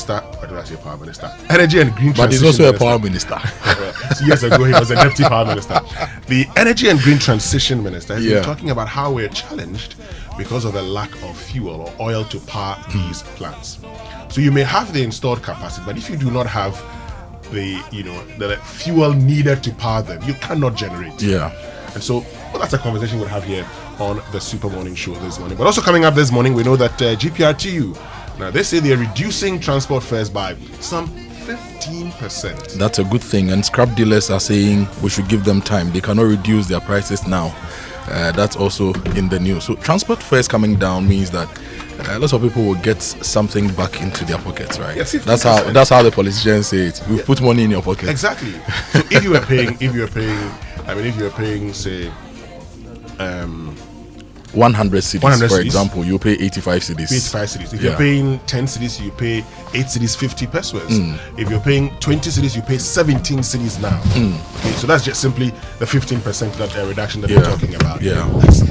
Minister. What did I say? Power Minister. Energy and Green Transition. But he's also a Power Minister. So years ago, he was a Deputy Power Minister. The Energy and Green Transition Minister has been talking about how we're challenged because of a lack of fuel or oil to power these plants. So you may have the installed capacity, but if you do not have the fuel needed to power them, you cannot generate. Yeah. And so that's a conversation we'll have here on the Super Morning Show this morning. But also coming up this morning, we know that GPRTU, now they say they're reducing transport fares by some 15%. That's a good thing, and scrap dealers are saying we should give them time. They cannot reduce their prices now. That's also in the news. So transport fares coming down means that lots of people will get something back into their pockets, right? Yes, that's how the politicians say it. You put money in your pocket. Exactly. So if you were paying, say, 100 cedis, for example, you pay 85 cedis. 85 cedis. If you're paying 10 cedis, you pay 8 cedis 50 pesos. If you're paying 20 cedis, you pay 17 cedis now. Okay, so that's just simply the 15% that reduction that we're talking about. Yeah,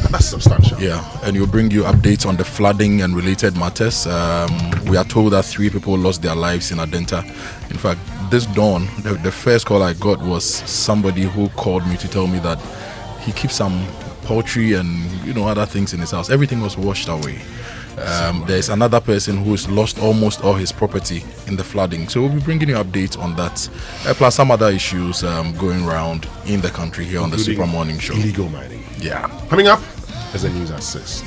that's substantial. Yeah, and we'll bring you updates on the flooding and related matters. We are told that 3 people lost their lives in Adenta. In fact, this dawn, the first call I got was somebody who called me to tell me that he keeps some poultry and other things in his house. Everything was washed away. There's another person who's lost almost all his property in the flooding. So we'll be bringing you updates on that, plus some other issues going around in the country here on the Super Morning Show. Illegal mining. Yeah. Coming up is the news at 6.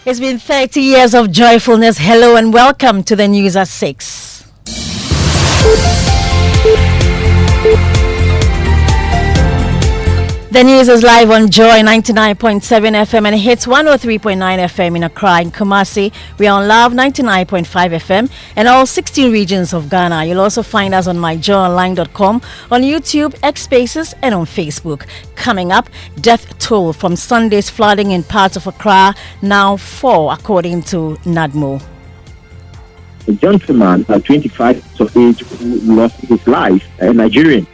It's been 30 years of joyfulness. Hello and welcome to the news at 6. The news is live on Joy 99.7 FM and hits 103.9 FM in Accra and Kumasi. We are on Love 99.5 FM and all 16 regions of Ghana. You'll also find us on myjoyonline.com, on YouTube, X Spaces, and on Facebook. Coming up, death toll from Sunday's flooding in parts of Accra, now 4, according to NADMO. A gentleman at 25 of age who lost his life, a Nigerian.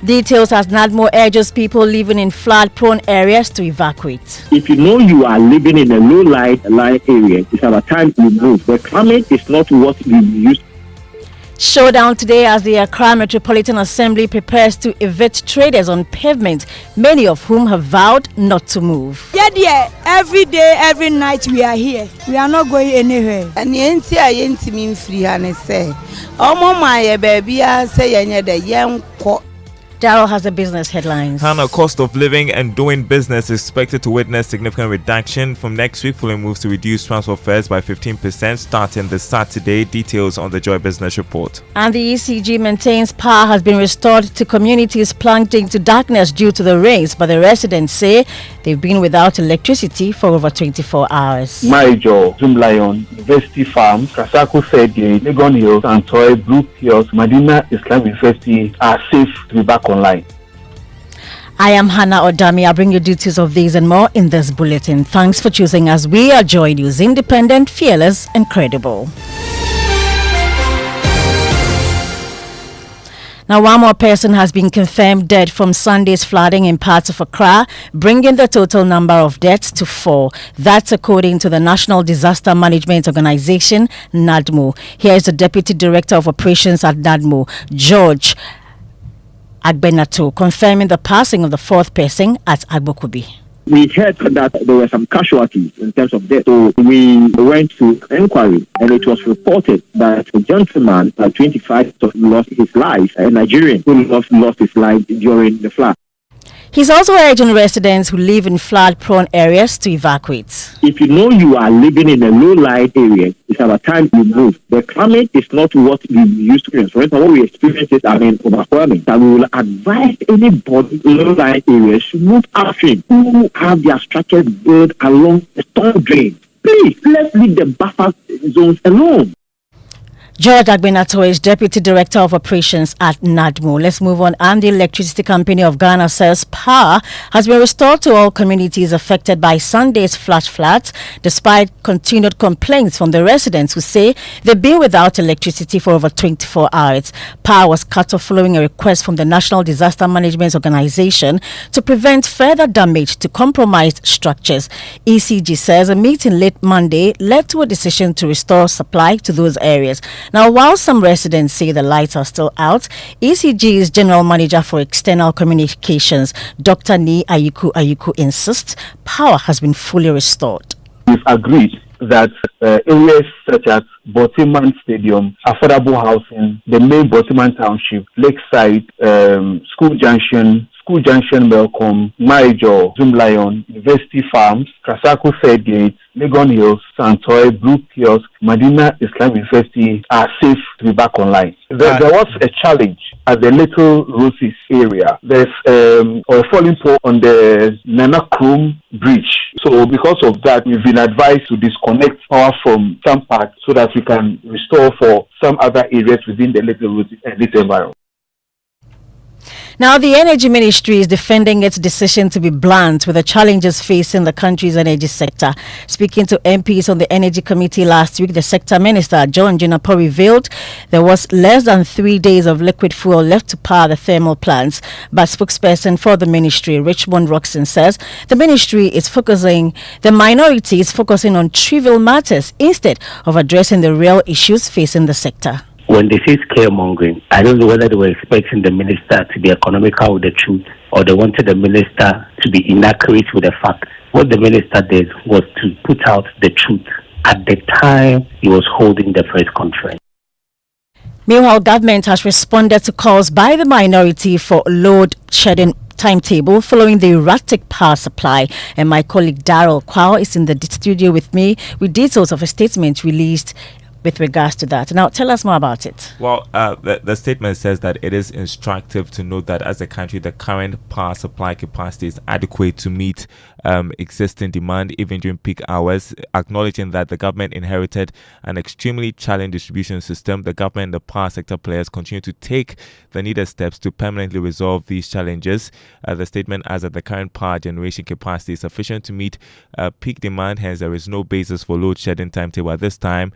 Details as NADMO urges people living in flood-prone areas to evacuate. If you know you are living in a low-lying area, it's our time to move. The climate is not what we used. Showdown today as the Accra Metropolitan Assembly prepares to evict traders on pavement, many of whom have vowed not to move. Yeah, every day, every night we are here. We are not going anywhere. And Daryl has the business headlines. Hannah, cost of living and doing business is expected to witness significant reduction from next week following moves to reduce transport fares by 15% starting this Saturday. Details on the Joy Business Report. And the ECG maintains power has been restored to communities plunged into darkness due to the rains, but the residents say they've been without electricity for over 24 hours. Marijo, Zoom Lion, University Farm, Kasako Fede, Legon Hills, Santoy, Blue Hills, Medina Islam University are safe to be back online. I am Hannah Odami. I'll bring you details of these and more in this bulletin. Thanks for choosing us. We are Joy News, independent, fearless, and credible. Now, one more person has been confirmed dead from Sunday's flooding in parts of Accra, bringing the total number of deaths to 4. That's according to the National Disaster Management Organization, NADMO. Here is the Deputy Director of Operations at NADMO, George Agbenato, confirming the passing of the 4th person at Agbokubi. We heard that there were some casualties in terms of death, so we went to inquiry, and it was reported that a gentleman at 25 lost his life, a Nigerian who lost his life during the flood. He's also urging residents who live in flood-prone areas to evacuate. If you know you are living in a low-lying area, it's about time you move. The climate is not what we used to experience. For instance, what we experience is, overwhelming. And we will advise anybody in low-lying areas to move upstream, who have their structures built along the storm drain. Please, let's leave the buffer zones alone. George Agbenato is Deputy Director of Operations at NADMO. Let's move on. And the Electricity Company of Ghana says power has been restored to all communities affected by Sunday's flash floods, despite continued complaints from the residents who say they've been without electricity for over 24 hours. Power was cut off following a request from the National Disaster Management Organization to prevent further damage to compromised structures. ECG says a meeting late Monday led to a decision to restore supply to those areas. Now, while some residents say the lights are still out, ECG's General Manager for External Communications, Dr. Ni Ayuku insists power has been fully restored. We've agreed that areas such as Boateng Stadium, affordable housing, the main Boateng Township, Lakeside, School Junction, Melcom, Major, Zoom Lion, University Farms, Krasako Gate, Legon Hills, Santoy, Blue Kiosk, Medina Islam University are safe to be back online. There was a challenge at the Little Roses area. There's a falling pole on the Nana Krum Bridge. So because of that, we've been advised to disconnect power from some parts so that we can restore for some other areas within the Little Roses and Little environment. Now, the Energy Ministry is defending its decision to be blunt with the challenges facing the country's energy sector. Speaking to MPs on the Energy Committee last week, the Sector Minister, John Jinapor, revealed there was less than 3 days of liquid fuel left to power the thermal plants. But spokesperson for the ministry, Richmond Roxon, says the minority is focusing on trivial matters instead of addressing the real issues facing the sector. When they say scaremongering, I don't know whether they were expecting the minister to be economical with the truth or they wanted the minister to be inaccurate with the facts. What the minister did was to put out the truth at the time he was holding the press conference. Meanwhile, government has responded to calls by the minority for load shedding timetable following the erratic power supply. And my colleague Daryl Kwao is in the studio with me with details of a statement released with regards to that. Now, tell us more about it. Well, the statement says that it is instructive to note that as a country, the current power supply capacity is adequate to meet existing demand, even during peak hours, acknowledging that the government inherited an extremely challenging distribution system. The government and the power sector players continue to take the needed steps to permanently resolve these challenges. The statement adds that the current power generation capacity is sufficient to meet peak demand, hence there is no basis for load shedding timetable at this time.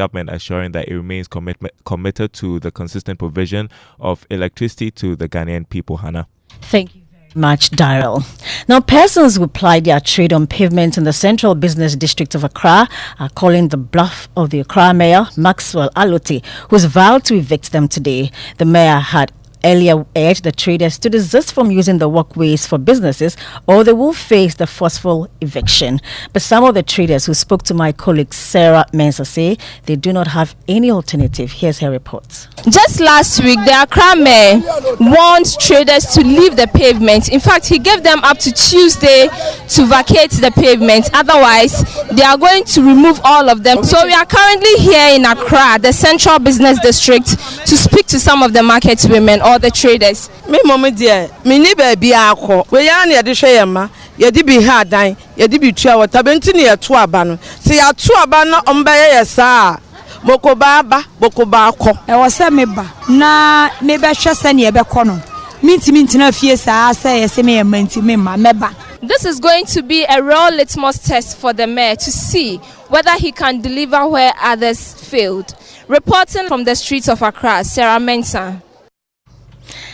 Government assuring that it remains committed to the consistent provision of electricity to the Ghanaian people. Hannah. Thank you very much, Daryl. Now, persons who plied their trade on pavement in the central business district of Accra are calling the bluff of the Accra Mayor, Maxwell Alote, who's vowed to evict them today. The mayor had earlier urged the traders to desist from using the walkways for businesses or they will face the forceful eviction. But some of the traders who spoke to my colleague Sarah Mensah say they do not have any alternative. Here's her report. Just last week, the Accra Mayor warned traders to leave the pavement. In fact, he gave them up to Tuesday to vacate the pavement. Otherwise, they are going to remove all of them. So we are currently here in Accra, the central business district, to speak to some of the market women or the traders. Me mama dear, me ni baby akọ. We ya na yede hwe yema, yede bi ha dan, yede bi tua wota benti ne yeto aba no. Se ya to aba no ombaye yesa. Bokoba ba, bokoba akọ. E wo se me ba. Na me be hwe se ne ye be kọ no. Minti na fie sa se yese me yemanti me ma me ba. This is going to be a real litmus test for the mayor to see whether he can deliver where others failed. Reporting from the streets of Accra, Sarah Mensah.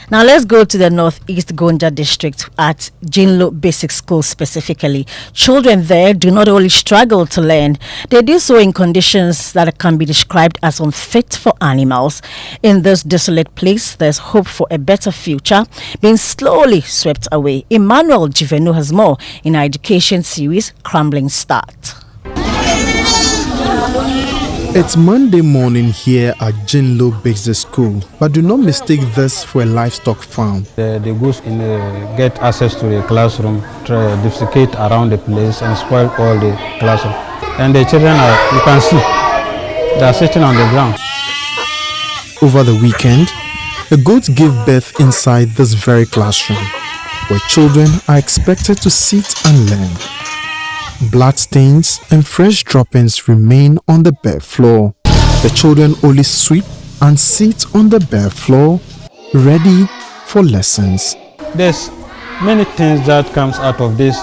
Now let's go to the Northeast Gonja district at Jinlo Basic School specifically. Children there do not only struggle to learn, they do so in conditions that can be described as unfit for animals. In this desolate place, there's hope for a better future being slowly swept away. Emmanuel Jivenu has more in our education series, Crumbling Start. It's Monday morning here at Jinlo Basic School, but do not mistake this for a livestock farm. The goose get access to the classroom, defecate around the place and spoil all the classroom. And the children are, you can see, they are sitting on the ground. Over the weekend, a goat gave birth inside this very classroom, where children are expected to sit and learn. Blood stains and fresh droppings remain on the bare floor. The children only sweep and sit on the bare floor, ready for lessons. There's many things that comes out of this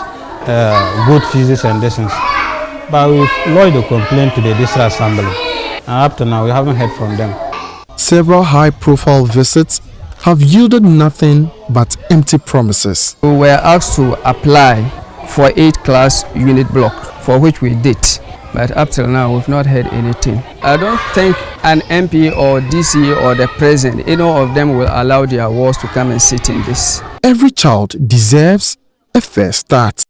good physics and lessons, but we've lodged a complaint to the district assembly, and up to now we haven't heard from them. Several high-profile visits have yielded nothing but empty promises. We were asked to apply for 8-class unit block, for which we did. But up till now, we've not heard anything. I don't think an MP or DC or the president, any of them will allow their wards to come and sit in this. Every child deserves a fair start.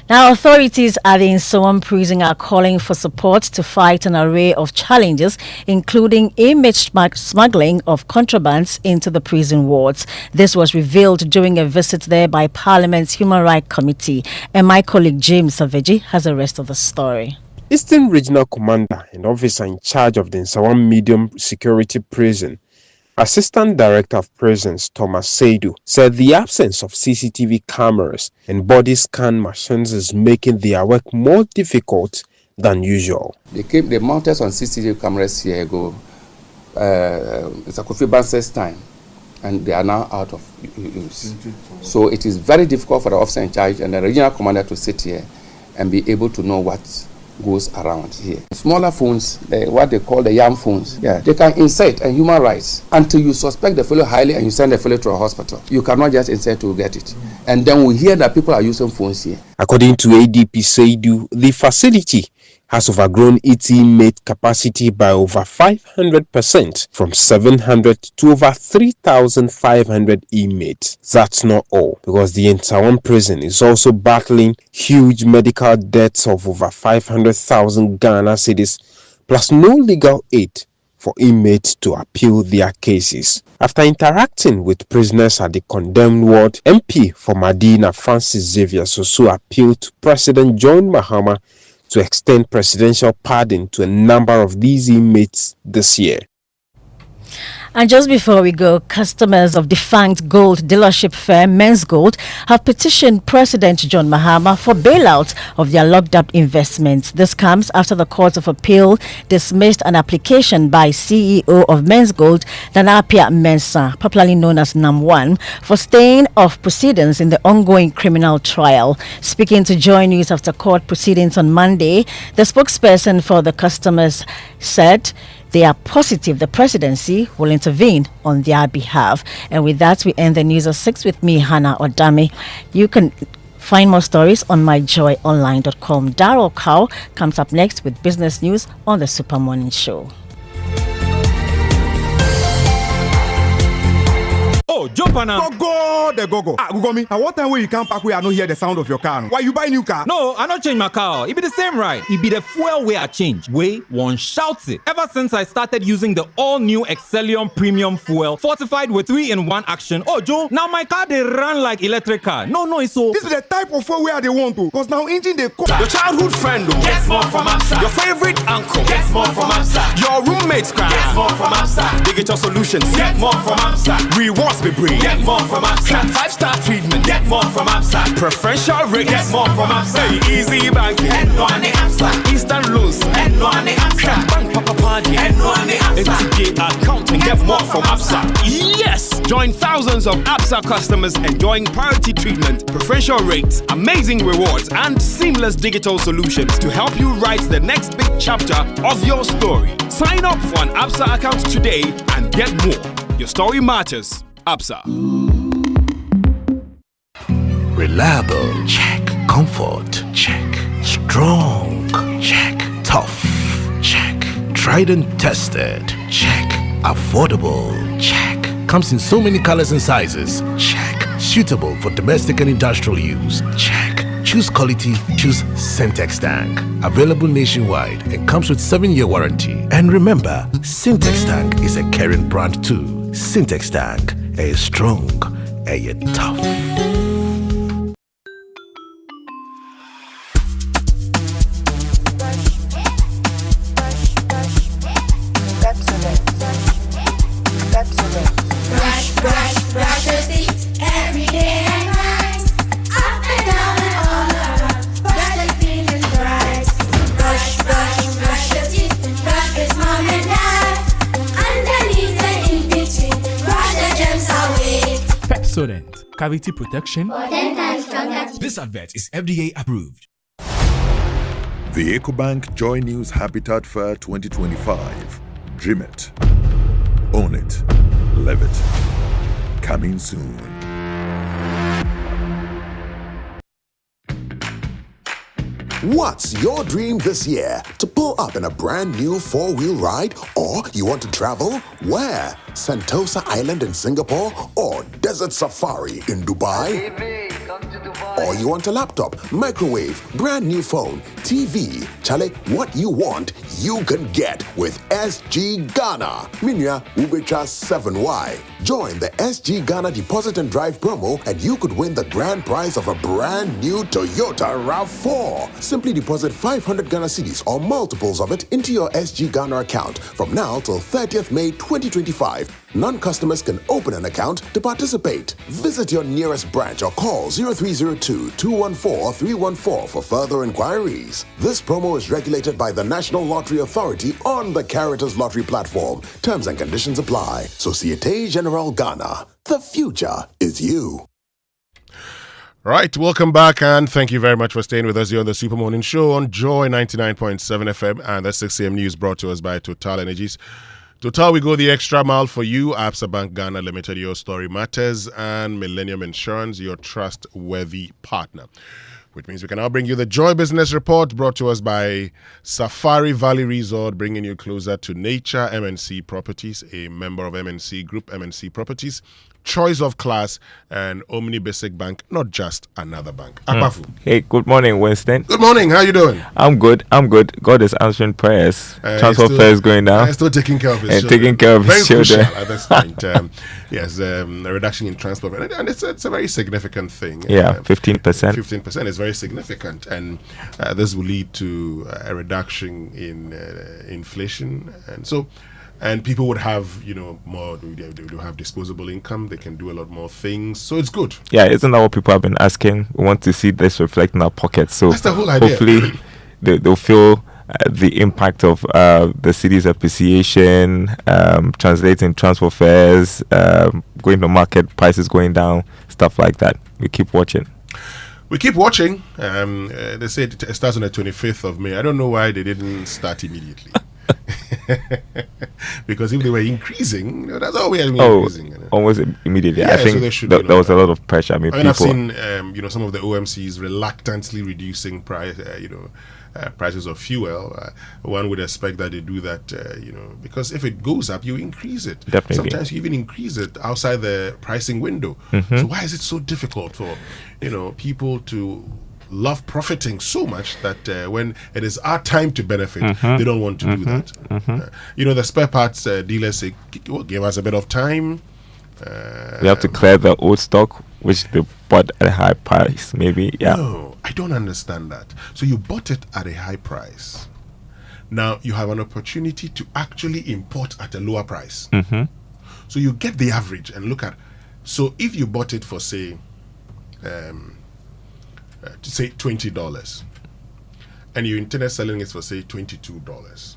Now, authorities at the Nsawam prison are calling for support to fight an array of challenges, including image smuggling of contrabands into the prison wards. This was revealed during a visit there by Parliament's Human Rights Committee. And my colleague James Saveji has the rest of the story. Eastern Regional Commander and officer in charge of the Nsawam Medium Security Prison, Assistant Director of Prisons Thomas Seidu, said the absence of CCTV cameras and body scan machines is making their work more difficult than usual. They mounted on CCTV cameras here ago. It's a Kofi Banser's time, and they are now out of use. So it is very difficult for the officer in charge and the regional commander to sit here and be able to know what goes around here. Smaller phones, what they call the YAM phones, they can insert a human rights until you suspect the fellow highly and you send the fellow to a hospital. You cannot just insert to get it. And then we hear that people are using phones here. According to ADP Seidu, the facility has overgrown its inmate capacity by over 500%, from 700 to over 3,500 inmates. That's not all, because the Nsawam prison is also battling huge medical debts of over 500,000 Ghana cedis, plus no legal aid for inmates to appeal their cases. After interacting with prisoners at the condemned ward, MP for Medina Francis Xavier Soso appealed to President John Mahama to extend presidential pardon to a number of these inmates this year. And just before we go, customers of defunct gold dealership firm Men's Gold have petitioned President John Mahama for bailout of their locked-up investments. This comes after the Court of Appeal dismissed an application by CEO of Men's Gold, Danapia Mensah, popularly known as NAM1, for staying off proceedings in the ongoing criminal trial. Speaking to Joy News after court proceedings on Monday, the spokesperson for the customers said they are positive the presidency will intervene on their behalf. And with that, we end the news at 6 with me, Hannah Odame. You can find more stories on myjoyonline.com. Darryl Cow comes up next with business news on the Super Morning Show. Oh, jump on now. Go, the go. Google me. At what time when you come back, we are not hear the sound of your car? Why you buy new car? No, I not change my car. It be the same ride. It be the fuel way I change. Way one shouts it. Ever since I started using the all-new Excellium Premium Fuel, fortified with 3-in-1 action. Oh, Joe, now my car they run like electric car. No, it's so. This is the type of fuel where they want to. Cause now engine they your childhood friend gets more from APSA. Your favorite uncle gets more from APSA. Your roommates cry gets more from APSA. Digital solutions get more from APSA. Rewards be bring get more from APSA. 5-star treatment get more from APSA. Preferential rate get more from APSA. Easy banking get no on the APSA. Instant loans get no on the APSA. Bank papa party get no on the APSA. FTK accounting get more from APSA. Yes! Join thousands of APSA customers enjoying priority treatment, preferential rates, amazing rewards, and seamless digital solutions to help you write the next big chapter of your story. Sign up for an APSA account today and get more. Your story matters. APSA. Reliable, check. Comfort, check. Strong, check. Tough, check. Tried and tested, check. Affordable, check. Comes in so many colors and sizes, check. Suitable for domestic and industrial use, check. choose quality, choose Syntex tank. Available nationwide and comes with 7-year warranty. And remember, Syntex tank is a caring brand too. Syntex tank, a strong, a tough. Cavity protection. This advert is FDA approved. The EcoBank Joy News Habitat Fair 2025. Dream it. Own it. Live it. Coming soon. What's your dream this year? To pull up in a brand new 4-wheel ride? Or you want to travel? Where? Sentosa Island in Singapore? Or Desert Safari in Dubai? Or you want a laptop, microwave, brand new phone, TV? Chale, what you want, you can get with SG Ghana. Minya Ubecha 7Y. Join the SG Ghana Deposit and Drive promo and you could win the grand prize of a brand new Toyota RAV4. Simply deposit 500 Ghana cedis or multiples of it into your SG Ghana account from now till 30th May 2025. Non-customers can open an account to participate. Visit your nearest branch or call 0302-214-314 for further inquiries. This promo is regulated by the National Lottery Authority on the Caritas Lottery platform. Terms and conditions apply. Societe Generale Ghana. The future is you. Right, welcome back and thank you very much for staying with us here on the Super Morning Show on Joy 99.7 FM and the 6 a.m. news brought to us by Total Energies. Total, we go the extra mile for you. Absa Bank Ghana Limited, your story matters, and Millennium Insurance, your trustworthy partner. Which means we can now bring you the Joy Business Report brought to us by Safari Valley Resort, bringing you closer to nature. MNC Properties, a member of MNC Group, MNC Properties. Choice of Class, and Omni Basic Bank, not just another bank. Akpafu. Hey, good morning, Winston. Good morning. How you doing? I'm good. God is answering prayers. Transfer fares going down. Still taking care of his children. Taking care of his children. At this point. Yes, a reduction in transport, and it's a very significant thing. Yeah, 15%. 15% is very significant, and this will lead to a reduction in inflation, and people would have, more. They will have disposable income. They can do a lot more things. So it's good. Yeah, isn't that what people have been asking? We want to see this reflect in our pockets. So that's the whole idea. Hopefully, they'll feel the impact of the city's appreciation, translating transfer fares, going to market prices going down, stuff like that. We keep watching. They say it starts on the 25th of May. I don't know why they didn't start immediately. Because if they were increasing, that's all we had been increasing. Almost immediately. Yeah, I think so there was a lot of pressure. I mean, I've people. seen, some of the OMCs reluctantly reducing prices of fuel. One would expect that they do that, because if it goes up, you increase it. Definitely. Sometimes you even increase it outside the pricing window. Mm-hmm. So why is it so difficult for, people to love profiting so much that when it is our time to benefit, they don't want to do that. The spare parts dealers say, give us a bit of time. We have to clear the old stock, which they bought at a high price, maybe. Yeah. No, I don't understand that. So you bought it at a high price. Now you have an opportunity to actually import at a lower price. Mm-hmm. So you get the average and look at. So if you bought it for say $20, and you intended selling it for say $22,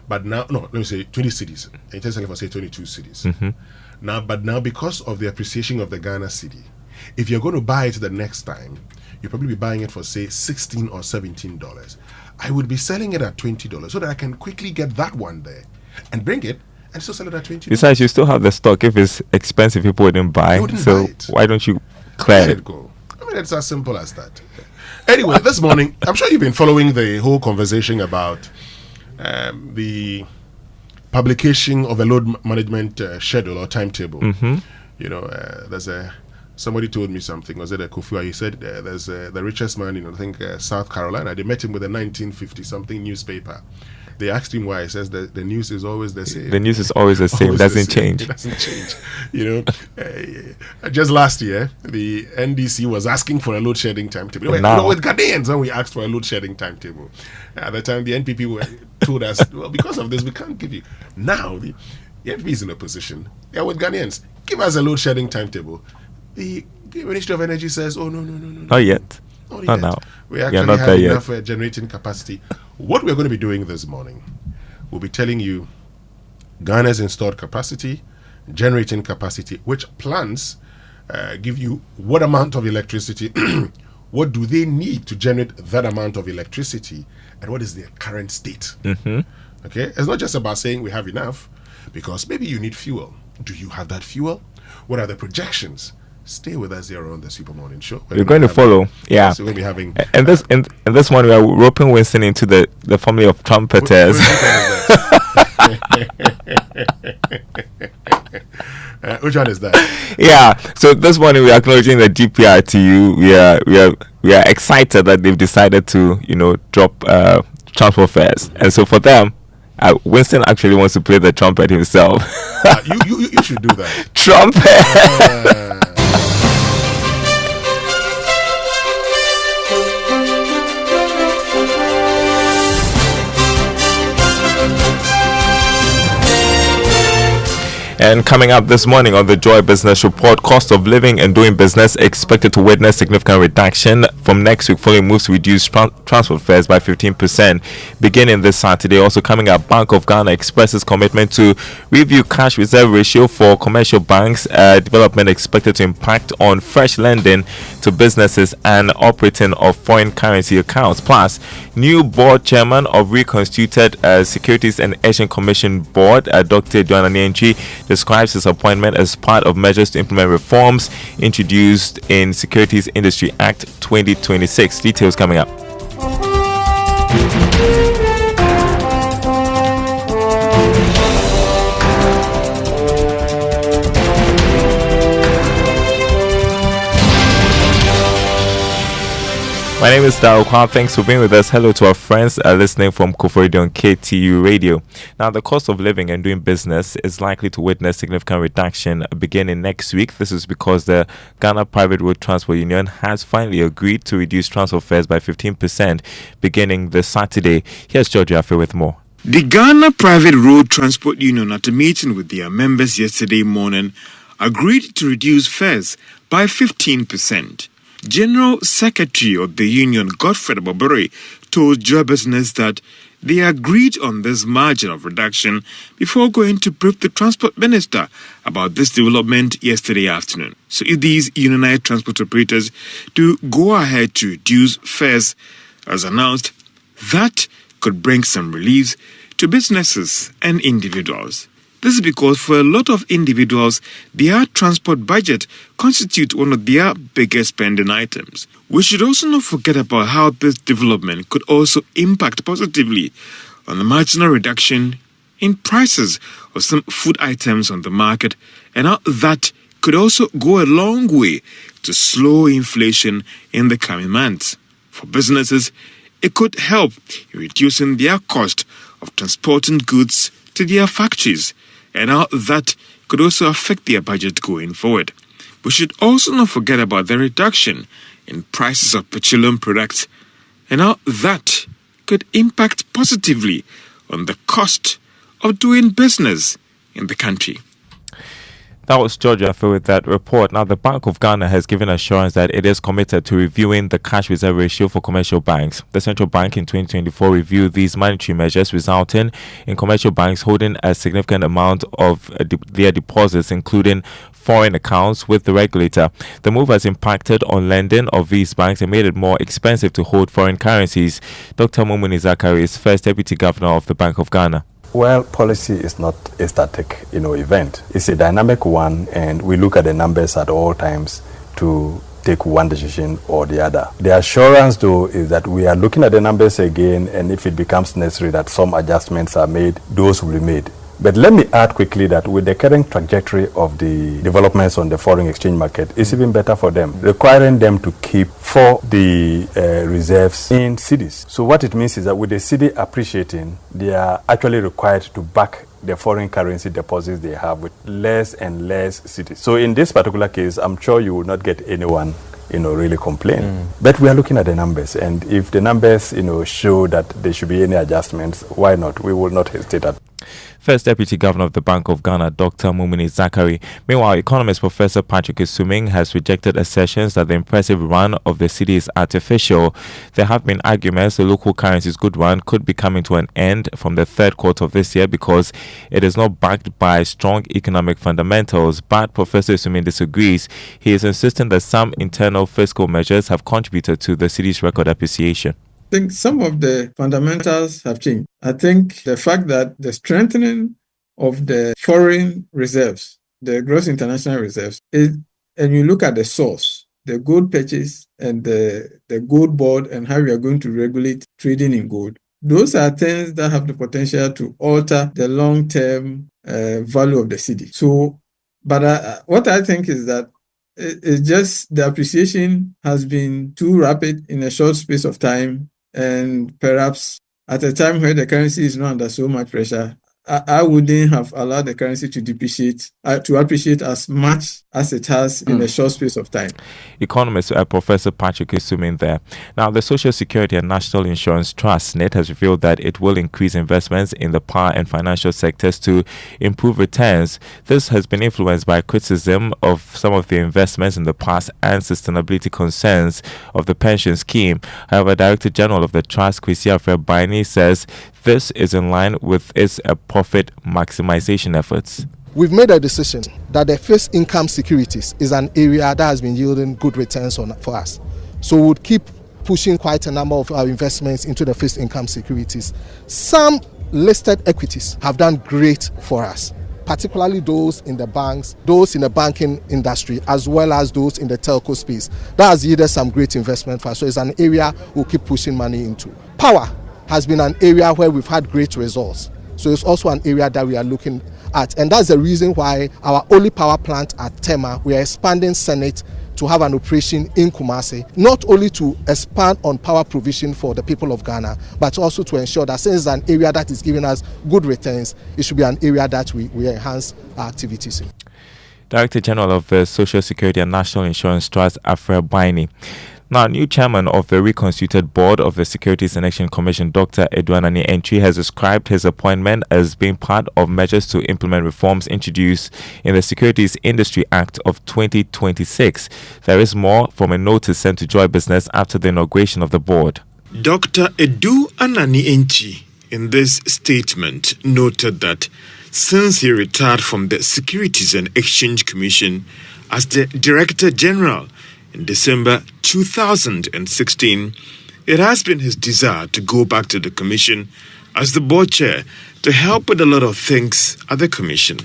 but now let me say 20 cedis, and you intended selling for say 22 cedis. Mm-hmm. Now because of the appreciation of the Ghana cedi, if you're going to buy it the next time, you'll probably be buying it for say $16 or $17. I would be selling it at $20 so that I can quickly get that one there and bring it and still sell it at $20. Besides, you still have the stock. If it's expensive, people wouldn't buy. So why don't you clear Let it go? I mean, it's as simple as that. Anyway, this morning, I'm sure you've been following the whole conversation about the publication of a load management schedule or timetable. Mm-hmm. There's a somebody told me something. Was it a Kufua? He said there's the richest man in, I think, South Carolina. They met him with a 1950-something newspaper. They asked him why. He says that the news is always the same. The news is always the same. Doesn't change. It doesn't change. Just last year, the NDC was asking for a load shedding timetable. With Ghanaians, when we asked for a load shedding timetable, at the time the NPP told us, well, because of this, we can't give you. Now the NPP is in a position. They're with Ghanaians. Give us a load shedding timetable. The Ministry of Energy says, oh, no. Not yet. Not now. We actually have enough generating capacity. What we're going to be doing this morning, we'll be telling you Ghana's installed capacity, generating capacity, which plants give you what amount of electricity, what do they need to generate that amount of electricity, and what is their current state. Okay? It's not just about saying we have enough, because maybe you need fuel. Do you have that fuel? What are the projections? Stay with us here on the Super Morning Show. We're going to follow. Yeah. So we'll be having. And this one, we are roping Winston into the family of trumpeters. Which one is that? Yeah. So this morning we are acknowledging the GPRTU. We are excited that they've decided to drop transport fares, and so for them. Winston actually wants to play the trumpet himself. You should do that. Trumpet. And coming up this morning on the Joy Business Report, cost of living and doing business expected to witness significant reduction from next week following moves to reduce transport fares by 15% beginning this Saturday. Also coming up, Bank of Ghana expresses commitment to review cash reserve ratio for commercial banks. Development expected to impact on fresh lending to businesses and operating of foreign currency accounts. Plus, new board chairman of reconstituted Securities and Exchange Commission board, Dr. Joanna Nienchi, describes his appointment as part of measures to implement reforms introduced in Securities Industry Act 2026. Details coming up. My name is Darryl Kwan. Thanks for being with us. Hello to our friends listening from Kofori on KTU Radio. Now, the cost of living and doing business is likely to witness significant reduction beginning next week. This is because the Ghana Private Road Transport Union has finally agreed to reduce transport fares by 15% beginning this Saturday. Here's George Affe with more. The Ghana Private Road Transport Union, at a meeting with their members yesterday morning, agreed to reduce fares by 15%. General Secretary of the union, Godfred Bobere, told Joy Business that they agreed on this margin of reduction before going to brief the transport minister about this development yesterday afternoon. So if these unionized transport operators do go ahead to reduce fares as announced, that could bring some relief to businesses and individuals. This is because for a lot of individuals, their transport budget constitutes one of their biggest spending items. We should also not forget about how this development could also impact positively on the marginal reduction in prices of some food items on the market, and how that could also go a long way to slow inflation in the coming months. For businesses, it could help in reducing their cost of transporting goods to their factories, and how that could also affect their budget going forward. We should also not forget about the reduction in prices of petroleum products, and how that could impact positively on the cost of doing business in the country. That was George Affe with that report. Now, the Bank of Ghana has given assurance that it is committed to reviewing the cash reserve ratio for commercial banks. The central bank in 2024 reviewed these monetary measures, resulting in commercial banks holding a significant amount of their deposits, including foreign accounts, with the regulator. The move has impacted on lending of these banks and made it more expensive to hold foreign currencies. Dr. Mumuni Zakari is first deputy governor of the Bank of Ghana. Well, policy is not a static, event. It's a dynamic one, and we look at the numbers at all times to take one decision or the other. The assurance, though, is that we are looking at the numbers again, and if it becomes necessary that some adjustments are made, those will be made. But let me add quickly that with the current trajectory of the developments on the foreign exchange market, it's even better for them, requiring them to keep for the reserves in cedis. So what it means is that with the cedi appreciating, they are actually required to back the foreign currency deposits they have with less and less cedis. So in this particular case, I'm sure you will not get anyone really complain. But we are looking at the numbers, and if the numbers show that there should be any adjustments, why not? We will not hesitate at. First Deputy Governor of the Bank of Ghana, Dr. Mumini Zachary. Meanwhile, economist Professor Patrick Isuming has rejected assertions that the impressive run of the cedi is artificial. There have been arguments the local currency's good run could be coming to an end from the third quarter of this year because it is not backed by strong economic fundamentals. But Professor Isuming disagrees. He is insisting that some internal fiscal measures have contributed to the cedi's record appreciation. I think some of the fundamentals have changed. I think the fact that the strengthening of the foreign reserves, the gross international reserves, and you look at the source, the gold purchase and the gold board and how we are going to regulate trading in gold. Those are things that have the potential to alter the long-term value of the cedi. So, but what I think is that it's just the appreciation has been too rapid in a short space of time. And perhaps at a time where the currency is not under so much pressure, I wouldn't have allowed the currency to depreciate, to appreciate as much as it has in a short space of time. Economist Professor Patrick Isuming there. Now, the Social Security and National Insurance Trust, SSNIT, has revealed that it will increase investments in the power and financial sectors to improve returns. This has been influenced by criticism of some of the investments in the past and sustainability concerns of the pension scheme. However, Director General of the Trust, Kwesi Afrɛ-Baini, says this is in line with its profit maximization efforts. We've made a decision that the fixed income securities is an area that has been yielding good returns for us. So we would keep pushing quite a number of our investments into the fixed income securities. Some listed equities have done great for us, particularly those in the banks, those in the banking industry, as well as those in the telco space. That has yielded some great investment for us. So it's an area we'll keep pushing money into. Power has been an area where we've had great results. So it's also an area that we are looking at. And that's the reason why our only power plant at Tema, we are expanding SSNIT to have an operation in Kumasi, not only to expand on power provision for the people of Ghana, but also to ensure that since it's an area that is giving us good returns, it should be an area that we enhance our activities in. Director General of the Social Security and National Insurance Trust, Afrɛ-Baini. Now, new chairman of the reconstituted board of the Securities and Exchange Commission, Dr. Eduanani Entry, has described his appointment as being part of measures to implement reforms introduced in the Securities Industry Act of 2026. There is more from a notice sent to Joy Business after the inauguration of the board. Dr. Eduanani Entry, in this statement, noted that since he retired from the Securities and Exchange Commission as the Director General in December 2016, it has been his desire to go back to the Commission as the board chair to help with a lot of things at the Commission.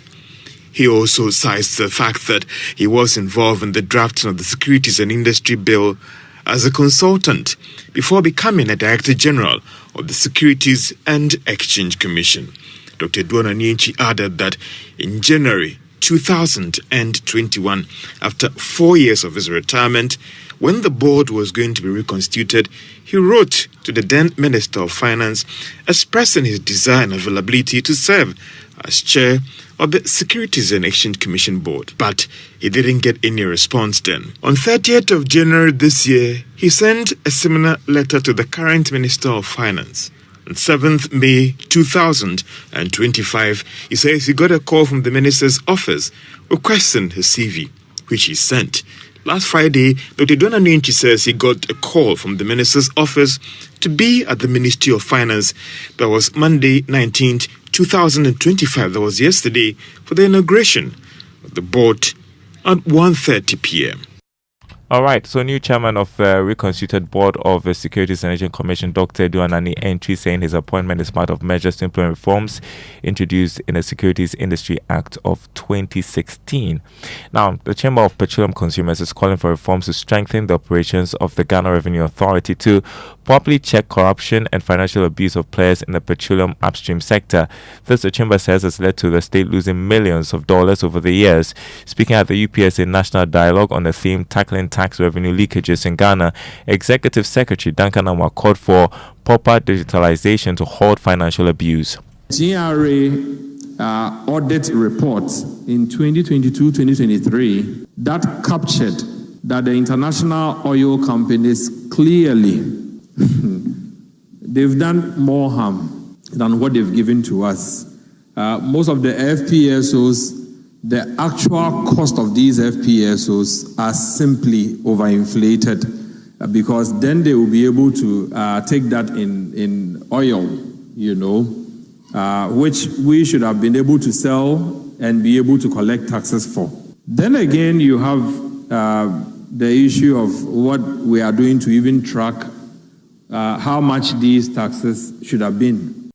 He also cites the fact that he was involved in the drafting of the Securities and Industry Bill as a consultant before becoming a Director General of the Securities and Exchange Commission. Dr. Eduanani Entry added that in January 2021, after 4 years of his retirement, when the board was going to be reconstituted, he wrote to the then Minister of Finance expressing his desire and availability to serve as chair of the Securities and Exchange Commission board. But he didn't get any response then. On 30th of January this year, he sent a similar letter to the current Minister of Finance. On 7th May 2025, he says he got a call from the minister's office requesting his CV, which he sent. Last Friday, Dr. Eduanani Entry says he got a call from the minister's office to be at the Ministry of Finance. That was Monday 19th, 2025. That was yesterday for the inauguration of the board at 1:30 p.m. All right, so new chairman of the reconstituted board of the Securities and Exchange Commission, Dr. Eduanani Entry, saying his appointment is part of measures to implement reforms introduced in the Securities Industry Act of 2016. Now, the Chamber of Petroleum Consumers is calling for reforms to strengthen the operations of the Ghana Revenue Authority to properly check corruption and financial abuse of players in the petroleum upstream sector. This, the chamber says, has led to the state losing millions of dollars over the years. Speaking at the UPSA National Dialogue on the theme Tackling Tax Revenue Leakages in Ghana, Executive Secretary Winston Amoah called for proper digitalization to halt financial abuse. GRA audit report in 2022-2023 that captured that the international oil companies clearly they've done more harm than what they've given to us. Most of the FPSOs, the actual cost of these FPSOs are simply overinflated because then they will be able to take that in oil, which we should have been able to sell and be able to collect taxes for. Then again, you have the issue of what we are doing to even track how much these taxes should have been.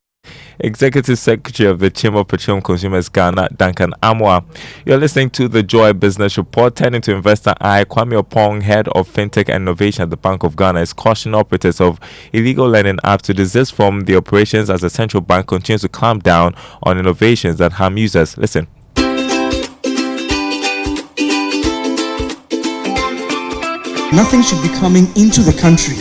Executive Secretary of the Chamber of Petroleum Consumers Ghana, Winston Amoah. You're listening to the Joy Business Report. Turning to Investor Eye, Kwame Opong, Head of FinTech and Innovation at the Bank of Ghana, is cautioning operators of illegal lending apps to desist from the operations as the central bank continues to clamp down on innovations that harm users. Listen. Nothing should be coming into the country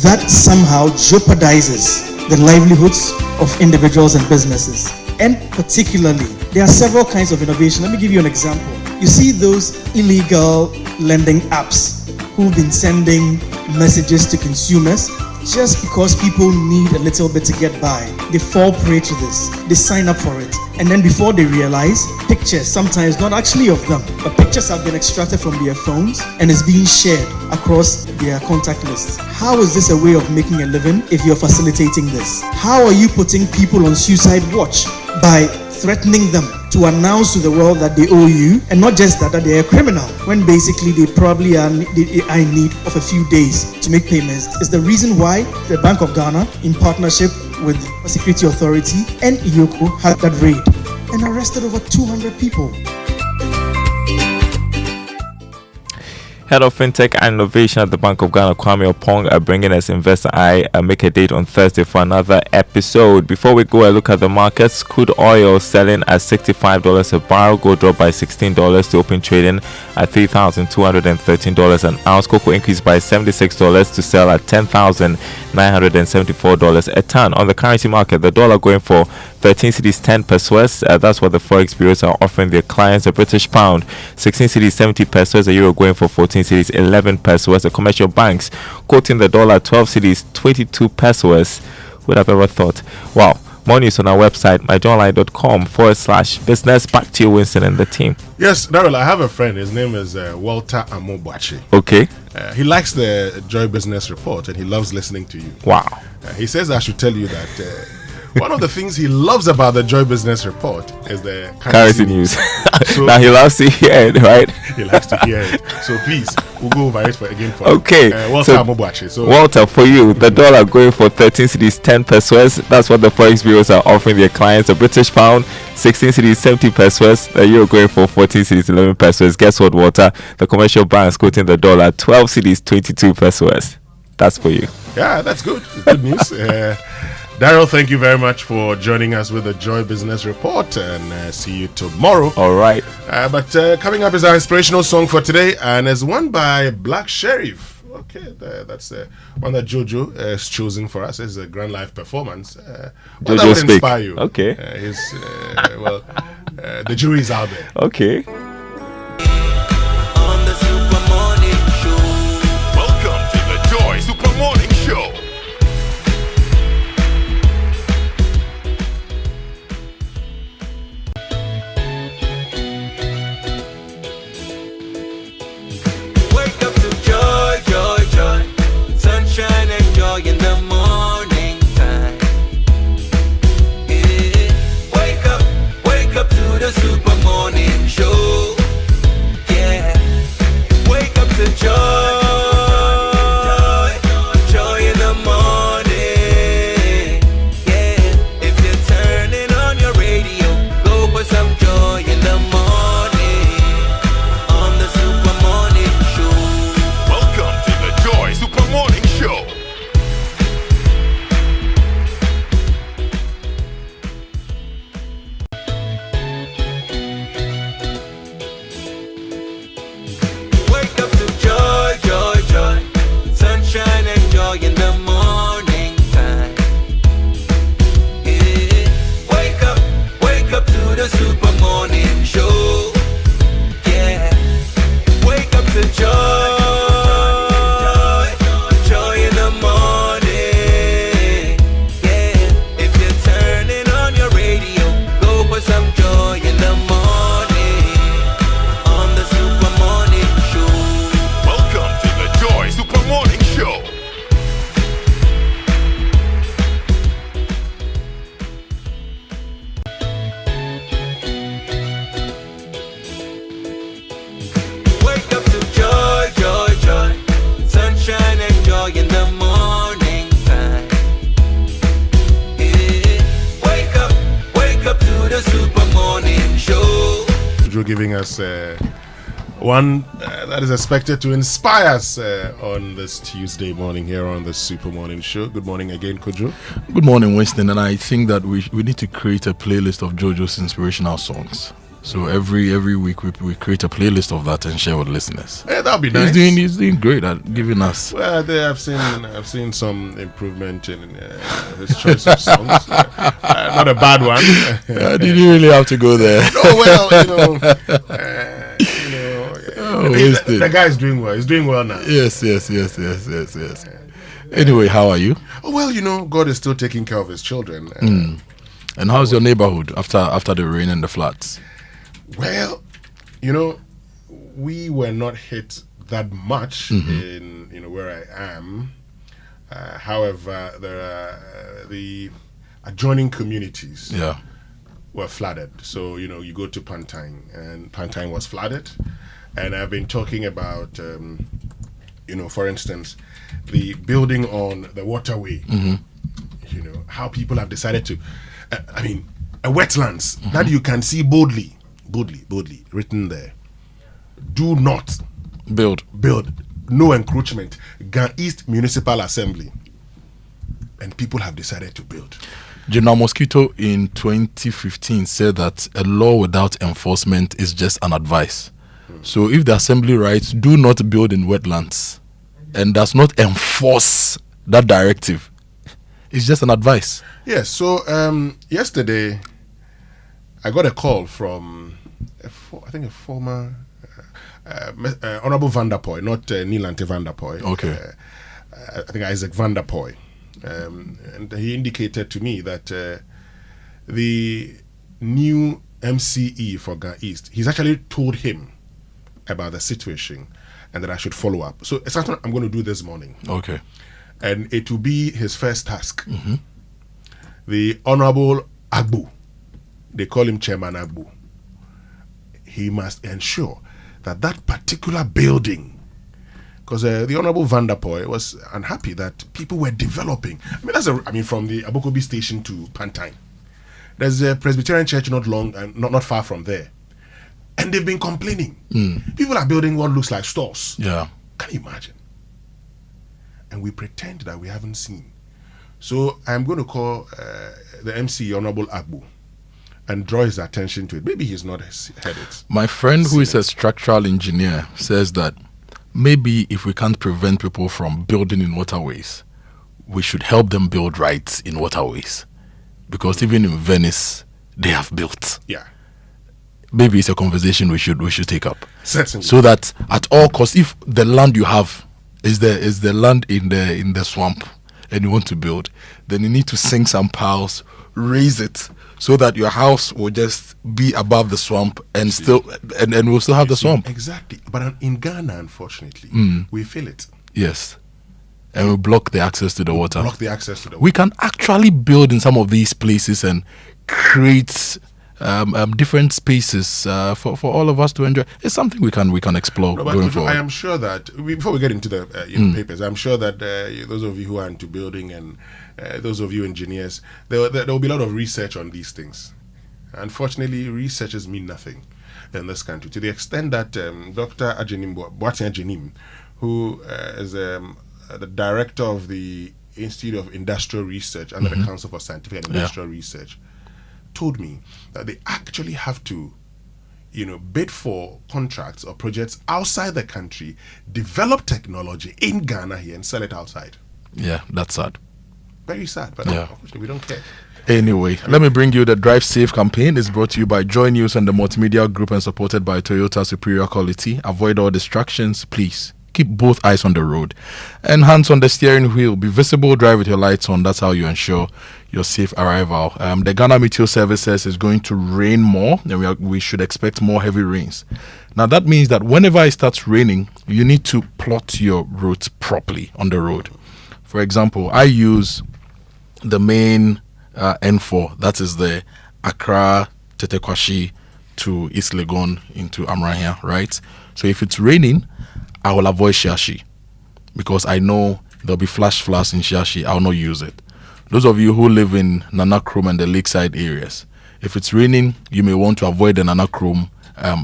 that somehow jeopardizes the livelihoods of individuals and businesses. And particularly, there are several kinds of innovation. Let me give you an example. You see those illegal lending apps who've been sending messages to consumers just because people need a little bit to get by. They fall prey to this. They sign up for it. And then before they realize, pictures, sometimes not actually of them, but pictures have been extracted from their phones and is being shared across their contact lists. How is this a way of making a living if you're facilitating this? How are you putting people on suicide watch? By threatening them to announce to the world that they owe you, and not just that they're a criminal, when basically they probably are in need of a few days to make payments. Is the reason why the Bank of Ghana, in partnership with the Security Authority and IOCO, had that raid and arrested over 200 people. Head of FinTech and Innovation at the Bank of Ghana, Kwame Opong, bringing us Investor Eye. Make a date on Thursday for another episode. Before we go, a look at the markets. Crude oil selling at $65 a barrel. Gold dropped by $16 to open trading at $3,213 an ounce. Cocoa increased by $76 to sell at $10,974 a ton. On the currency market, the dollar going for 13 cedis 10 pesos. That's what the forex bureaus are offering their clients. A British pound 16 cedis 70 pesos. A euro going for 14 cedis 11 pesos. The commercial banks quoting the dollar 12 cedis 22 pesos. Would have ever thought? Wow. More news on our website, myjournline.com/business. Back to you, Winston, and the team. Yes, Daryl, I have a friend. His name is Walter Amobachi. Okay. He likes the Joy Business Report and he loves listening to you. Wow. He says I should tell you that one of the things he loves about the Joy Business Report is the currency news. So now he loves to hear it, right? He likes to hear it. So please, we'll go over it again for okay. Walter Amobachi. So Walter, for you, the dollar going for 13 cedis 10 pesos. That's what the forex bureaus are offering their clients. The British pound 16 cedis 70 pesos. The euro going for 14 cedis 11 pesos. Guess what, Walter? The commercial banks quoting the dollar 12 cedis 22 pesos. That's for you. Yeah, that's good. It's good news. Daryl, thank you very much for joining us with the Joy Business Report, and see you tomorrow. All right. But coming up is our inspirational song for today, and it's one by Black Sheriff. Okay, that's one that Jojo is choosing for us. It's a grand live performance. Jojo that would inspire you. Okay. The jury is out there. Okay. On the Super Morning Show. Welcome to the Joy Super Morning Show. Sunshine and joy in the morning time. Yeah. Wake up to the Super Morning Show. giving us one that is expected to inspire us on this Tuesday morning here on the Super Morning Show. Good morning again, Kojo. Good morning, Winston. And I think that we need to create a playlist of Jojo's inspirational songs. So every week we create a playlist of that and share with listeners. Yeah, that'd be nice. He's doing great at giving us. Well, I've seen some improvement in his choice of songs. Not a bad one. Did you really have to go there? No, well, the guy's doing well. He's doing well now. Yes. Anyway, how are you? Oh, well, God is still taking care of his children. And how's your neighborhood after the rain and the floods? Well, we were not hit that much in where I am. However, there are the adjoining communities were flooded. So you go to Pantine, and Pantine was flooded. And I've been talking about, for instance, the building on the waterway. How people have decided to, a wetlands that you can see boldly written there. Do not build. No encroachment. Gan East Municipal Assembly. And people have decided to build. General Mosquito in 2015 said that a law without enforcement is just an advice. So if the assembly writes, do not build in wetlands, and does not enforce that directive, it's just an advice. Yes, so yesterday I got a call from a former Honorable Van der Poy, not Nielante Van der Poy. Okay. I think Isaac Van der Poy. And he indicated to me that the new MCE for Ga East, he's actually told him about the situation and that I should follow up. So it's something I'm going to do this morning. Okay. And it will be his first task. The Honorable Agbu, they call him Chairman Agbu, he must ensure that that particular building, because the Honorable Van der Poy was unhappy that people were developing. From the Abokobi station to Pantine. There's a Presbyterian church not far from there. And they've been complaining. People are building what looks like stores. Yeah. Can you imagine? And we pretend that we haven't seen. So I'm going to call the MC Honorable Agbu and draw his attention to it. Maybe he's not heard it. My friend who is a structural engineer says that maybe if we can't prevent people from building in waterways, we should help them build right in waterways. Because even in Venice, they have built. Yeah. Maybe it's a conversation we should take up. Certainly. So that at all costs, if the land you have is the land in the swamp and you want to build, then you need to sink some piles, raise it so that your house will just be above the swamp and we'll still have the swamp. Exactly. But in Ghana, unfortunately, we feel it. Yes. And we block the access to the water. We can actually build in some of these places and create different spaces for all of us to enjoy. It's something we can explore going forward. I am sure that before we get into the papers, I'm sure that those of you who are into building and those of you engineers, there will be a lot of research on these things. Unfortunately, researchers mean nothing in this country, to the extent that Dr. Boateng Ajenim, who is the director of the Institute of Industrial Research under the Council for Scientific and Industrial Research, told me that they actually have to bid for contracts or projects outside the country, develop technology in Ghana here and sell it outside. Yeah, that's sad. Very sad, but unfortunately we don't care. Anyway, let me bring you the Drive Safe campaign. It's brought to you by Joy News and the Multimedia Group and supported by Toyota Superior Quality. Avoid all distractions, please. Keep both eyes on the road and hands on the steering wheel. Be visible, drive with your lights on. That's how you ensure your safe arrival. The Ghana Meteor Service says it's going to rain more and we should expect more heavy rains. Now that means that whenever it starts raining, you need to plot your routes properly on the road. For example, I use the main N4, that is the Accra, Tetekwashi to East Legon into Amrahia, right? So if it's raining, I will avoid Shashi because I know there'll be flash floods in Shashi. I'll not use it. Those of you who live in Nana Krum and the lakeside areas, if it's raining, you may want to avoid the Nana Krum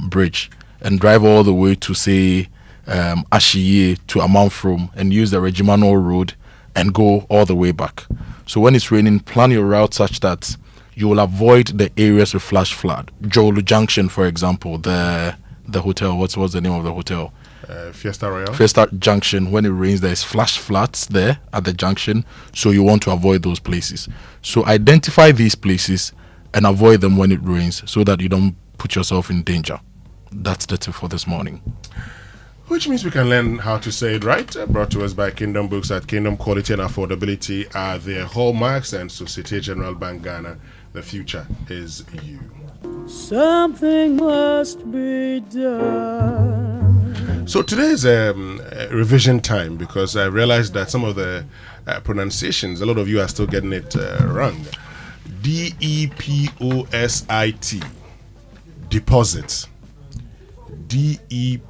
bridge and drive all the way to, say, Ashiye to Amanfrom and use the Regimano Road and go all the way back. So when it's raining, plan your route such that you will avoid the areas with flash flood. Jolu Junction, for example, the hotel, what's the name of the hotel? Fiesta Royal. Fiesta Junction, when it rains, there's flash floods there at the junction, so you want to avoid those places. So identify these places and avoid them when it rains so that you don't put yourself in danger. That's the tip for this morning. Which means we can learn how to say it right. Brought to us by Kingdom Books. At Kingdom, quality and affordability are their hallmarks, and Societe Generale Bank Ghana, the future is you. Something must be done. So today is revision time, because I realized that some of the pronunciations, a lot of you are still getting it wrong. D-E-P-O-S-I-T, deposit. D-E-P-O-S-I-T.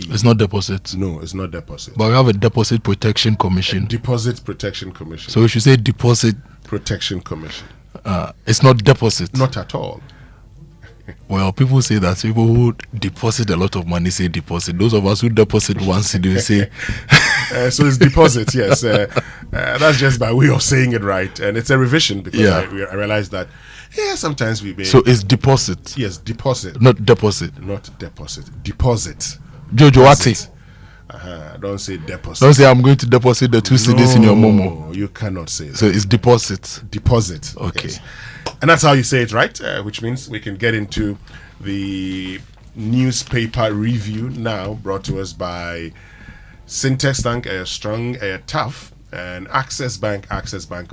It's not deposit. No, it's not deposit. But we have a Deposit Protection Commission. Deposit Protection Commission. So we should say Deposit Protection Commission. It's not deposit. Not at all. Well, people say that people who deposit a lot of money say deposit. Those of us who deposit once, they say. So it's deposit, yes. That's just by way of saying it right. And it's a revision, because I realized that, sometimes we may. So it's deposit. Yes, deposit. Not deposit. Not deposit. Deposit. Jojo Wati. Don't say deposit. Don't say I'm going to deposit the 2 CDs in your Momo. You cannot say that. So it's deposit. Deposit. Okay. Yes. And that's how you say it, right? Which means we can get into the newspaper review now, brought to us by Syntex Bank, strong, tough, and Access Bank,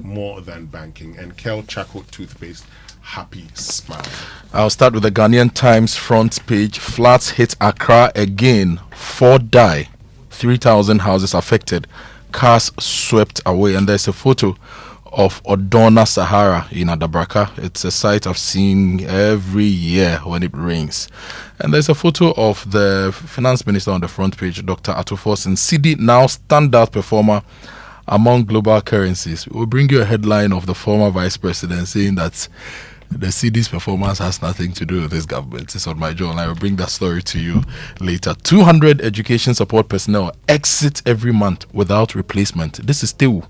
more than banking, and Kel Charcoal Toothpaste, happy smile. I'll start with the Ghanaian Times front page. Floods hit Accra again. 4 die. 3,000 houses affected. Cars swept away. And there's a photo of Odona Sahara in Adabraka. It's a sight I've seen every year when it rains. And there's a photo of the finance minister on the front page, Dr. Atufos, and CD, now standout performer among global currencies. We'll bring you a headline of the former vice president saying that the CD's performance has nothing to do with this government. It's on my journal. I will bring that story to you later. 200 education support personnel exit every month without replacement. This is still.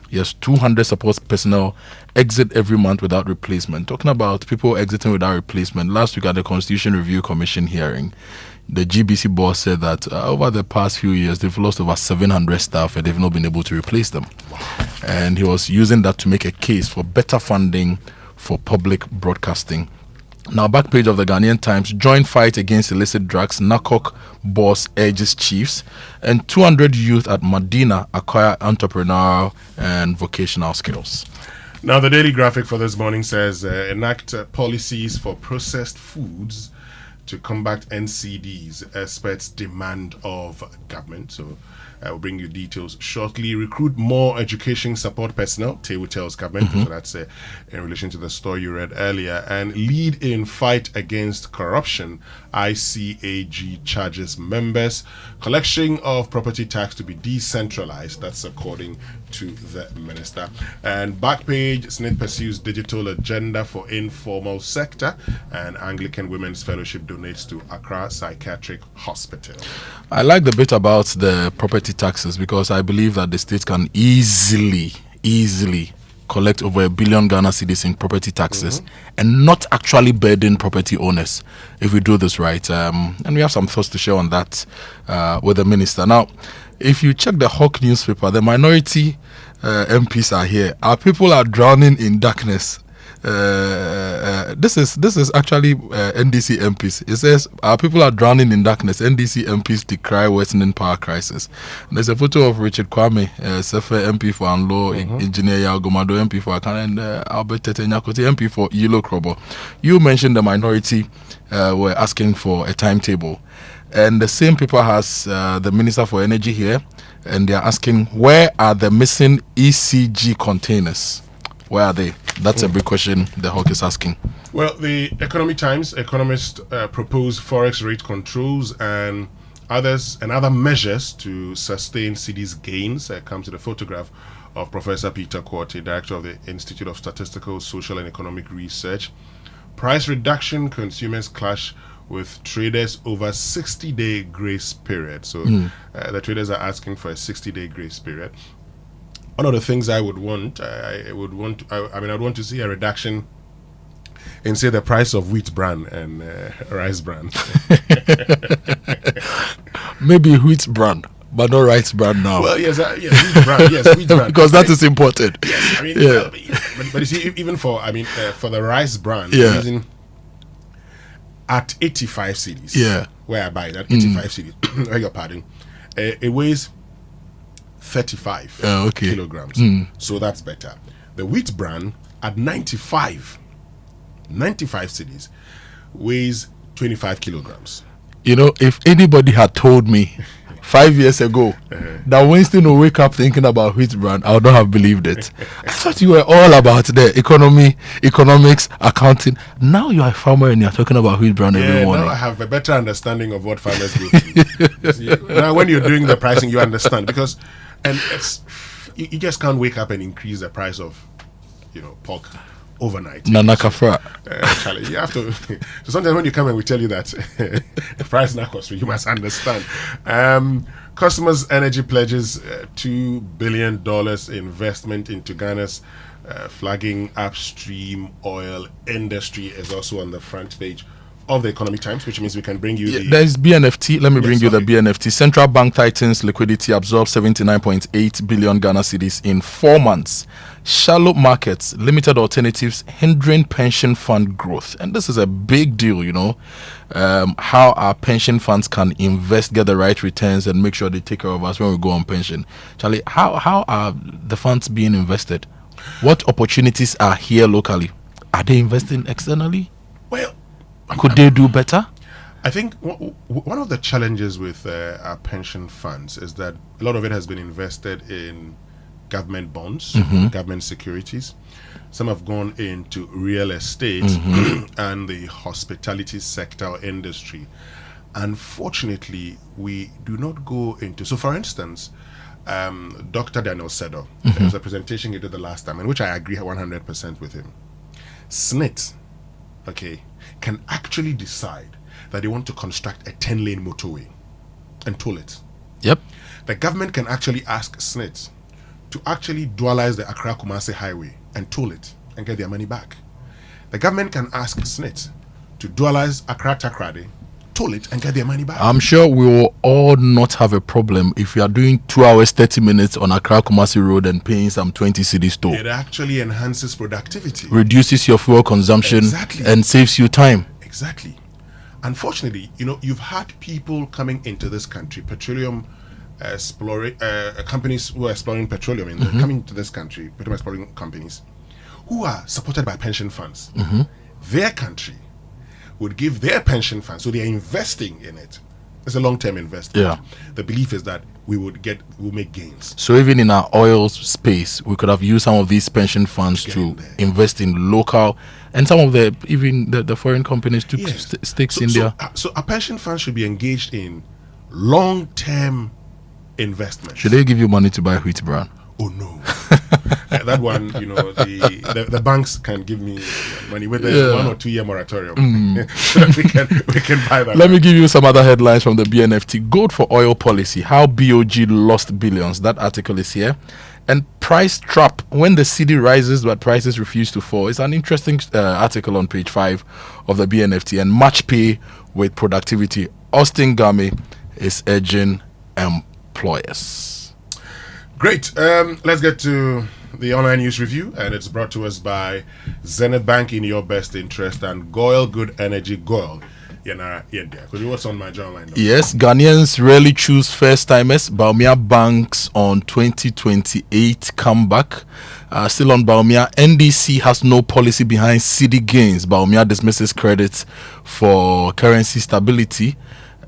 Yes, 200 support personnel exit every month without replacement. Talking about people exiting without replacement, last week at the Constitution Review Commission hearing, the GBC boss said that over the past few years, they've lost over 700 staff and they've not been able to replace them. Wow. And he was using that to make a case for better funding for public broadcasting. Now, back page of the Ghanaian Times, joint fight against illicit drugs, NACOC boss urges chiefs, and 200 youth at Medina acquire entrepreneurial and vocational skills. Now, the Daily Graphic for this morning says, enact policies for processed foods to combat NCDs, experts demand of government. So I will bring you details shortly. Recruit more education support personnel, Tewu tells government. So that's in relation to the story you read earlier. And lead in fight against corruption. ICAG charges members. Collection of property tax to be decentralized. That's according to the minister. And back page, SSNIT pursues digital agenda for informal sector. And Anglican Women's Fellowship donates to Accra Psychiatric Hospital. I like the bit about the property taxes because I believe that the state can easily collect over 1 billion Ghana cedis in property taxes and not actually burden property owners if we do this right. And we have some thoughts to share on that with the minister. Now, if you check the Hawk newspaper, the minority MPs are here. Our people are drowning in darkness. This is actually NDC MPs. It says our people are drowning in darkness. NDC MPs decry worsening power crisis. And there's a photo of Richard Kwame, Sefe MP for Anlo, Engineer Yagomado MP for Akana, and Albert Tetenyakoti MP for Yilo Krobo. You mentioned the minority were asking for a timetable. And the same paper has the Minister for Energy here, and they're asking, where are the missing ECG containers? Where are they? That's a big question the Hawk is asking. Well, the Economic Times economists propose forex rate controls and other measures to sustain CD's gains. Comes to the photograph of Professor Peter Quarty, Director of the Institute of Statistical, Social and Economic Research, Price reduction, consumers clash with traders over 60-day grace period. So the traders are asking for a 60-day grace period. One of the things I would want, I would want to see a reduction in, say, the price of wheat bran and rice bran. Maybe wheat bran, but not rice bran now. Well, yes, wheat bran, yes, wheat bran. Because that is important. Yes, I mean, but you see, even for the rice bran, using at 85 cedis, where I buy it at 85 cedis, beg your pardon, it weighs 35 kilograms. So that's better. The wheat bran at 95 cedis weighs 25 kilograms. You know, if anybody had told me 5 years ago that Winston will wake up thinking about wheat bran, I would not have believed it. I thought you were all about the economics, accounting. Now you are a farmer and you're talking about wheat bran every morning. Now I have a better understanding of what farmers go through. See, now when you're doing the pricing, you understand, because you just can't wake up and increase the price of pork overnight. Nana Kafra. Charlie, you have to. So sometimes when you come and we tell you that the price now costs, you must understand. Customers Energy pledges $2 billion investment into Ghana's flagging upstream oil industry is also on the front page of the Economic Times, which means we can bring you there's BNFT. Let me bring you the BNFT. Central Bank tightens liquidity, absorbs 79.8 billion Ghana cedis in 4 months. Shallow markets, limited alternatives, hindering pension fund growth. And this is a big deal, how our pension funds can invest, get the right returns, and make sure they take care of us when we go on pension. Charlie, how are the funds being invested? What opportunities are here locally? Are they investing externally? Well, could they do better? I think one of the challenges with our pension funds is that a lot of it has been invested in government bonds, government securities. Some have gone into real estate and the hospitality sector or industry. Unfortunately, we do not go into... So, for instance, Dr. Daniel Sedo, there was a presentation he did the last time, in which I agree 100% with him. SSNIT, can actually decide that they want to construct a 10-lane motorway and toll it. Yep. The government can actually ask SSNIT to actually dualize the Accra-Kumasi highway and toll it and get their money back. The government can ask SSNIT to dualize Accra-Takrady, toll it and get their money back. I'm sure we will all not have a problem if we are doing 2 hours 30 minutes on Accra-Kumasi Road and paying some 20 cedis toll. It actually enhances productivity, reduces your fuel consumption, and saves you time. Exactly. Unfortunately, you've had people coming into this country, petroleum companies who are exploring petroleum, coming to this country, petroleum exploring companies, who are supported by pension funds. Their country would give their pension funds, so they are investing in it. It's a long-term investment. Yeah. The belief is that we'll make gains. So even in our oil space, we could have used some of these pension funds to invest in local, and some of the foreign companies took stakes in there. So our pension funds should be engaged in long-term investment. Should they give you money to buy wheat bran? Oh no. That one, the banks can give me money with a 1 or 2 year moratorium. So that we can buy that. Let me give you some other headlines from the BNFT. Gold for oil policy, how BOG lost billions. That article is here. And price trap, when the cedi rises but prices refuse to fall. It's an interesting article on page 5 of the BNFT. And match pay with productivity. Austin Game is urging employers. Great. Let's get to the online news review, and it's brought to us by Zenith Bank in your best interest and Goil Good Energy Goil. Because what's on my journal line? Yes, Ghanaians rarely choose first timers. Baumia banks on 2028 comeback. Still on Baumia, NDC has no policy behind cedi gains. Baumia dismisses credit for currency stability.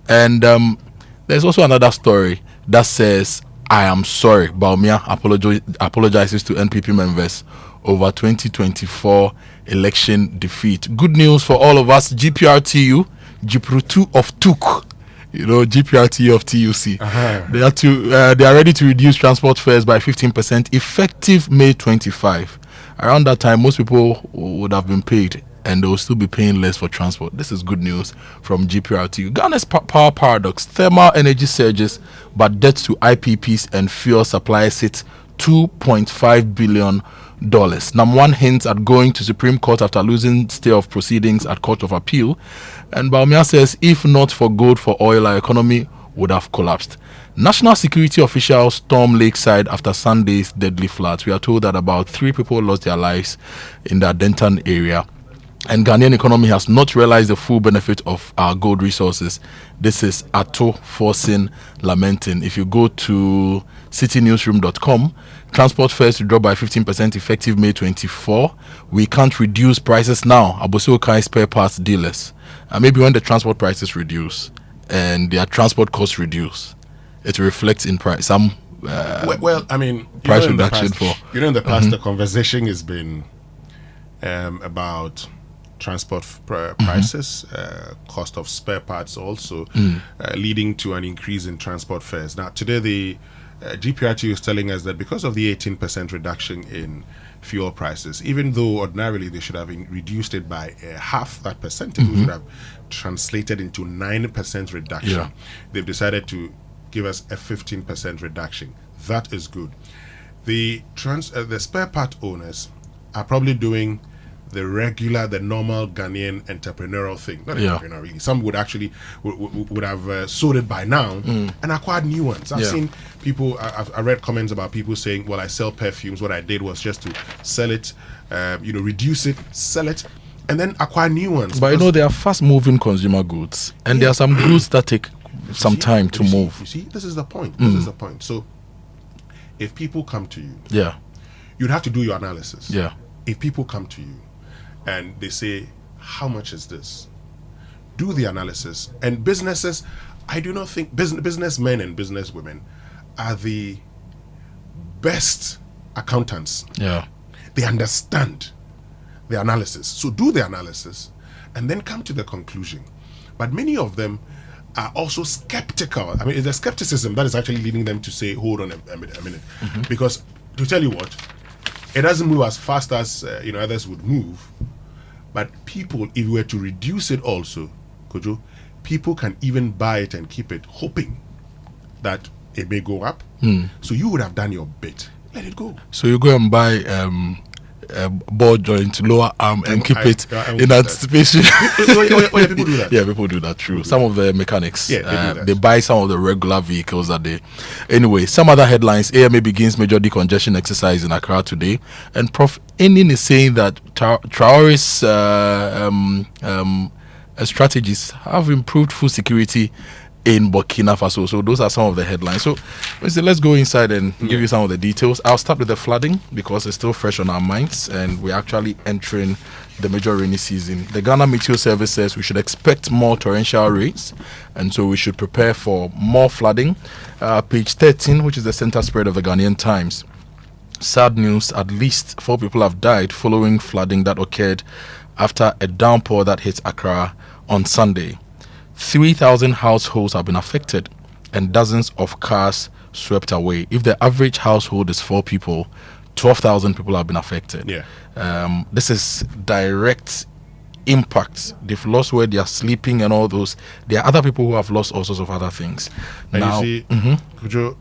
And there's also another story that says, I am sorry. Baumia apologizes to NPP members over 2024 election defeat. Good news for all of us. GPRTU, GPRTU of TUC, GPRTU of TUC. They are ready to reduce transport fares by 15% effective May 25. Around that time, most people would have been paid and they will still be paying less for transport. This is good news from GPRTU. Ghana's power paradox: thermal energy surges, but debt to IPPs and fuel suppliers hit $2.5 billion. Number one hints at going to Supreme Court after losing stay of proceedings at Court of Appeal. And Baumia says, if not for gold for oil, our economy would have collapsed. National security officials storm Lakeside after Sunday's deadly floods. We are told that about 3 people lost their lives in the Denton area. And Ghanaian economy has not realized the full benefit of our gold resources. This is Ato Forcing lamenting. If you go to citynewsroom.com, transport fares to drop by 15% effective May 24. We can't reduce prices now. Abosi Okai spare parts dealers. And maybe when the transport prices reduce and their transport costs reduce, it reflects in price. Some I mean, price reduction for. In the past, the conversation has been about transport prices, cost of spare parts also, leading to an increase in transport fares. Now, today the GPRTU is telling us that because of the 18% reduction in fuel prices, even though ordinarily they should have reduced it by half that percentage, which would have translated into 9% reduction, they've decided to give us a 15% reduction. That is good. The spare part owners are probably doing the normal Ghanaian entrepreneurial thing. Not entrepreneurial, really. Some would actually would have sold it by now and acquired new ones. I've seen people, I read comments about people saying, well, I sell perfumes. What I did was just to sell it, reduce it, sell it, and then acquire new ones. But they are fast-moving consumer goods, and there are some goods that take some time to move. You see, this is the point. This is the point. So, if people come to you, you'd have to do your analysis. If people come to you and they say, how much is this? Do the analysis. And businesses, I do not think businessmen and businesswomen are the best accountants. They understand the analysis. So do the analysis and then come to the conclusion. But many of them are also skeptical. I mean, it's the skepticism that is actually leading them to say, hold on a minute. Because to tell you what, it doesn't move as fast as others would move. But people, if we were to reduce it also, Kojo, people can even buy it and keep it, hoping that it may go up. So you would have done your bit. Let it go. So you go and buy ball joint, lower arm, and keep it in anticipation. People do that. Yeah, people do that. True. Some of the mechanics, they do that. they buy some of the regular vehicles that they. Anyway, some other headlines: AMA begins major decongestion exercise in Accra today, and Prof. Enin is saying that Traore's strategies have improved food security in Burkina Faso. So those are some of the headlines. So let's go inside and give you some of the details. I'll start with the flooding because it's still fresh on our minds and we're actually entering the major rainy season. The Ghana Meteor Service says we should expect more torrential rains, and so we should prepare for more flooding. Page 13, which is the center spread of the Ghanaian Times. Sad news, at least 4 people have died following flooding that occurred after a downpour that hit Accra on Sunday. 3,000 households have been affected and dozens of cars swept away. If the average household is 4 people, 12,000 people have been affected. This is direct impact. They've lost where they are sleeping and all those. There are other people who have lost all sorts of other things. And now, you see, Kojo,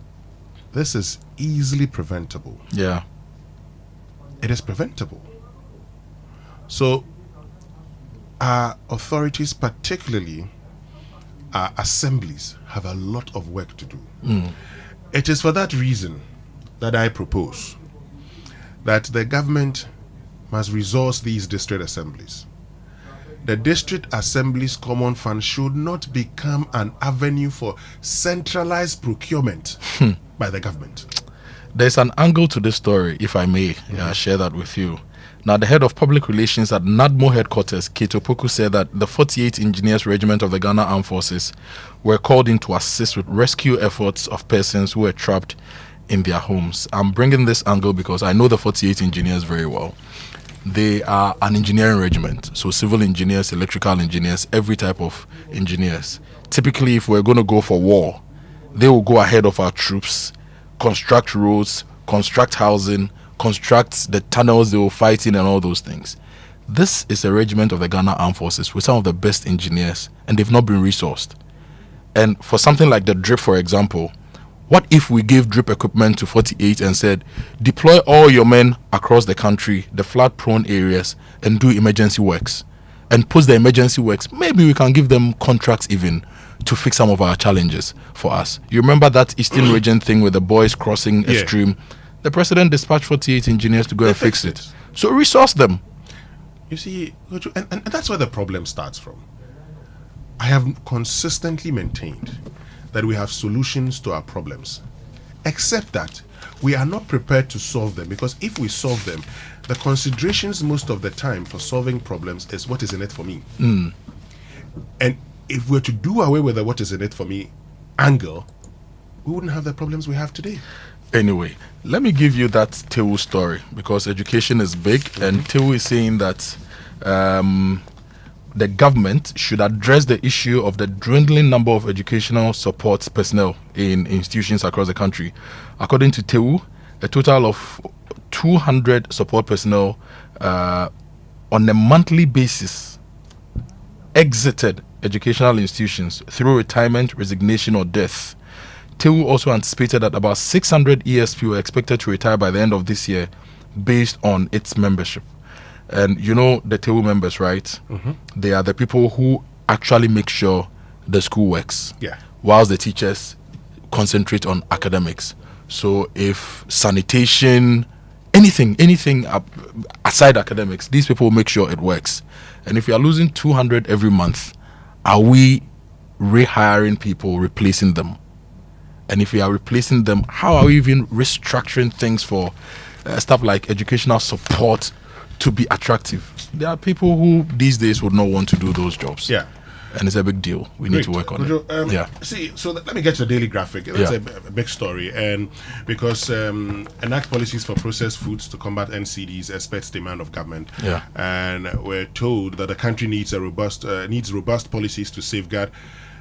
this is easily preventable. It is preventable. So our authorities, particularly our assemblies, have a lot of work to do. It is for that reason that I propose that the government must resource these district assemblies. The district assemblies common fund should not become an avenue for centralized procurement by the government. There's an angle to this story, if I may share that with you. Now, the head of public relations at NADMO headquarters, Keto Poku, said that the 48th Engineers Regiment of the Ghana Armed Forces were called in to assist with rescue efforts of persons who were trapped in their homes. I'm bringing this angle because I know the 48th Engineers very well. They are an engineering regiment, so civil engineers, electrical engineers, every type of engineers. Typically, if we're going to go for war, they will go ahead of our troops, construct roads, construct housing, construct the tunnels they will fight in and all those things. this is a regiment of the Ghana Armed Forces with some of the best engineers, and they've not been resourced. And for something like the drip, for example, what if we gave drip equipment to 48 and said, deploy all your men across the country, the flood-prone areas, and do emergency works? And post the emergency works, maybe we can give them contracts even to fix some of our challenges for us. You remember that Eastern region thing with the boys crossing a stream? The president dispatched 48 engineers to go and fix it. So resource them. You see, and that's where the problem starts from. I have consistently maintained that we have solutions to our problems, except that we are not prepared to solve them, because if we solve them, the considerations most of the time for solving problems is what is in it for me. And if we're to do away with the what is in it for me angle, we wouldn't have the problems we have today. Anyway, let me give you that Tewu story, because education is big, and Tewu is saying that the government should address the issue of the dwindling number of educational support personnel in institutions across the country. According to Tewu, a total of 200 support personnel on a monthly basis exited educational institutions through retirement, resignation, or death. Tewu also anticipated that about 600 ESP were expected to retire by the end of this year based on its membership. And you know the Tewu members, right? They are the people who actually make sure the school works, whilst the teachers concentrate on academics. So if sanitation, anything aside academics, these people make sure it works. And if you are losing 200 every month, are we rehiring people, replacing them? And if we are replacing them, how are we even restructuring things for stuff like educational support to be attractive? There are people who these days would not want to do those jobs. Yeah. And it's a big deal. We need to work on it. See, so let me get to the daily graphic. That's a big story. And because enact policies for processed foods to combat NCDs experts demand of government. And we're told that the country needs robust policies to safeguard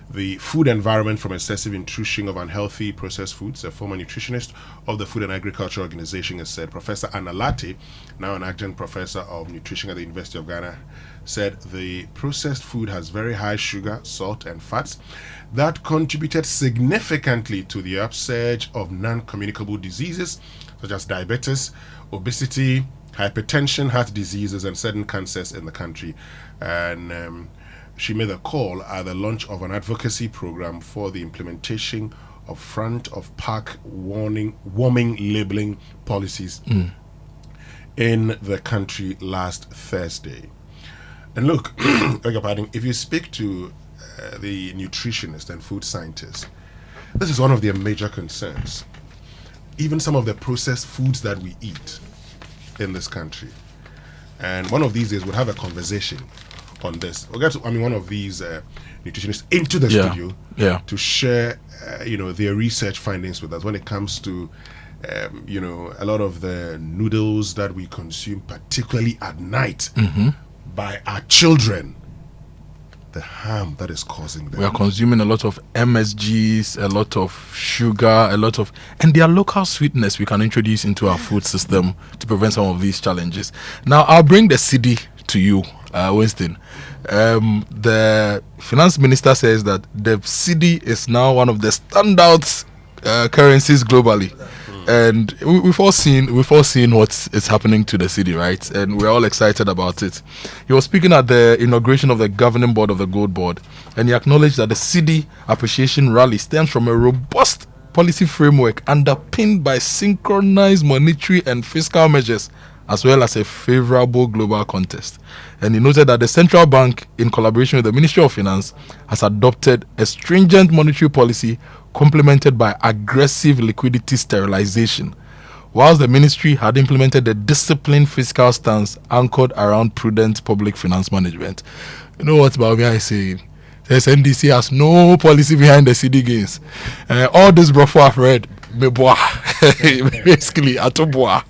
the food environment from excessive intrusion of unhealthy processed foods. A former nutritionist of the Food and Agriculture Organization has said. Professor Anna Latte, now an adjunct professor of nutrition at the University of Ghana, said the processed food has very high sugar, salt, and fats that contributed significantly to the upsurge of non-communicable diseases such as diabetes, obesity, hypertension, heart diseases, and certain cancers in the country. And she made a call at the launch of an advocacy program for the implementation of front-of-pack warming labeling policies in the country last Thursday. And look, if you speak to the nutritionists and food scientists, this is one of their major concerns. Even some of the processed foods that we eat in this country. And one of these days we'll have a conversation on this. We'll get one of these nutritionists into the studio to share their research findings with us when it comes to a lot of the noodles that we consume, particularly at night, by our children, the harm that is causing them. We are consuming a lot of MSGs, a lot of sugar, and there are local sweetness we can introduce into our food system to prevent some of these challenges. Now, I'll bring the CD to you, Winston. The finance minister says that the CD is now one of the standout currencies globally. And we've all seen what is happening to the city, right? And we're all excited about it. He was speaking at the inauguration of the governing board of the Gold Board, and he acknowledged that the city appreciation rally stems from a robust policy framework underpinned by synchronized monetary and fiscal measures, as well as a favorable global context. And he noted that the central bank, in collaboration with the Ministry of Finance, has adopted a stringent monetary policy complemented by aggressive liquidity sterilization, whilst the ministry had implemented a disciplined fiscal stance anchored around prudent public finance management. You know what Baumia is saying? Says NDC has no policy behind the CD gains. All this before I've read, basically, atoboa.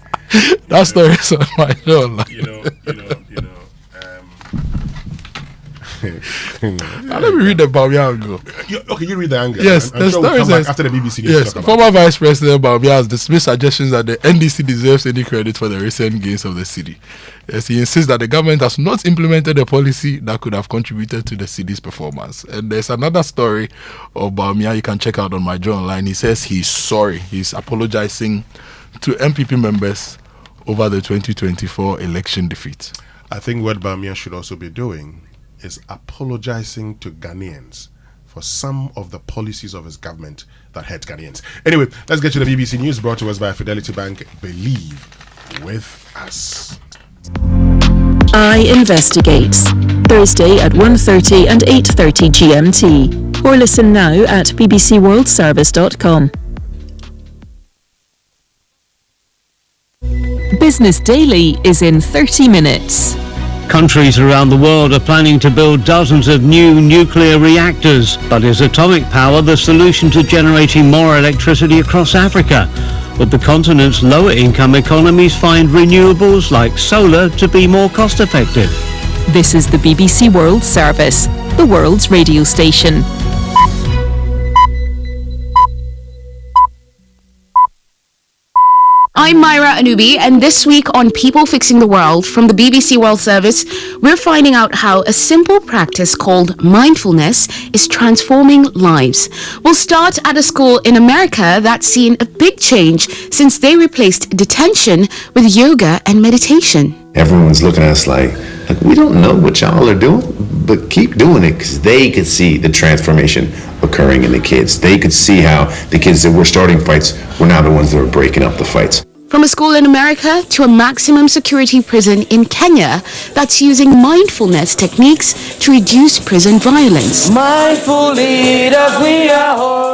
That story is on my show. Let me read the Bawumia angle. Okay, you read the angle. Yes, I'm sure we'll come back after the BBC news. Yes, former Vice President Bawumia has dismissed suggestions that the NDC deserves any credit for the recent gains of the city. Yes, he insists that the government has not implemented a policy that could have contributed to the city's performance. And there's another story of Bawumia you can check out on my Joe Online. He says he's sorry. He's apologizing to MPP members over the 2024 election defeat. I think what Bawumia should also be doing is apologizing to Ghanaians for some of the policies of his government that hurt Ghanaians. Anyway, let's get to the BBC News brought to us by Fidelity Bank. Believe with us. I Investigates, Thursday at 1:30 and 8:30 GMT. Or listen now at bbcworldservice.com. Business Daily is in 30 minutes. Countries around the world are planning to build dozens of new nuclear reactors, but is atomic power the solution to generating more electricity across Africa? Would the continent's lower-income economies find renewables like solar to be more cost-effective? This is the BBC World Service, the world's radio station. I'm Myra Anubi, and this week on People Fixing the World from the BBC World Service, we're finding out how a simple practice called mindfulness is transforming lives. We'll start at a school in America that's seen a big change since they replaced detention with yoga and meditation. Everyone's looking at us like we don't know what y'all are doing, but keep doing it, because they could see the transformation occurring in the kids. They could see how the kids that were starting fights were now the ones that were breaking up the fights. From a school in America to a maximum security prison in Kenya that's using mindfulness techniques to reduce prison violence. Mindful leaders,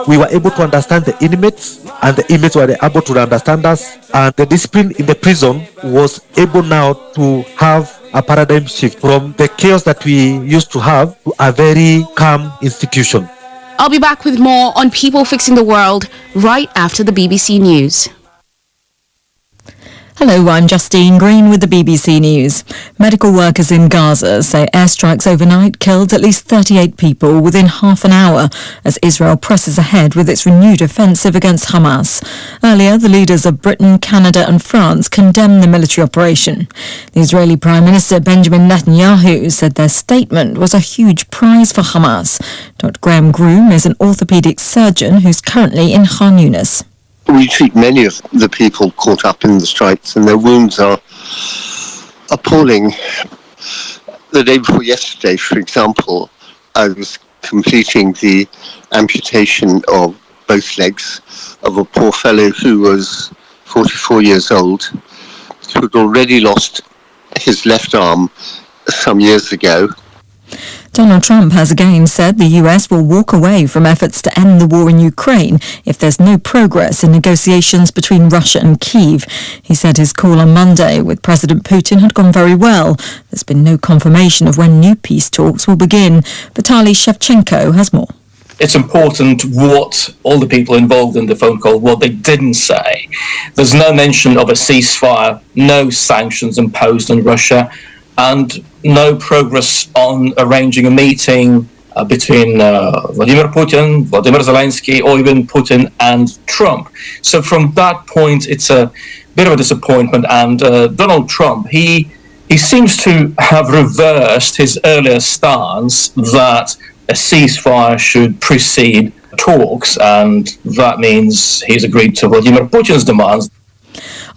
we were able to understand the inmates, and the inmates were able to understand us, and the discipline in the prison was able now to have a paradigm shift from the chaos that we used to have to a very calm institution. I'll be back with more on People Fixing the World right after the BBC News. Hello, I'm Justine Green with the BBC News. Medical workers in Gaza say airstrikes overnight killed at least 38 people within half an hour as Israel presses ahead with its renewed offensive against Hamas. Earlier, the leaders of Britain, Canada and France condemned the military operation. The Israeli Prime Minister Benjamin Netanyahu said their statement was a huge prize for Hamas. Dr. Graham Groom is an orthopaedic surgeon who's currently in Khan Yunis. We treat many of the people caught up in the strikes, and their wounds are appalling. The day before yesterday, for example, I was completing the amputation of both legs of a poor fellow who was 44 years old, who had already lost his left arm some years ago. Donald Trump has again said the US will walk away from efforts to end the war in Ukraine if there's no progress in negotiations between Russia and Kyiv. He said his call on Monday with President Putin had gone very well. There's been no confirmation of when new peace talks will begin. Vitaly Shevchenko has more. It's important what all the people involved in the phone call, what they didn't say. There's no mention of a ceasefire, no sanctions imposed on Russia, and no progress on arranging a meeting between Vladimir Putin, Vladimir Zelensky, or even Putin and Trump. So from that point, it's a bit of a disappointment. And Donald Trump, he seems to have reversed his earlier stance that a ceasefire should precede talks, and that means he's agreed to Vladimir Putin's demands.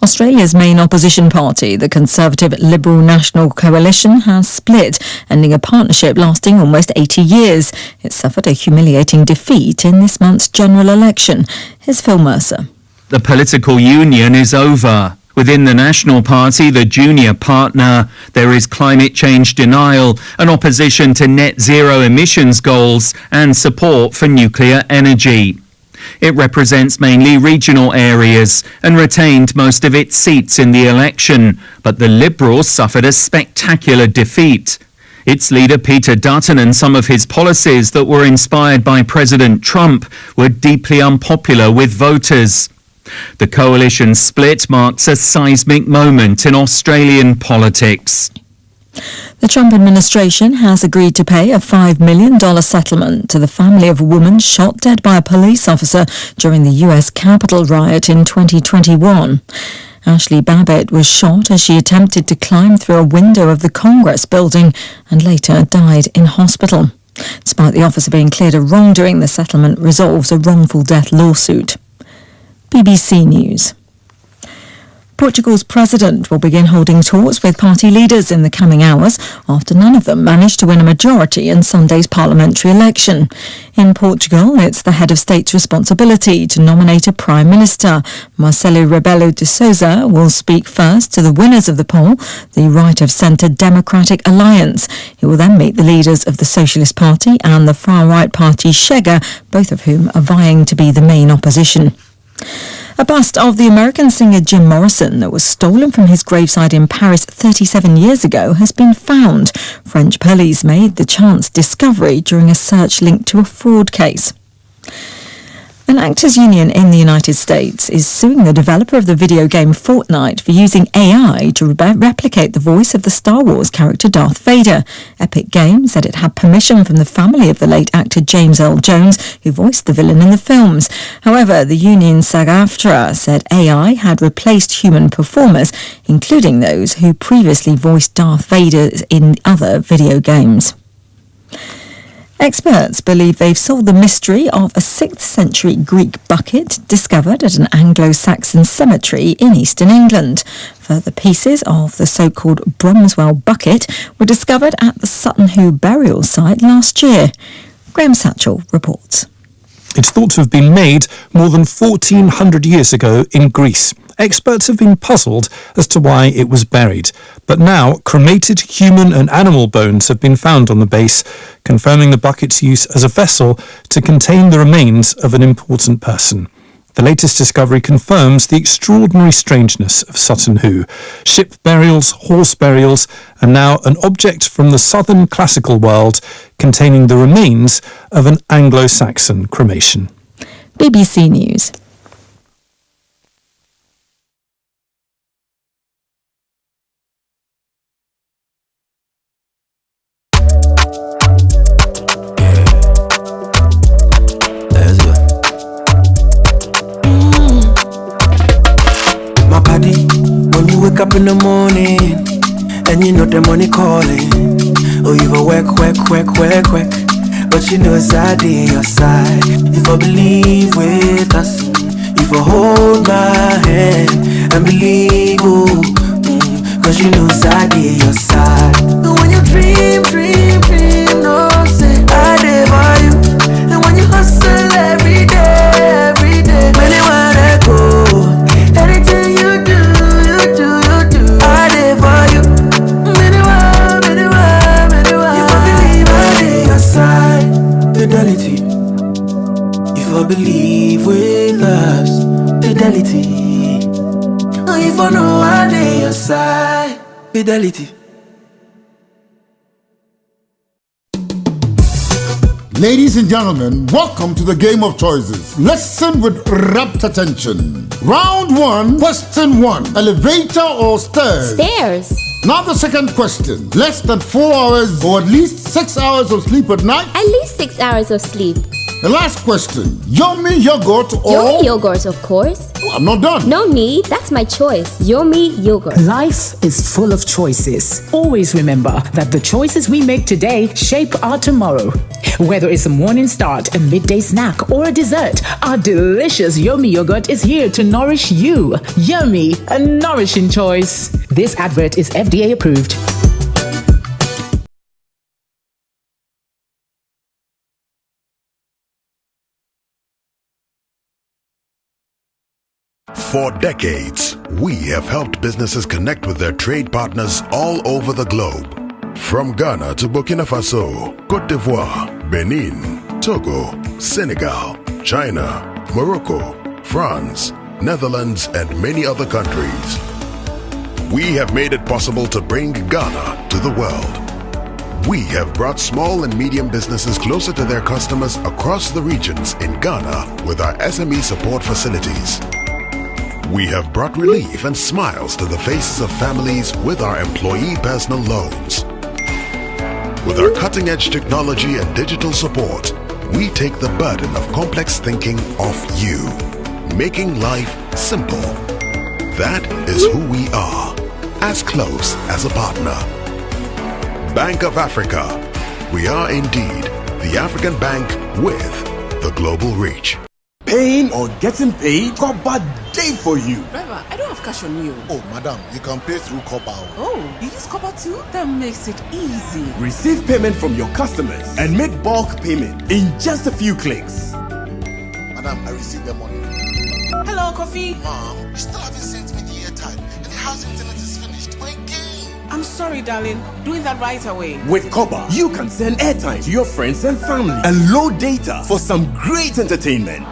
Australia's main opposition party, the Conservative Liberal National Coalition, has split, ending a partnership lasting almost 80 years. It suffered a humiliating defeat in this month's general election. Here's Phil Mercer. The political union is over. Within the National Party, the junior partner, there is climate change denial, an opposition to net zero emissions goals, and support for nuclear energy. It represents mainly regional areas and retained most of its seats in the election, but the Liberals suffered a spectacular defeat. Its leader Peter Dutton and some of his policies that were inspired by President Trump were deeply unpopular with voters. The coalition split marks a seismic moment in Australian politics. The Trump administration has agreed to pay a $5 million settlement to the family of a woman shot dead by a police officer during the U.S. Capitol riot in 2021. Ashley Babbitt was shot as she attempted to climb through a window of the Congress building and later died in hospital. Despite the officer being cleared of wrongdoing, the settlement resolves a wrongful death lawsuit. BBC News. Portugal's president will begin holding talks with party leaders in the coming hours after none of them managed to win a majority in Sunday's parliamentary election. In Portugal, it's the head of state's responsibility to nominate a prime minister. Marcelo Rebelo de Sousa will speak first to the winners of the poll, the right-of-centre Democratic Alliance. He will then meet the leaders of the Socialist Party and the far-right party Chega, both of whom are vying to be the main opposition. A bust of the American singer Jim Morrison that was stolen from his graveside in Paris 37 years ago has been found. French police made the chance discovery during a search linked to a fraud case. An actors' union in the United States is suing the developer of the video game Fortnite for using AI to replicate the voice of the Star Wars character Darth Vader. Epic Games said it had permission from the family of the late actor James Earl Jones, who voiced the villain in the films. However, the union SAG-AFTRA said AI had replaced human performers, including those who previously voiced Darth Vader in other video games. Experts believe they've solved the mystery of a 6th century Greek bucket discovered at an Anglo-Saxon cemetery in eastern England. Further pieces of the so-called Bromswell bucket were discovered at the Sutton Hoo burial site last year. Graham Satchell reports. It's thought to have been made more than 1,400 years ago in Greece. Experts have been puzzled as to why it was buried. But now, cremated human and animal bones have been found on the base, confirming the bucket's use as a vessel to contain the remains of an important person. The latest discovery confirms the extraordinary strangeness of Sutton Hoo. Ship burials, horse burials, and now an object from the southern classical world containing the remains of an Anglo-Saxon cremation. BBC News. Wake up in the morning and you know the money calling. Oh, you go work, but you know it's out on your side. If I believe with us, if I hold my hand and believe, cause you know it's out on your side. And when you dream, no say I did for you. And when you hustle every day, when you wanna go, anything you do, I did for you. If I believe I did your side, fidelity. If I believe with us, fidelity. If I know I did your side, fidelity. Ladies and gentlemen, welcome to the game of choices. Listen with rapt attention. Round 1, question 1. Elevator or stairs? Stairs. Now the second question. Less than 4 hours or at least 6 hours of sleep at night? At least 6 hours of sleep. The last question. Yomi yogurt or... Yomi yogurt, of course. Oh, I'm not done. No need. That's my choice. Yomi yogurt. Life is full of choices. Always remember that the choices we make today shape our tomorrow. Whether it's a morning start, a midday snack, or a dessert, our delicious Yomi yogurt is here to nourish you. Yummy, a nourishing choice. This advert is FDA approved. For decades, we have helped businesses connect with their trade partners all over the globe. From Ghana to Burkina Faso, Côte d'Ivoire, Benin, Togo, Senegal, China, Morocco, France, Netherlands, and many other countries. We have made it possible to bring Ghana to the world. We have brought small and medium businesses closer to their customers across the regions in Ghana with our SME support facilities. We have brought relief and smiles to the faces of families with our employee personal loans. With our cutting-edge technology and digital support, we take the burden of complex thinking off you, making life simple. That is who we are, as close as a partner. Bank of Africa. We are indeed the African bank with the global reach. Paying or getting paid? Copper day for you. Driver, I don't have cash on you. Oh, madam, you can pay through Copper. Oh, you use Copper too? That makes it easy. Receive payment from your customers and make bulk payment in just a few clicks. Madam, I received the money. Hello, Coffee. Mom, you still haven't sent me the airtime, and the house internet is finished. My game. I'm sorry, darling. Doing that right away. With Copper, you can send airtime to your friends and family and load data for some great entertainment.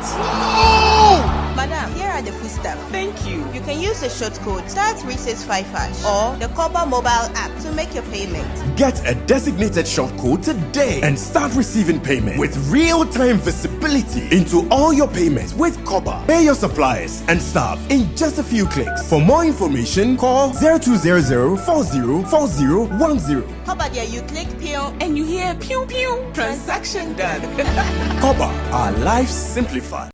Madam, here are the food stuff. Thank you. You can use the short code *365# or the Copper mobile app to make your payment. Get a designated short code today and start receiving payment with real-time visibility into all your payments with Copper. Pay your suppliers and staff in just a few clicks. For more information, call 0200-404010. Copper, there you click pew and you hear pew pew. Transaction done. Copper, our lives simplified.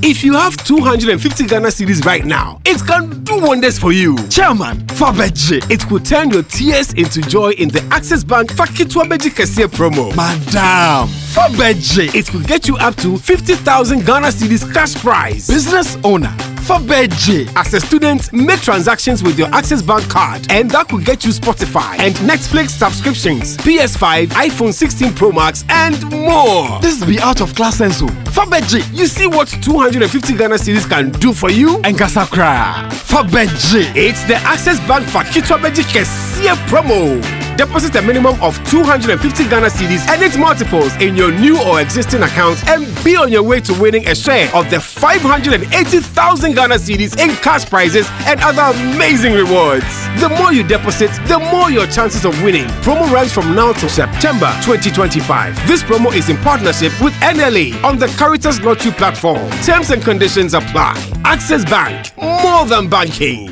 If you have 250 Ghana cedis right now, it can do wonders for you. Chairman, Fabeji, it could turn your tears into joy in the Access Bank Fakitwabeji Kesiye promo. Madam, Fabeji, it could get you up to 50,000 Ghana cedis cash prize. Business owner, Fabeji, as a student, make transactions with your Access Bank card, and that could get you Spotify and Netflix subscriptions, PS5, iPhone 16 Pro Max, and more. This be out of class senso. Fabeji, you see what 250 Ghana cedis can do for you? And Gasakra. Fabeji, it's the Access Bank Fakitwabeji Kesiye promo. Deposit a minimum of 250 Ghana cedis and its multiples in your new or existing account and be on your way to winning a share of the 580,000 Ghana cedis in cash prizes and other amazing rewards. The more you deposit, the more your chances of winning. Promo runs from now to September 2025. This promo is in partnership with NLA on the Caritas Lottery platform. Terms and conditions apply. Access Bank, more than banking.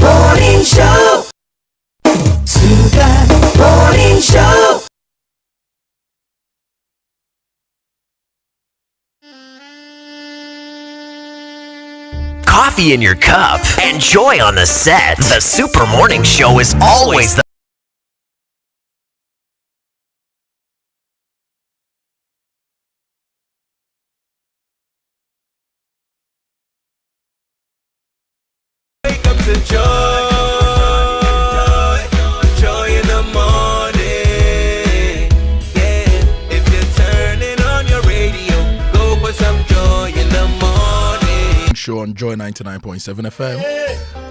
Morning show. Super morning show. Coffee in your cup and joy on the set. The Super Morning Show is always the Joy in the morning. Yeah, if you're turning on your radio, go for some joy in the morning. Show on Joy 99.7 FM.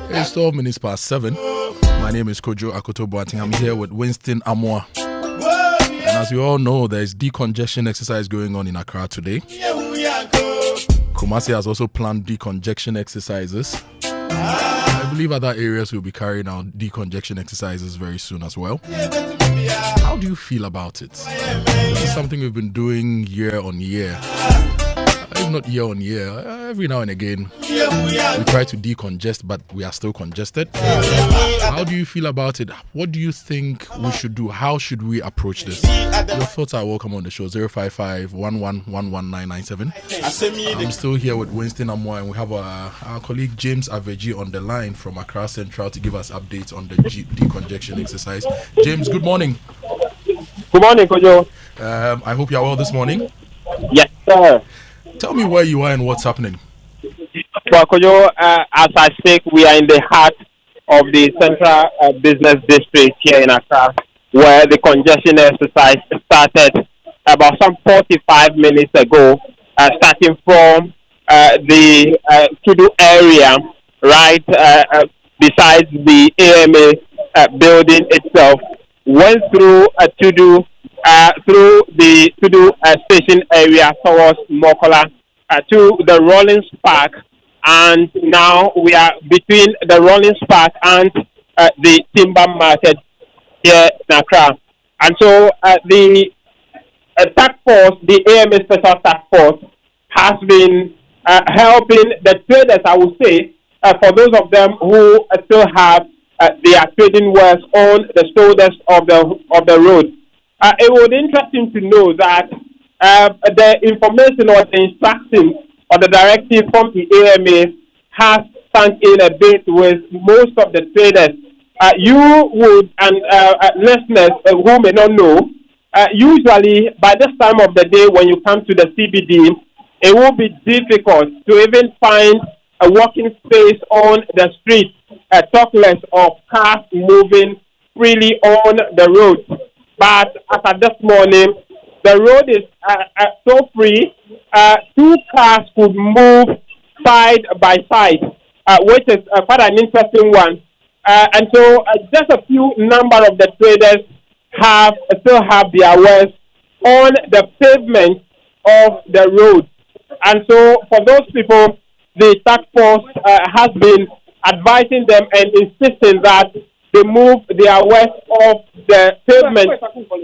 It's 12 minutes past 7. My name is Kojo Akoto Boateng. I'm here with Winston Amoah. And as you all know, there's decongestion exercise going on in Accra today. Kumasi has also planned decongestion exercises. I believe other areas will be carrying out decongestion exercises very soon as well. How do you feel about it? This is something we've been doing year on year. If not year on year, every now and again we try to decongest, but we are still congested. How do you feel about it? What do you think we should do? How should we approach this? Your thoughts are welcome on the show. 055-1111-997. I'm still here with Winston Amoah, and we have our colleague James Aveji on the line from Accra Central to give us updates on the decongestion exercise. James, good morning. Good morning, Kojo. I hope you're well this morning. Yes, sir. Tell me where you are and what's happening. Well, Kojo, as I speak, we are in the heart of the Central Business District here in Accra, where the congestion exercise started about some 45 minutes ago, starting from the Tudu area, right besides the AMA building itself, went through Tudu, through the Tudu station area towards Mokola to the Rollins Park, and now we are between the Rollins Park and the Timber Market here in Accra. And so the task force, the AMA Special Task Force, has been helping the traders, I would say, for those of them who still have their trading wares on the shoulders of the road. It would be interesting to know that the information or the instruction or the directive from the AMA has sunk in a bit with most of the traders. You would, and listeners who may not know, usually by this time of the day when you come to the CBD, it will be difficult to even find a walking space on the street, talk less of cars moving freely on the road. But as of this morning, the road is so free, 2 cars could move side by side, which is quite an interesting one. And so just a few number of the traders still have their wares on the pavement of the road. And so for those people, the task force has been advising them and insisting that they move their wares off the pavement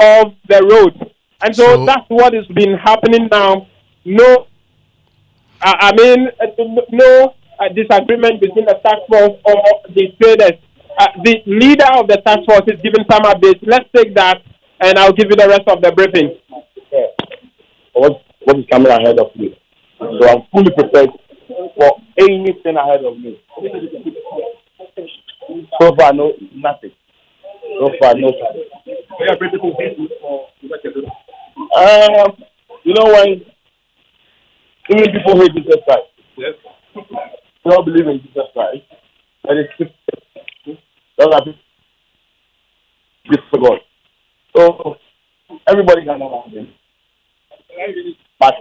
of the road. And so that's what has been happening now. No disagreement between the task force or the traders. The leader of the task force is giving some updates. Let's take that, and I'll give you the rest of the briefing. Okay. What is coming ahead of me? So I'm fully prepared for anything ahead of me. So far, nothing. So far, no. You know why? Even people hate Jesus Christ. Yes. They don't believe in Jesus Christ. And it's this for God. So everybody can know him. But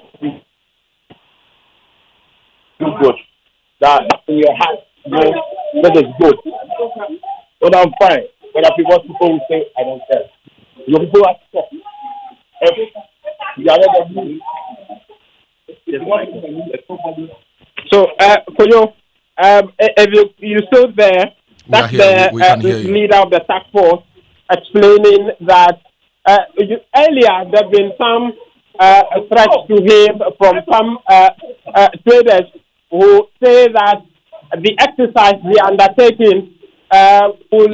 do good. That in your heart, that is good. So I'm fine. When people will say, I don't care. Your people are stuck. So, Kojo, if you're still there, that's the leader of the task force explaining that earlier there have been some threats to him from some traders who say that the exercise they are undertaking will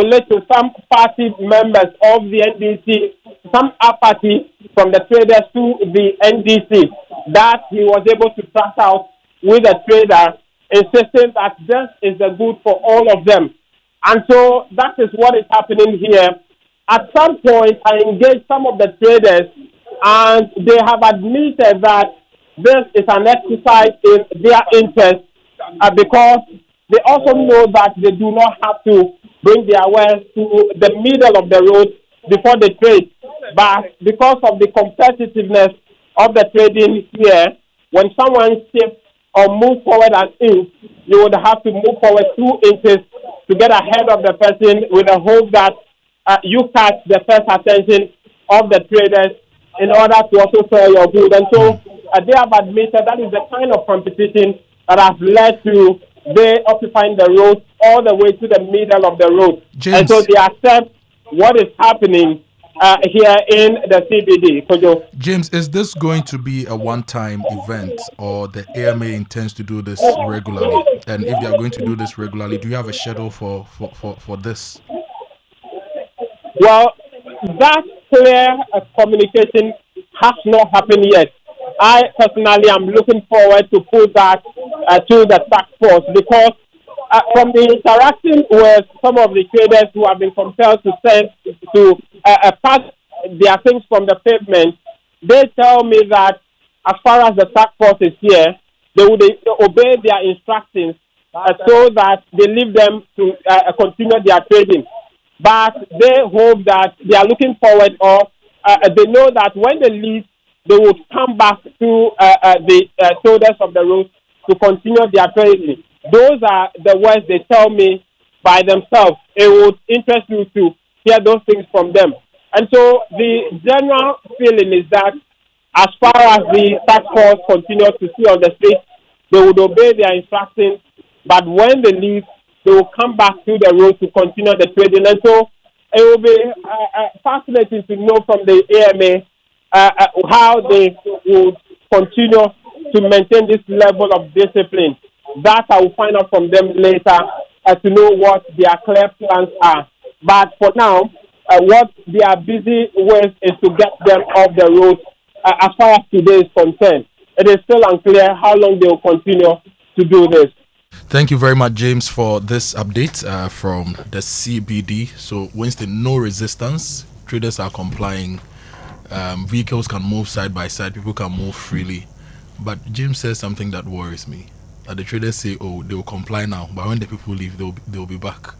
lead to some party members of the NDC, some apathy from the traders to the NDC, that he was able to track out with a trader, insisting that this is the good for all of them. And so that is what is happening here. At some point, I engaged some of the traders, and they have admitted that this is an exercise in their interest, because they also know that they do not have to bring their wares to the middle of the road before they trade. But because of the competitiveness of the trading here, when someone shifts or moves forward an inch, you would have to move forward 2 inches to get ahead of the person, with the hope that you catch the first attention of the traders in order to also sell your good. And so they have admitted that is the kind of competition that has led to they occupying the road all the way to the middle of the road. James. And so they accept what is happening here in the CBD. Kojo. James, is this going to be a one-time event, or the AMA intends to do this regularly? And if they are going to do this regularly, do you have a schedule for this? Well, that clear communication has not happened yet. I personally am looking forward to put that to the task force, because from the interaction with some of the traders who have been compelled to send to pass their things from the pavement, they tell me that as far as the task force is here, they would obey their instructions so that they leave them to continue their trading. But they hope that they are looking forward, or they know that when they leave, they would come back to the shoulders of the road to continue their trading. Those are the words they tell me by themselves. It would interest you to hear those things from them. And so the general feeling is that as far as the task force continues to see on the street, they would obey their instructions, but when they leave, they will come back to the road to continue the trading. And so it will be fascinating to know from the AMA how they will continue to maintain this level of discipline. That I will find out from them later to know what their clear plans are. But for now, what they are busy with is to get them off the road as far as today is concerned. It is still unclear how long they will continue to do this. Thank you very much, James, for this update from the CBD. So, Winston, no resistance. Traders are complying. Vehicles can move side by side. People can move freely. But James says something that worries me. That the traders say, oh, they will comply now. But when the people leave, they'll be back.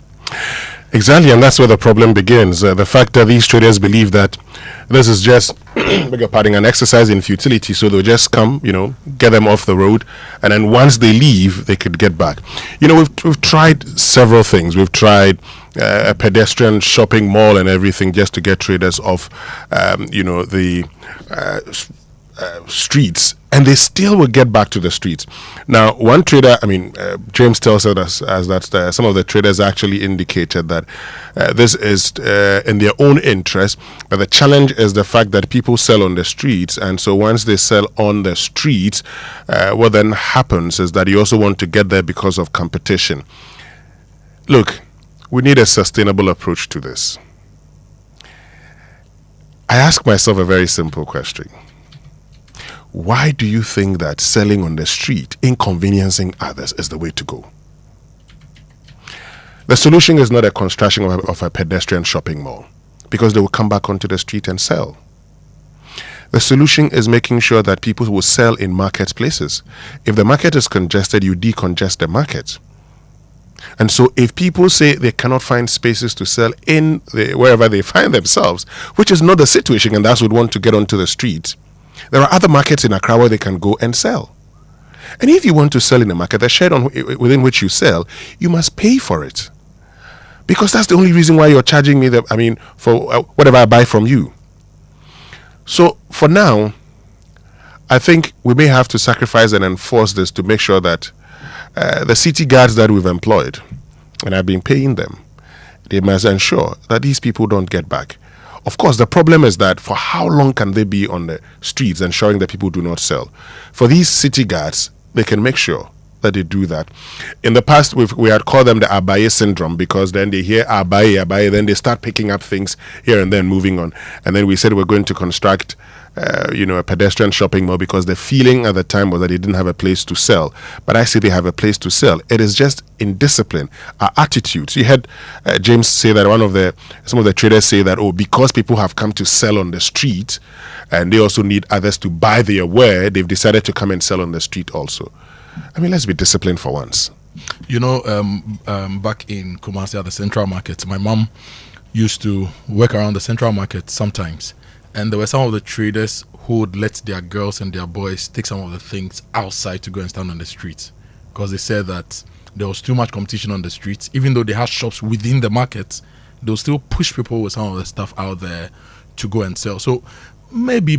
Exactly, and that's where the problem begins. The fact that these traders believe that this is just, beg your pardon, an exercise in futility, so they'll just come, get them off the road, and then once they leave, they could get back. We've tried several things. We've tried a pedestrian shopping mall and everything just to get traders off, the streets, and they still will get back to the streets. Now, one trader, James tells us that some of the traders actually indicated that this is in their own interest, but the challenge is the fact that people sell on the streets, and so once they sell on the streets, what then happens is that you also want to get there because of competition. Look, we need a sustainable approach to this. I ask myself a very simple question. Why do you think that selling on the street, inconveniencing others, is the way to go? The solution is not a construction of a pedestrian shopping mall, because they will come back onto the street and sell. The solution is making sure that people will sell in marketplaces. If the market is congested, you decongest the market. And so if people say they cannot find spaces to sell in wherever they find themselves, which is not the situation, and that's would want to get onto the street, there are other markets in Accra where they can go and sell. And if you want to sell in a market, the shed within which you sell, you must pay for it. Because that's the only reason why you're charging me for whatever I buy from you. So for now, I think we may have to sacrifice and enforce this to make sure that the city guards that we've employed, and I've been paying them, they must ensure that these people don't get back. Of course, the problem is that for how long can they be on the streets ensuring that people do not sell? For these city guards, they can make sure that they do that. In the past, we had called them the Abaye syndrome, because then they hear Abaye, then they start picking up things here and then moving on. And then we said we're going to construct a pedestrian shopping mall, because the feeling at the time was that they didn't have a place to sell. But I say they have a place to sell. It is just indiscipline, our attitudes. You heard James say that some of the traders say that, because people have come to sell on the street and they also need others to buy their ware, they've decided to come and sell on the street also. Let's be disciplined for once. Back in Kumasi at the Central Market, my mom used to work around the Central Market sometimes. And there were some of the traders who would let their girls and their boys take some of the things outside to go and stand on the streets, because they said that there was too much competition on the streets. Even though they had shops within the market, they'll still push people with some of the stuff out there to go and sell. So maybe,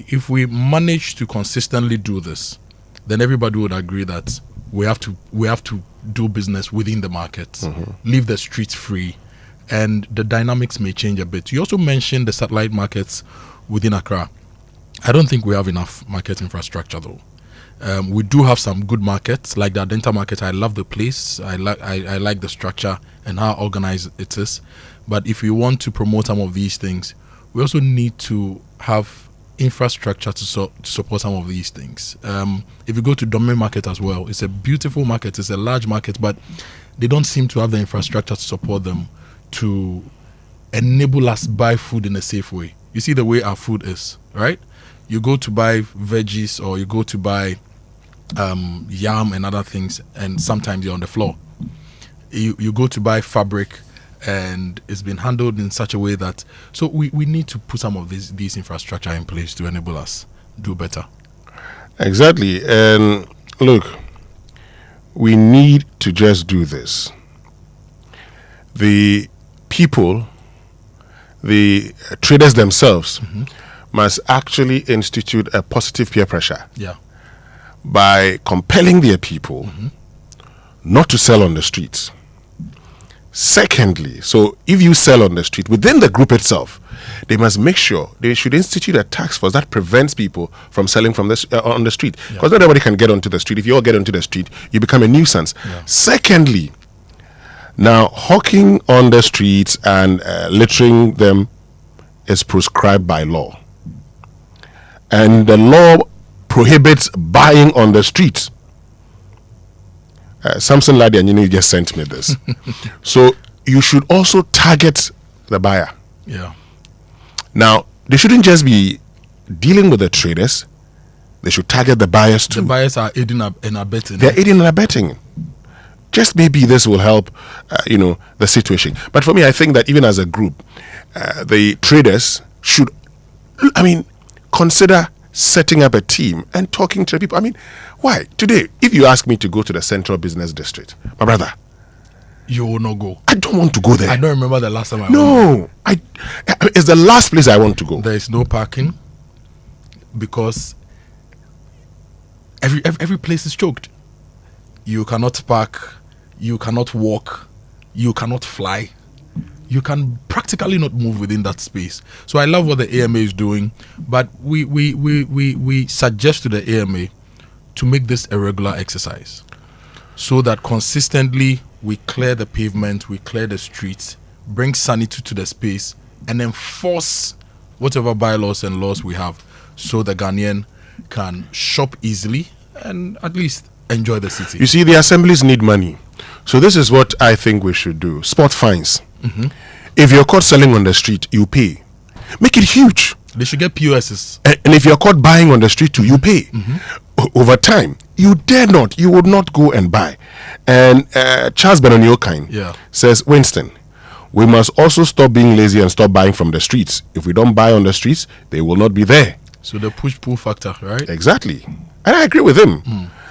if we manage to consistently do this, then everybody would agree that we have to do business within the market, leave the streets free, and the dynamics may change a bit. You also mentioned the satellite markets within Accra. I don't think we have enough market infrastructure though. We do have some good markets, like the Adenta market. I love the place. I like the structure and how organized it is. But if we want to promote some of these things, we also need to have infrastructure to support some of these things. If you go to Domain Market as well, it's a beautiful market. It's a large market, but they don't seem to have the infrastructure to support them to enable us buy food in a safe way. You see the way our food is, right? You go to buy veggies or you go to buy yam and other things, and sometimes you're on the floor. You go to buy fabric, and it's been handled in such a way that, so we need to put some of these infrastructure in place to enable us do better. Exactly. And look, we need to just do this. The people, the traders themselves, must actually institute a positive peer pressure by compelling their people not to sell on the streets. Secondly, so if you sell on the street, within the group itself, they must make sure they should institute a tax force that prevents people from selling from this on the street. Because not everybody can get onto the street. If you all get onto the street, you become a nuisance. Secondly, now hawking on the streets and littering them is prescribed by law. And the law prohibits buying on the streets. Samson Ladian just sent me this. So you should also target the buyer. Yeah. Now, they shouldn't just be dealing with the traders. They should target the buyers too. The buyers are aiding and abetting. They're aiding and abetting. Just maybe this will help, the situation. But for me, I think that even as a group, the traders should, consider setting up a team and talking to the people. Why? Today, if you ask me to go to the Central Business District, my brother, you will not go. I don't want to go there. I don't remember the last time I went. It's the last place I want to go. There is no parking because every place is choked. You cannot park, you cannot walk, you cannot fly. You can practically not move within that space. So I love what the AMA is doing, but we suggest to the AMA to make this a regular exercise so that consistently we clear the pavement, we clear the streets, bring sanity to the space, and enforce whatever bylaws and laws we have so the Ghanaian can shop easily and at least enjoy the city. You see, the assemblies need money. So this is what I think we should do. Spot fines. Mm-hmm. If you're caught selling on the street, you pay. Make it huge. They should get POSs. And if you're caught buying on the street too, you pay. Over time, you would not go and buy. And Charles Benonio says, Winston, we must also stop being lazy and stop buying from the streets. If we don't buy on the streets, they will not be there. So the push-pull factor, right? Exactly. And I agree with him.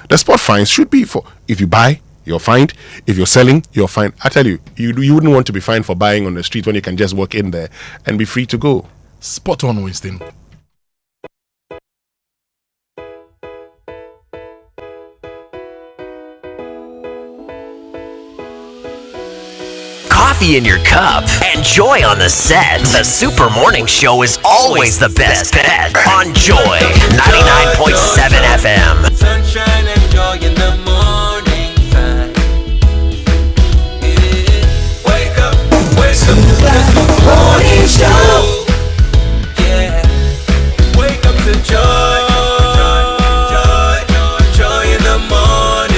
The spot fines should be for, if you buy, you're fined. If you're selling, you're fined. I tell you, you wouldn't want to be fined for buying on the street when you can just walk in there and be free to go. Spot on, Winston. Coffee in your cup and joy on the set. The Super Morning Show is always the best bet on Joy 99.7 FM. Sunshine and joy in the morning time. Wake up to the Super Morning Show. Yeah, wake up to joy. Joy in the morning.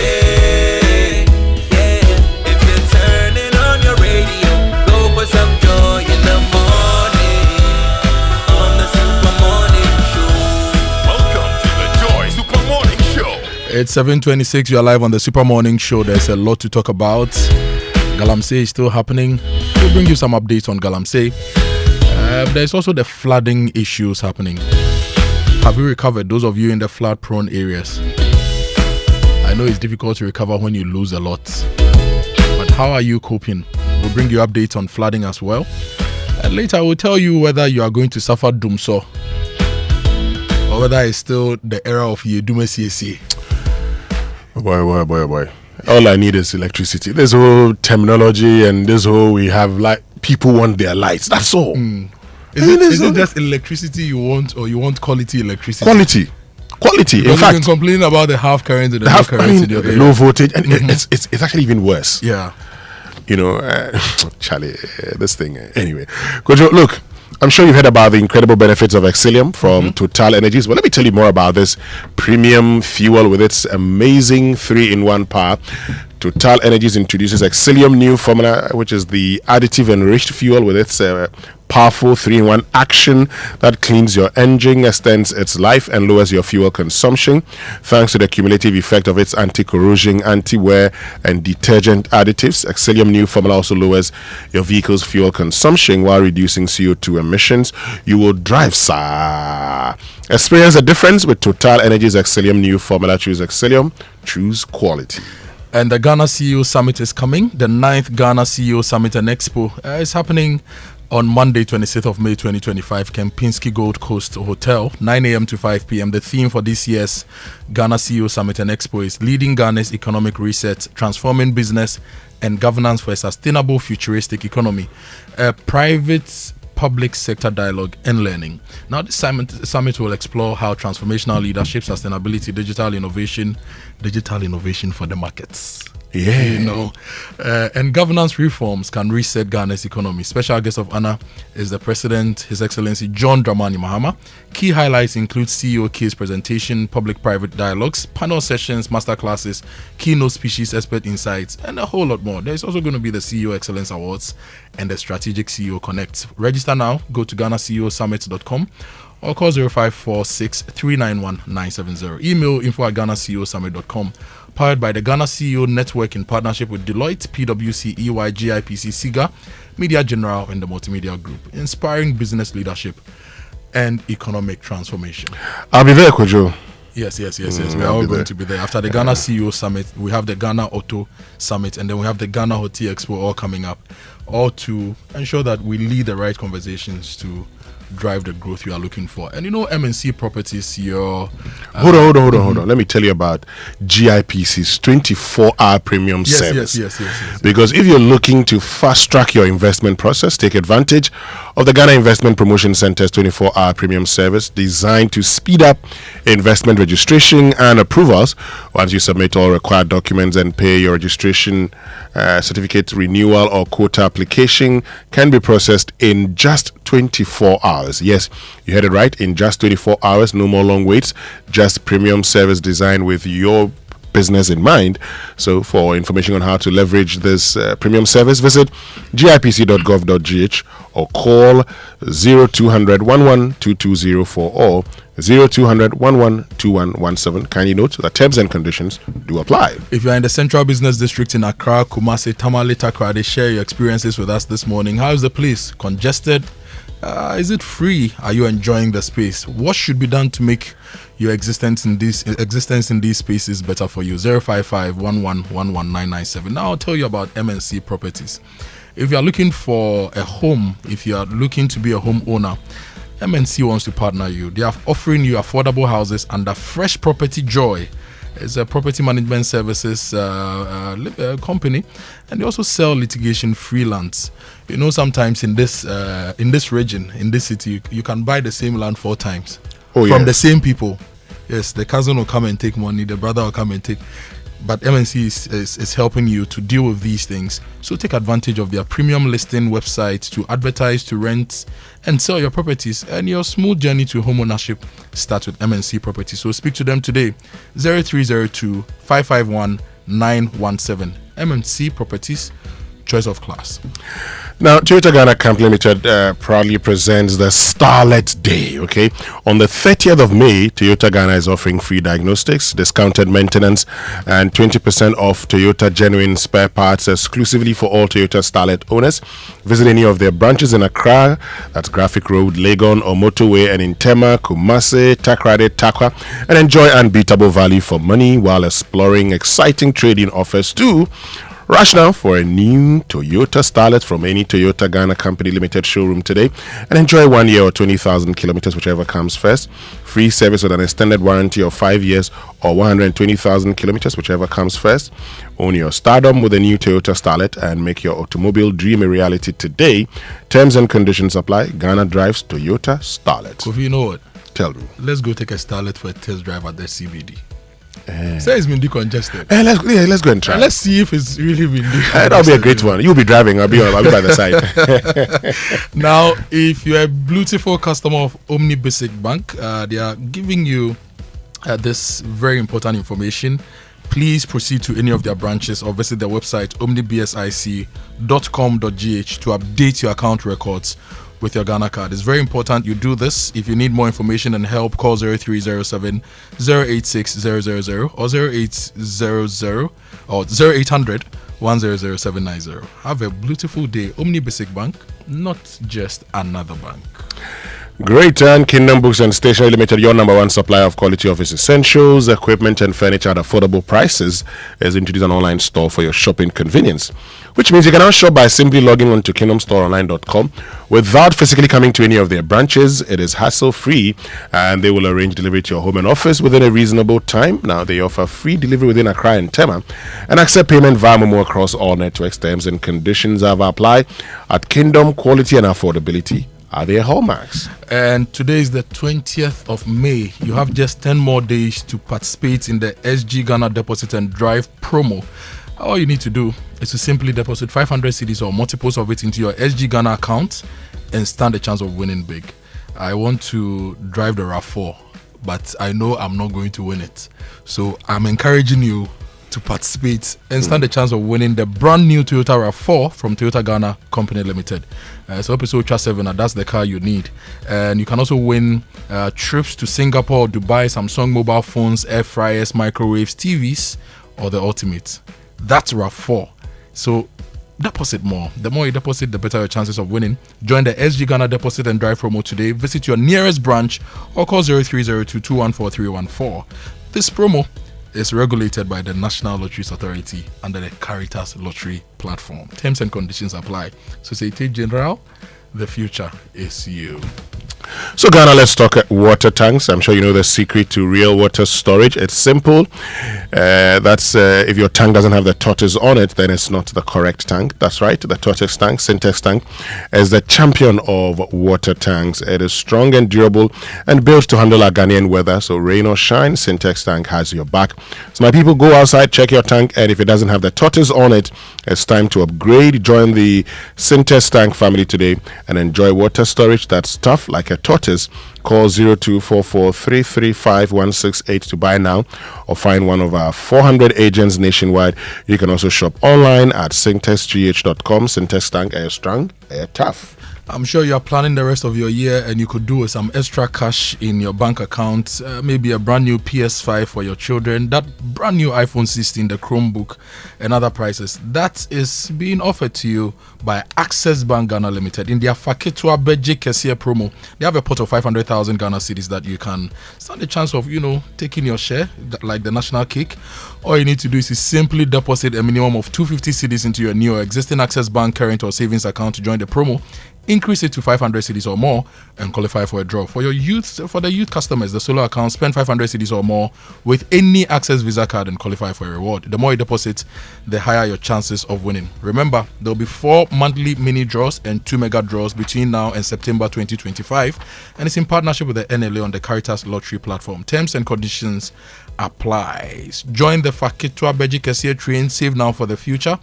Yeah, if you're turning on your radio, go for some joy in the morning. On the Super Morning Show. Welcome to the Joy Super Morning Show. It's 7:26. You are live on the Super Morning Show. There's a lot to talk about. Galamsey is still happening. We'll bring you some updates on Galamsey. There's also the flooding issues happening. Have you recovered, those of you in the flood-prone areas? I know it's difficult to recover when you lose a lot, but how are you coping? We'll bring you updates on flooding as well. And later, I will tell you whether you are going to suffer doomso or whether it's still the era of Yedume CSA. Boy. All I need is electricity. This whole terminology and this whole we have like people want their lights. That's all. Is it just electricity you want, or you want quality electricity? Quality. Because in fact, you can complain about the half current and the low current in your area. Low voltage, and it's actually even worse. Yeah. Charlie, this thing. Anyway, Kojo, look, I'm sure you've heard about the incredible benefits of Exilium from Total Energies. Well, let me tell you more about this premium fuel with its amazing 3-in-1 power. Total Energies introduces Exilium new formula, which is the additive enriched fuel with its powerful 3-in-1 action that cleans your engine, extends its life, and lowers your fuel consumption. Thanks to the cumulative effect of its anti-corrosion, anti-wear, and detergent additives, Exilium new formula also lowers your vehicle's fuel consumption while reducing CO2 emissions. You will drive, sir. Experience the difference with Total Energies Exilium new formula. Choose Exilium. Choose quality. And the Ghana CEO Summit is coming. The 9th Ghana CEO Summit and Expo is happening on Monday, 26th of May 2025, Kempinski Gold Coast Hotel, 9 a.m. to 5 p.m. The theme for this year's Ghana CEO Summit and Expo is Leading Ghana's Economic Reset, Transforming Business and Governance for a Sustainable Futuristic Economy, a private public sector dialogue and learning. Now, this summit will explore how transformational leadership, sustainability, digital innovation for the markets. Yeah. And governance reforms can reset Ghana's economy. Special guest of honor is the President, His Excellency John Dramani Mahama. Key highlights include CEO case presentation, public-private dialogues, panel sessions, masterclasses, keynote speeches, expert insights, and a whole lot more. There's also going to be the CEO Excellence Awards and the Strategic CEO Connect. Register now. Go to GhanaCEOSummit.com or call 0546 391 970. Email info@GhanaCEOSummit.com. Powered by the Ghana CEO Network in partnership with Deloitte, PwC, EY, GIPC, SIGA, Media General, and the Multimedia Group, inspiring business leadership and economic transformation. I'll be there, Kojo. Yes. We are all going to be there. After the Ghana CEO Summit, we have the Ghana Auto Summit, and then we have the Ghana Hotel Expo all coming up, all to ensure that we lead the right conversations to drive the growth you are looking for. And MNC Properties, your hold on. Let me tell you about GIPC's 24-hour premium service. Yes. Because if you're looking to fast track your investment process, take advantage of the Ghana Investment Promotion Center's 24-hour premium service designed to speed up investment registration and approvals. Once you submit all required documents and pay, your registration certificate renewal or quota application can be processed in just 24 hours. Yes, you heard it right. In just 24 hours, no more long waits. Just premium service designed with your business in mind. So for information on how to leverage this premium service, visit gipc.gov.gh or call 0200 112204 or 0200 112117. Kindly note that terms and conditions do apply. If you are in the Central Business District in Accra, Kumasi, Tamale, Takoradi, share your experiences with us this morning. How is the place? Congested? Is it free? Are you enjoying the space? What should be done to make your existence in these spaces better for you? 055-1111-997. Now I'll tell you about MNC Properties. If you are looking for a home, if you are looking to be a homeowner, MNC wants to partner you. They are offering you affordable houses under Fresh Property Joy. It's a property management services company, and they also sell litigation freelance. Sometimes in this region, in this city, you can buy the same land 4 times from the same people. Yes, the cousin will come and take money, the brother will come and take. But MNC is helping you to deal with these things. So take advantage of their premium listing website to advertise, to rent, and sell your properties. And your smooth journey to homeownership starts with MNC Properties. So speak to them today, 0302 551 917. MNC Properties, choice of class. Now, Toyota Ghana Camp Limited proudly presents the Starlet Day, okay? On the 30th of May, Toyota Ghana is offering free diagnostics, discounted maintenance, and 20% off Toyota genuine spare parts exclusively for all Toyota Starlet owners. Visit any of their branches in Accra, that's Graphic Road, Legon, or Motorway, and in Tema, Kumasi, Takoradi, Takwa, and enjoy unbeatable value for money while exploring exciting trading offers too. Rush now for a new Toyota Starlet from any Toyota Ghana Company Limited showroom today and enjoy 1 year or 20,000 kilometers, whichever comes first. Free service with an extended warranty of 5 years or 120,000 kilometers, whichever comes first. Own your stardom with a new Toyota Starlet and make your automobile dream a reality today. Terms and conditions apply. Ghana drives Toyota Starlet. Kofi, you know what? Tell me. Let's go take a Starlet for a test drive at the CBD. Say it's been decongested. Let's go and try. Let's see if it's really been decongested. That'll be a great one. You'll be driving. I'll be by the side. Now, if you're a beautiful customer of Omni Basic Bank, they are giving you this very important information. Please proceed to any of their branches or visit their website omnibsic.com.gh to update your account records with your Ghana card. It's very important you do this. If you need more information and help, call 0307 086 000 or 0800 or 0800 100 790. Have a beautiful day. Omni Basic Bank, not just another bank. Great. And Kingdom Books and Stationery Limited, your number one supplier of quality office essentials, equipment and furniture at affordable prices, has introduced an online store for your shopping convenience, which means you can now shop by simply logging on to kingdomstoreonline.com without physically coming to any of their branches. It is hassle-free, and they will arrange delivery to your home and office within a reasonable time. Now, they offer free delivery within Accra and Tema and accept payment via Momo across all networks. Terms and conditions have applied. At Kingdom, quality and affordability are their hallmarks. And today is the 20th of May. You have just 10 more days to participate in the SG Ghana Deposit and Drive promo. All you need to do is to simply deposit 500 cedis or multiples of it into your SG Ghana account and stand a chance of winning big. I want to drive the RAV4, but I know I'm not going to win it. So I'm encouraging you to participate and stand a chance of winning the brand new Toyota RAV4 from Toyota Ghana Company Limited. So episode Ultra 7, that's the car you need. And you can also win trips to Singapore, Dubai, Samsung mobile phones, air fryers, microwaves, TVs, or the ultimate. That's RAV4. So deposit more. The more you deposit, the better your chances of winning. Join the SG Ghana Deposit and Drive promo today. Visit your nearest branch or call 0302-214-314. This promo is regulated by the National Lotteries Authority under the Caritas Lottery platform. Terms and conditions apply. Societe Generale, the future is you. So Ghana, let's talk water tanks. I'm sure you know the secret to real water storage. It's simple. That's if your tank doesn't have the tortoise on it, then it's not the correct tank. That's right. The tortoise tank, Syntex tank, is the champion of water tanks. It is strong and durable and built to handle our Ghanaian weather. So rain or shine, Syntex tank has your back. So my people, go outside, check your tank, and if it doesn't have the tortoise on it, it's time to upgrade. Join the Syntex tank family today and enjoy water storage that's tough like a tortoise. Call 0244-335-168 to buy now or find one of our 400 agents nationwide. You can also shop online at syntexgh.com. Syntex tank, air strong, air tough. I'm sure you are planning the rest of your year and you could do with some extra cash in your bank account, maybe a brand new PS5 for your children, that brand new iPhone 16, the Chromebook, and other prices. That is being offered to you by Access Bank Ghana Limited in their Faketwa Beji Kesia promo. They have a pot of 500,000 Ghana cedis that you can stand a chance of, taking your share, like the national cake. All you need to do is to simply deposit a minimum of 250 cedis into your new or existing Access Bank current or savings account to join the promo. Increase it to 500 cedis or more and qualify for a draw. For the youth customers, the solo account, spend 500 cedis or more with any Access Visa card and qualify for a reward. The more you deposit, the higher your chances of winning. Remember, there will be 4 monthly mini draws and 2 mega draws between now and September 2025, and it's in partnership with the NLA on the Caritas Lottery platform. Terms and conditions apply. Join the Faketwa Beji Kesia train, save now for the future,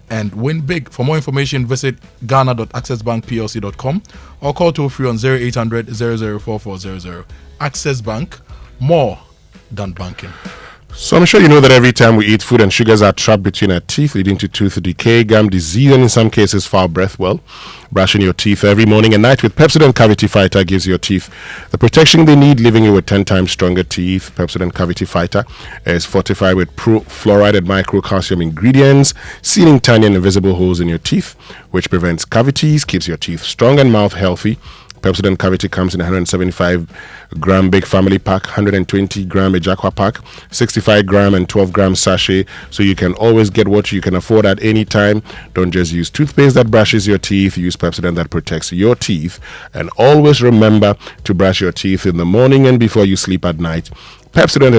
and win big. For more information, visit ghana.accessbankplc.com or call toll free on 0800 004400. Access Bank, more than banking. So I'm sure you know that every time we eat, food and sugars are trapped between our teeth, leading to tooth decay, gum disease, and in some cases foul breath. Well, brushing your teeth every morning and night with Pepsodent Cavity Fighter gives your teeth the protection they need, leaving you with 10 times stronger teeth. Pepsodent Cavity Fighter is fortified with fluoride and microcalcium ingredients, sealing tiny and invisible holes in your teeth, which prevents cavities, keeps your teeth strong and mouth healthy. Pepsodent Cavity comes in a 175-gram big family pack, 120-gram Ejakwa pack, 65-gram and 12-gram sachet, so you can always get what you can afford at any time. Don't just use toothpaste that brushes your teeth. Use Pepsodent that protects your teeth. And always remember to brush your teeth in the morning and before you sleep at night. Pepsodent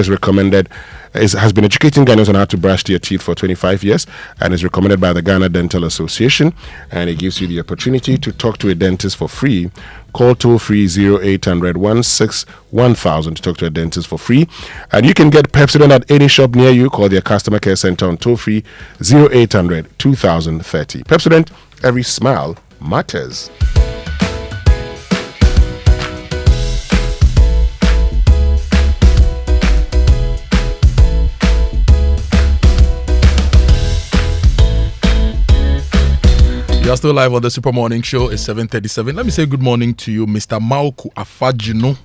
has been educating Ghanaians on how to brush their teeth for 25 years and is recommended by the Ghana Dental Association, and it gives you the opportunity to talk to a dentist for free. Call toll-free 0800-16-1000 to talk to a dentist for free, and you can get Pepsodent at any shop near you. Call their customer care center on toll-free 0800-2030. Pepsodent, every smile matters. You are still live on the Super Morning Show. It's 7:37. Let me say good morning to you, Mr. Mauku Afajino.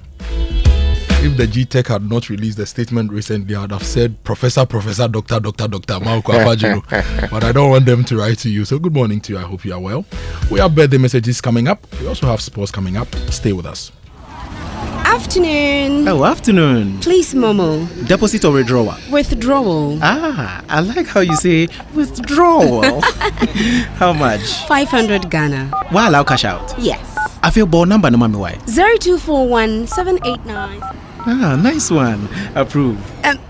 If the G-Tech had not released the statement recently, I would have said Professor, Dr. Mauku Afajino. But I don't want them to write to you. So good morning to you. I hope you are well. We have birthday messages coming up. We also have sports coming up. Stay with us. Afternoon. Oh, afternoon. Please, Momo. Deposit or withdrawal? Withdrawal. Ah, I like how you say withdrawal. How much? 500 Ghana. Why allow cash out? Yes. I feel ball number no mami why? 0241 789. Ah, nice one. Approve.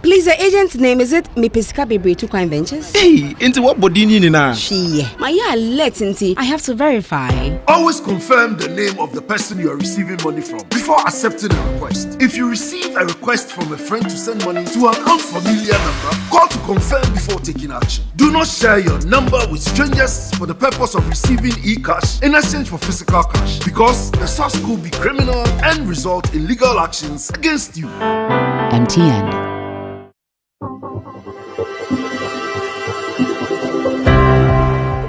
Please, the agent's name, is it Mipesika Bebre 2 Coin Ventures? Hey, into what body you now? She. My alert, I have to verify. Always confirm the name of the person you are receiving money from before accepting a request. If you receive a request from a friend to send money to an unfamiliar number, call to confirm before taking action. Do not share your number with strangers for the purpose of receiving e-cash in exchange for physical cash, because the source could be criminal and result in legal actions against you. MTN.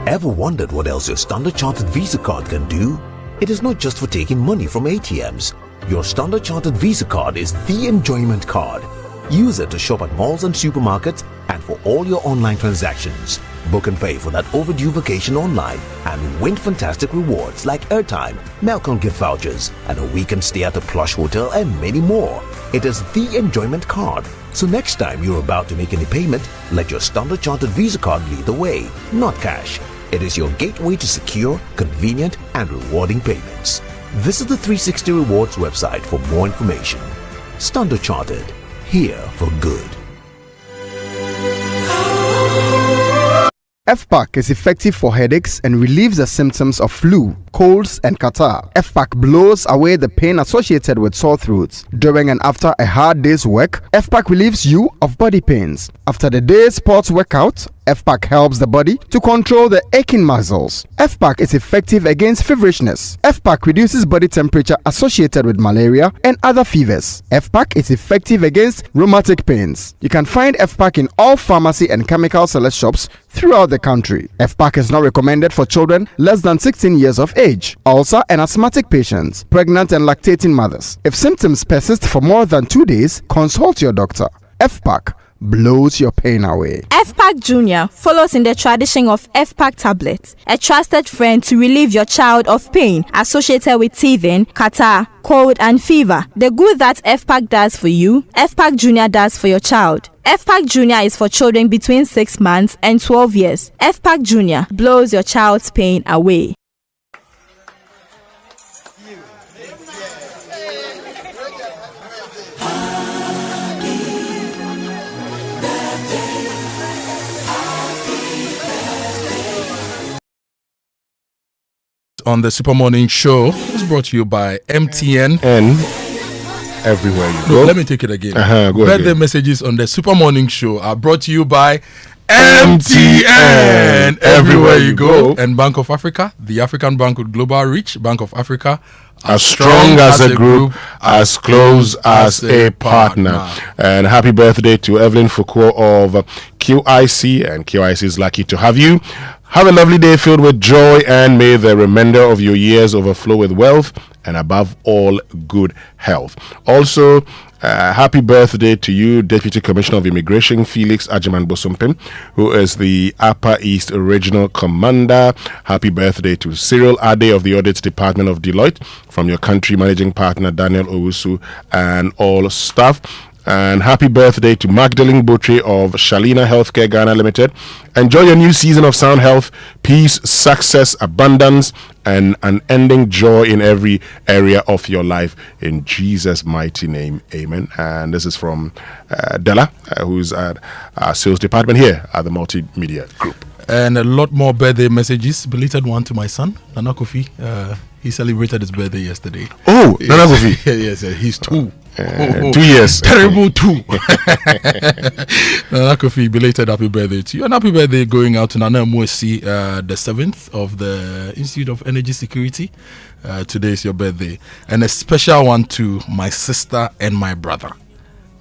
Ever wondered what else your Standard Chartered Visa card can do? It is not just for taking money from ATMs. Your Standard Chartered Visa card is the enjoyment card. Use it to shop at malls and supermarkets and for all your online transactions. Book and pay for that overdue vacation online and win fantastic rewards like airtime, Melcom gift vouchers, and a weekend stay at a plush hotel and many more. It is the enjoyment card. So next time you're about to make any payment, let your Standard Chartered Visa card lead the way, not cash. It is your gateway to secure, convenient, and rewarding payments. Visit the 360 Rewards website for more information. Standard Chartered, here for good. FPAC is effective for headaches and relieves the symptoms of flu, colds, and catarrh. FPAC blows away the pain associated with sore throats. During and after a hard day's work, FPAC relieves you of body pains. After the day's sports workout, FPAC helps the body to control the aching muscles. FPAC is effective against feverishness. FPAC reduces body temperature associated with malaria and other fevers. FPAC is effective against rheumatic pains. You can find FPAC in all pharmacy and chemical select shops throughout the country. FPAC is not recommended for children less than 16 years of age, ulcer and asthmatic patients, pregnant and lactating mothers. If symptoms persist for more than 2 days, consult your doctor. FPAC blows your pain away. FPAC Junior follows in the tradition of FPAC tablets, a trusted friend to relieve your child of pain associated with teething, catarrh, cold and fever. The good that FPAC does for you, FPAC Junior does for your child. FPAC Junior is for children between 6 months and 12 years. FPAC Junior blows your child's pain away. On the Super Morning Show is brought to you by MTN and everywhere you go. No, let me take it again. Go Birthday again. messages on the Super Morning Show are brought to you by MTN everywhere you go. And Bank of Africa, the African bank with global reach. Bank of Africa, as strong as a group, as close as a partner. And happy birthday to Evelyn Foucault of QIC, and QIC is lucky to have you. Have a lovely day filled with joy, and may the remainder of your years overflow with wealth and above all good health. Also, happy birthday to you, Deputy Commissioner of Immigration Felix Ajiman Bosumpim, who is the Upper East Regional Commander. Happy birthday to Cyril Ade of the Audit Department of Deloitte, from your country managing partner Daniel Owusu and all staff. And happy birthday to Magdalene Botry of Shalina Healthcare Ghana Limited. Enjoy your new season of sound health, peace, success, abundance, and unending joy in every area of your life. In Jesus' mighty name, amen. And this is from Della, who's at our sales department here at the Multimedia Group. And a lot more birthday messages. Belated one to my son, Nana Kofi. He celebrated his birthday yesterday. Oh, Nana Kofi. Yes, he's 2. 2 years. Terrible 2. Nana Kofi, belated happy birthday to you. And happy birthday going out to Nana Amoah, the 7th of the Institute of Energy Security. Today is your birthday. And a special one to my sister and my brother.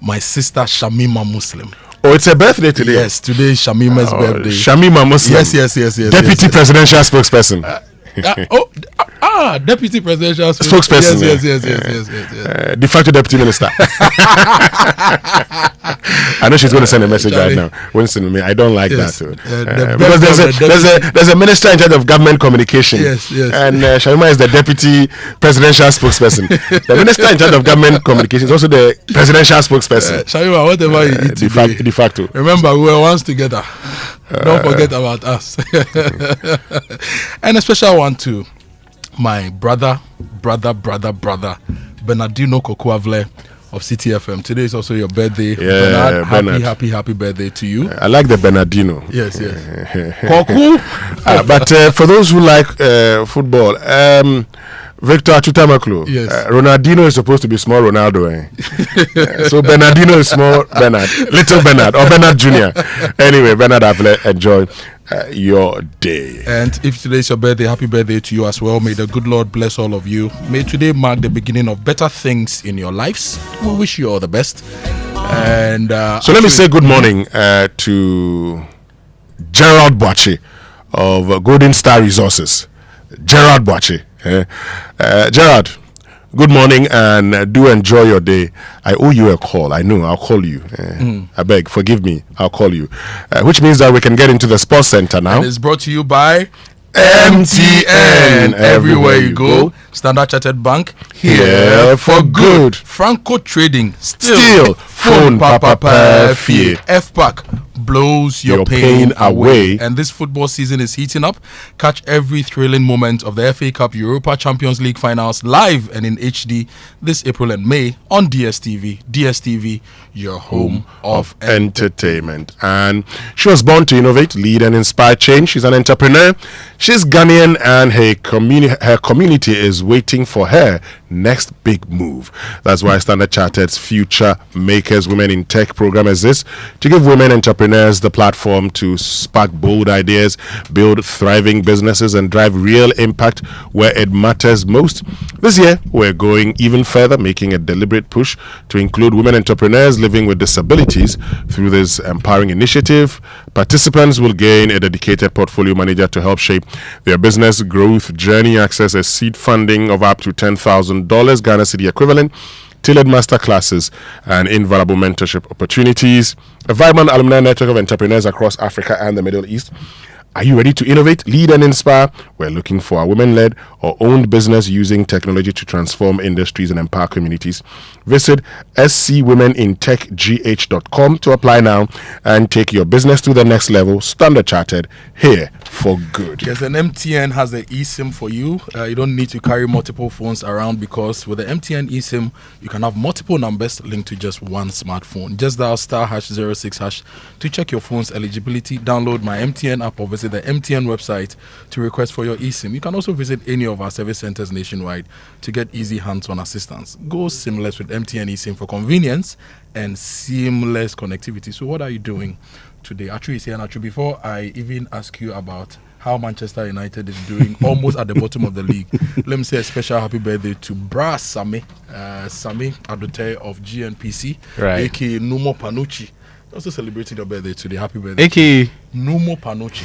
My sister Shamima Muslim. Oh, it's a birthday today. Yes, today is Shamima's birthday. Shamima Muslim. Yes. Deputy presidential spokesperson. Deputy presidential spokesperson. Yes. De facto deputy minister. I know she's going to send a message right now. Winston, I don't like that too. Because there's a minister in charge of government communication. Yes. And Sharima is the deputy presidential spokesperson. The minister in charge of government communication is also the presidential spokesperson. Sharima, whatever you eat today, de facto. Remember, we were once together. Don't forget about us. And a special one too. My brother, Bernardino Kokuavle of CTFM. Today is also your birthday. Bernard. Happy birthday to you. I like the Bernardino. Yes. Koku. But for those who like football, Victor Achutamaklu. Yes. Ronaldinho is supposed to be small Ronaldo. So Bernardino is small Bernard, little Bernard, or Bernard Jr. Anyway, Bernard Avle, enjoy your day. And if today is your birthday, happy birthday to you as well. May the good Lord bless all of you. May today mark the beginning of better things in your lives. We wish you all the best. And so let me say good morning to Gerald Boache of Golden Star Resources. Gerald Boache. Gerard, good morning and do enjoy your day. I owe you a call. I know. I'll call you. I beg, forgive me. I'll call you. Which means that we can get into the sports center now. And it's brought to you by MTN. Everywhere you go. Standard Chartered Bank. Here for good. Franco Trading. Still phone papa fee. FPAC blows your pain away. And this football season is heating up. Catch every thrilling moment of the FA Cup Europa Champions League finals live and in HD this April and May on DSTV. DSTV, your home of entertainment. And she was born to innovate, lead and inspire change. She's an entrepreneur. She's Ghanaian and her community is waiting for her next big move. That's why Standard Chartered's Future Makers Women in Tech program exists to give women entrepreneurs the platform to spark bold ideas, build thriving businesses, and drive real impact where it matters most. This year, we're going even further, making a deliberate push to include women entrepreneurs living with disabilities through this empowering initiative. Participants will gain a dedicated portfolio manager to help shape their business growth journey, access a seed funding of up to $10,000 Ghana City equivalent, tailored master classes, and invaluable mentorship opportunities. A vibrant alumni network of entrepreneurs across Africa and the Middle East. Are you ready to innovate, lead, and inspire? We're looking for a women-led or owned business using technology to transform industries and empower communities. Visit scwomenintechgh.com to apply now and take your business to the next level. Standard Chartered, here for good. Yes, and MTN has the eSIM for you. You don't need to carry multiple phones around because with the MTN eSIM, you can have multiple numbers linked to just one smartphone. Just dial *#06# to check your phone's eligibility. Download my MTN app or visit the MTN website to request for your eSIM. You can also visit any of our service centers nationwide to get easy hands-on assistance. Go seamless with MTN eSIM for convenience and seamless connectivity. So what are you doing today? Actually, before I even ask you about how Manchester United is doing almost at the bottom of the league, let me say a special happy birthday to Bra Sami Adote of GNPC, aka Numo Panucci. Also celebrating your birthday today. Happy birthday. Aka Numo Panucci.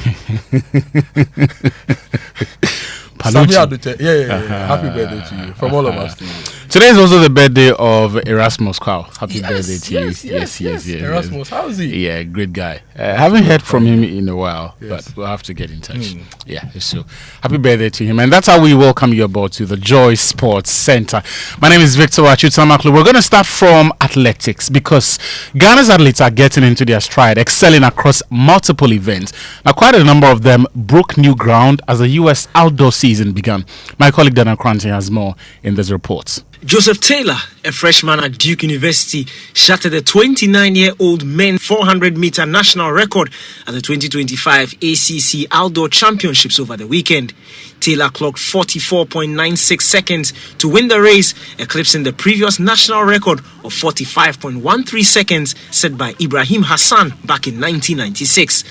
Panucci. Yeah. Happy birthday to you. From all of us to you. Today is also the birthday of Erasmus Carl. Happy birthday to you. Yes. Erasmus, how is he? Yeah, great guy. Haven't heard from him in a while, but we'll have to get in touch. Yeah, so happy birthday to him. And that's how we welcome you aboard to the Joy Sports Center. My name is Victor Achutamaklu. We're going to start from athletics because Ghana's athletes are getting into their stride, excelling across multiple events. Now, quite a number of them broke new ground as the U.S. outdoor season began. My colleague Dana Kranti has more in this report. Joseph Taylor, a freshman at Duke University, shattered the 29-year-old men's 400-meter national record at the 2025 ACC Outdoor Championships over the weekend. Taylor clocked 44.96 seconds to win the race, eclipsing the previous national record of 45.13 seconds set by Ibrahim Hassan back in 1996.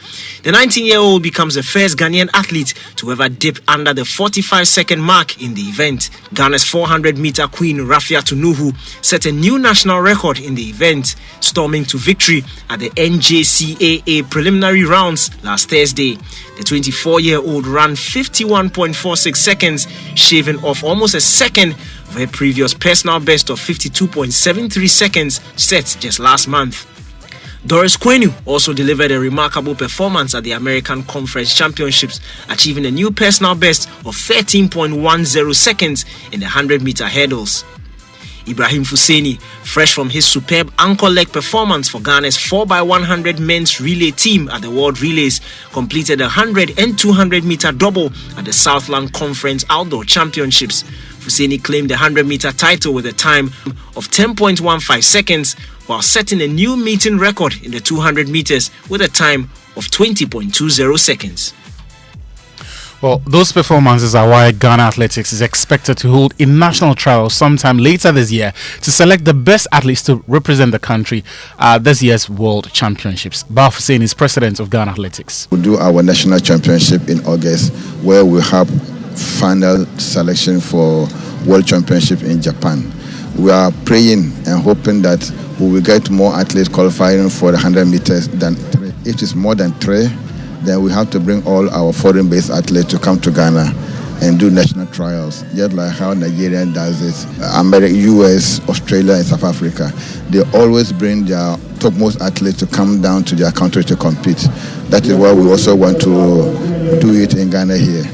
The 19-year-old becomes the first Ghanaian athlete to ever dip under the 45-second mark in the event. Ghana's 400-meter queen Rafia Tunuhu set a new national record in the event, storming to victory at the NJCAA preliminary rounds last Thursday. The 24-year-old ran 51.5 52.46 seconds, shaving off almost a second of her previous personal best of 52.73 seconds set just last month. Doris Kwenu also delivered a remarkable performance at the American Conference Championships, achieving a new personal best of 13.10 seconds in the 100-meter hurdles. Ibrahim Fuseni, fresh from his superb ankle leg performance for Ghana's 4x100 men's relay team at the World Relays, completed a 100 and 200-meter double at the Southland Conference Outdoor Championships. Fuseni claimed the 100-meter title with a time of 10.15 seconds, while setting a new meeting record in the 200 meters with a time of 20.20 seconds. Well, those performances are why Ghana Athletics is expected to hold a national trial sometime later this year to select the best athletes to represent the country at this year's World Championships. Baf Hussein is president of Ghana Athletics. We'll do our national championship in August, where we have final selection for World Championship in Japan. We are praying and hoping that we will get more athletes qualifying for the 100 meters than 3. If it's more than 3, then we have to bring all our foreign-based athletes to come to Ghana and do national trials, just like how Nigeria does it. America, US, Australia, and South Africa, they always bring their topmost athletes to come down to their country to compete. That is why we also want to do it in Ghana here.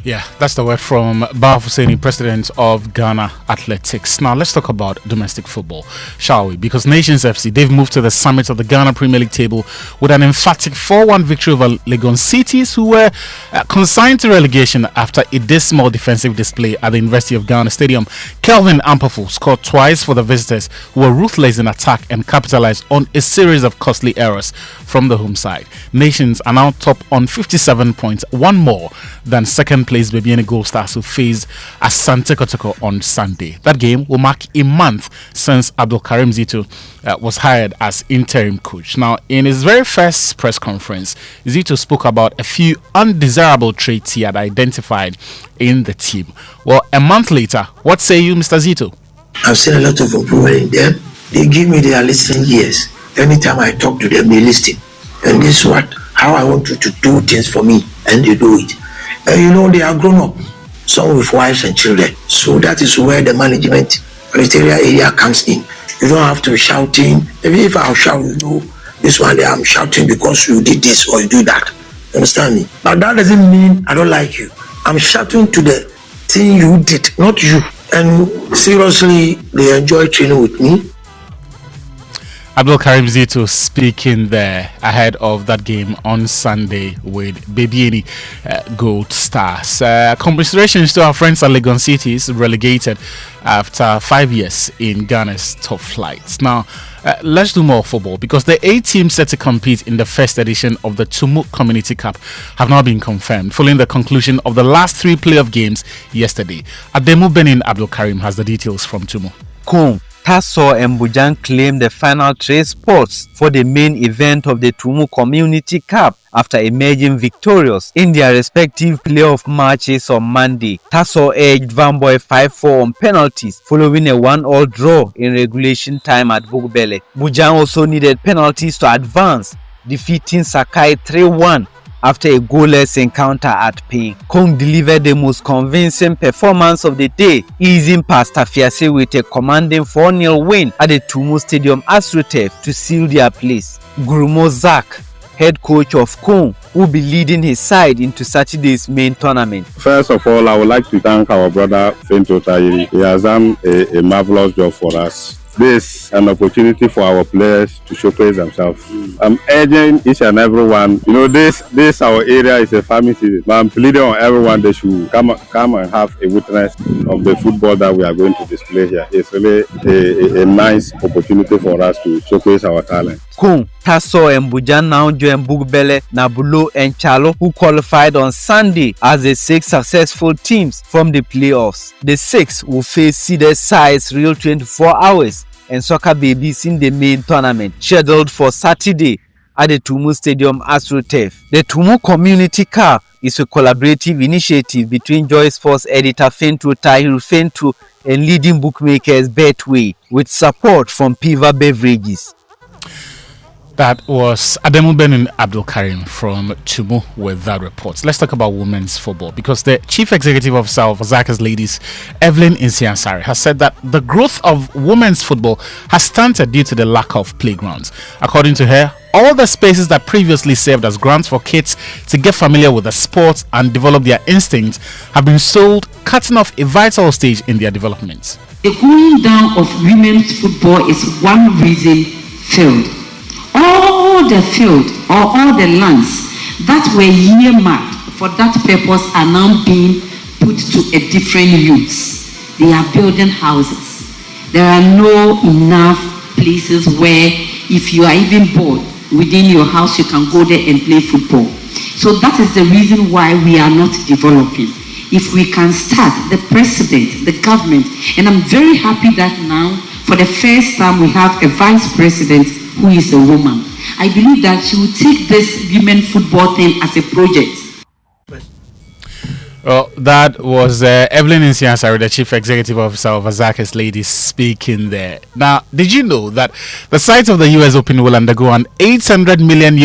Yeah, that's the word from Baf Hussein, president of Ghana Athletics. Now, let's talk about domestic football, shall we? Because Nations FC, they've moved to the summit of the Ghana Premier League table with an emphatic 4-1 victory over Legon Cities, who were consigned to relegation after a dismal defensive display at the University of Ghana Stadium. Kelvin Ampafo scored twice for the visitors, who were ruthless in attack and capitalized on a series of costly errors from the home side. Nations are now top on 57 points, one more than second place Bebiani Gold Stars, who face Asante Kotoko on Sunday. That game will mark a month since Abdul Karim Zito was hired as interim coach. Now, in his very first press conference, Zito spoke about a few undesirable traits he had identified in the team. Well, a month later, what say you, Mr. Zito? I've seen a lot of improvement in them. They give me their listening ears. Anytime I talk to them, they listen. And this is how I want you to do things for me, and they do it. And you know, they are grown up, some with wives and children. So that is where the management criteria area comes in. You don't have to be shouting. Even if I'll shout, you know, this one day I'm shouting because you did this or you do that. You understand me? But that doesn't mean I don't like you. I'm shouting to the thing you did, not you. And seriously, they enjoy training with me. Abdul Karim Zito speaking there ahead of that game on Sunday with Bebiani Gold Stars. Congratulations to our friends at Legon Cities, relegated after 5 years in Ghana's top flights. Now, let's do more football, because the 8 teams set to compete in the first edition of the Tumu Community Cup have now been confirmed following the conclusion of the last 3 playoff games yesterday. Ademu Benin Abdul Karim has the details from Tumu. Cool. Tasso and Bujan claimed the final 3 spots for the main event of the Tumu Community Cup after emerging victorious in their respective playoff matches on Monday. Tasso edged Vanboy 5-4 on penalties following a 1-1 draw in regulation time at Bugbele. Bujan also needed penalties to advance, defeating Sakai 3-1 after a goalless encounter at Payne. Kong delivered the most convincing performance of the day, easing past Tafiase with a commanding 4-0 win at the Tumu Stadium AstroTurf to seal their place. Gurumo Zak, head coach of Kong, will be leading his side into Saturday's main tournament. First of all, I would like to thank our brother Finto Tayi. He has done a marvelous job for us. This is an opportunity for our players to showcase themselves. I'm urging each and everyone, you know, this our area is a family season, but I'm pleading on everyone they should come and have a witness of the football that we are going to display here. It's really a nice opportunity for us to showcase our talent. Kung, Tasso and Bujan now join Bugbele, Nabulo and Chalo, who qualified on Sunday as the 6 successful teams from the playoffs. The 6 will face seeded sides Real 24 Hours and Soccer Babies in the main tournament, scheduled for Saturday at the Tumu Stadium AstroTurf. The Tumu Community Cup is a collaborative initiative between Joy Sports editor Fentu Tahiru Fentu and leading bookmakers Betway, with support from Piva Beverages. That was Ademu Benin Abdul Karim from Chumu with that report. Let's talk about women's football because the Chief Executive Officer of Azaka's Ladies, Evelyn Insiansari, has said that the growth of women's football has stunted due to the lack of playgrounds. According to her, all the spaces that previously served as grounds for kids to get familiar with the sport and develop their instincts have been sold, cutting off a vital stage in their development. The cooling down of women's football is one reason failed. All the field or all the lands that were earmarked for that purpose are now being put to a different use. They are building houses. There are no enough places where if you are even bored within your house, you can go there and play football. So that is the reason why we are not developing. If we can start, the president, the government, and I'm very happy that now, for the first time, we have a vice president who is a woman. I believe that she will take this women football thing as a project. Well, that was Evelyn Insiansari, the Chief Executive Officer of Azaka's Ladies, speaking there. Now, did you know that the site of the US Open will undergo an $800 million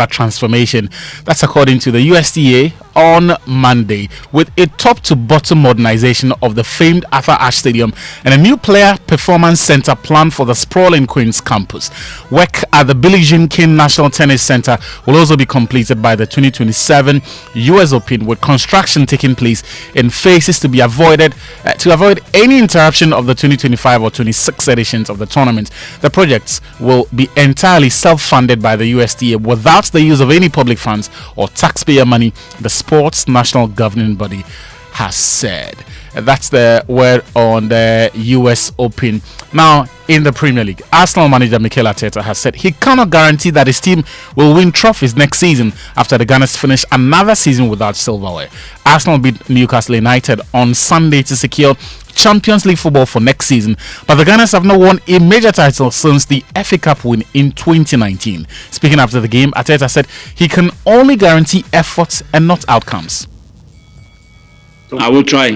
transformation? That's according to the USTA on Monday, with a top-to-bottom modernization of the famed Arthur Ashe Stadium and a new player performance center planned for the sprawling Queens campus. Work at the Billie Jean King National Tennis Center will also be completed by the 2027 US Open, with construction taking place in phases to be avoided to avoid any interruption of the 2025 or 26 editions of the tournament. The projects will be entirely self-funded by the USTA without the use of any public funds or taxpayer money, the sports national governing body has said. That's the word on the US Open. Now, in the Premier League, Arsenal manager Mikel Arteta has said he cannot guarantee that his team will win trophies next season after the Gunners finish another season without silverware. Arsenal beat Newcastle United on Sunday to secure Champions League football for next season, but the Gunners have not won a major title since the FA Cup win in 2019. Speaking after the game, Arteta said he can only guarantee efforts and not outcomes. I will try.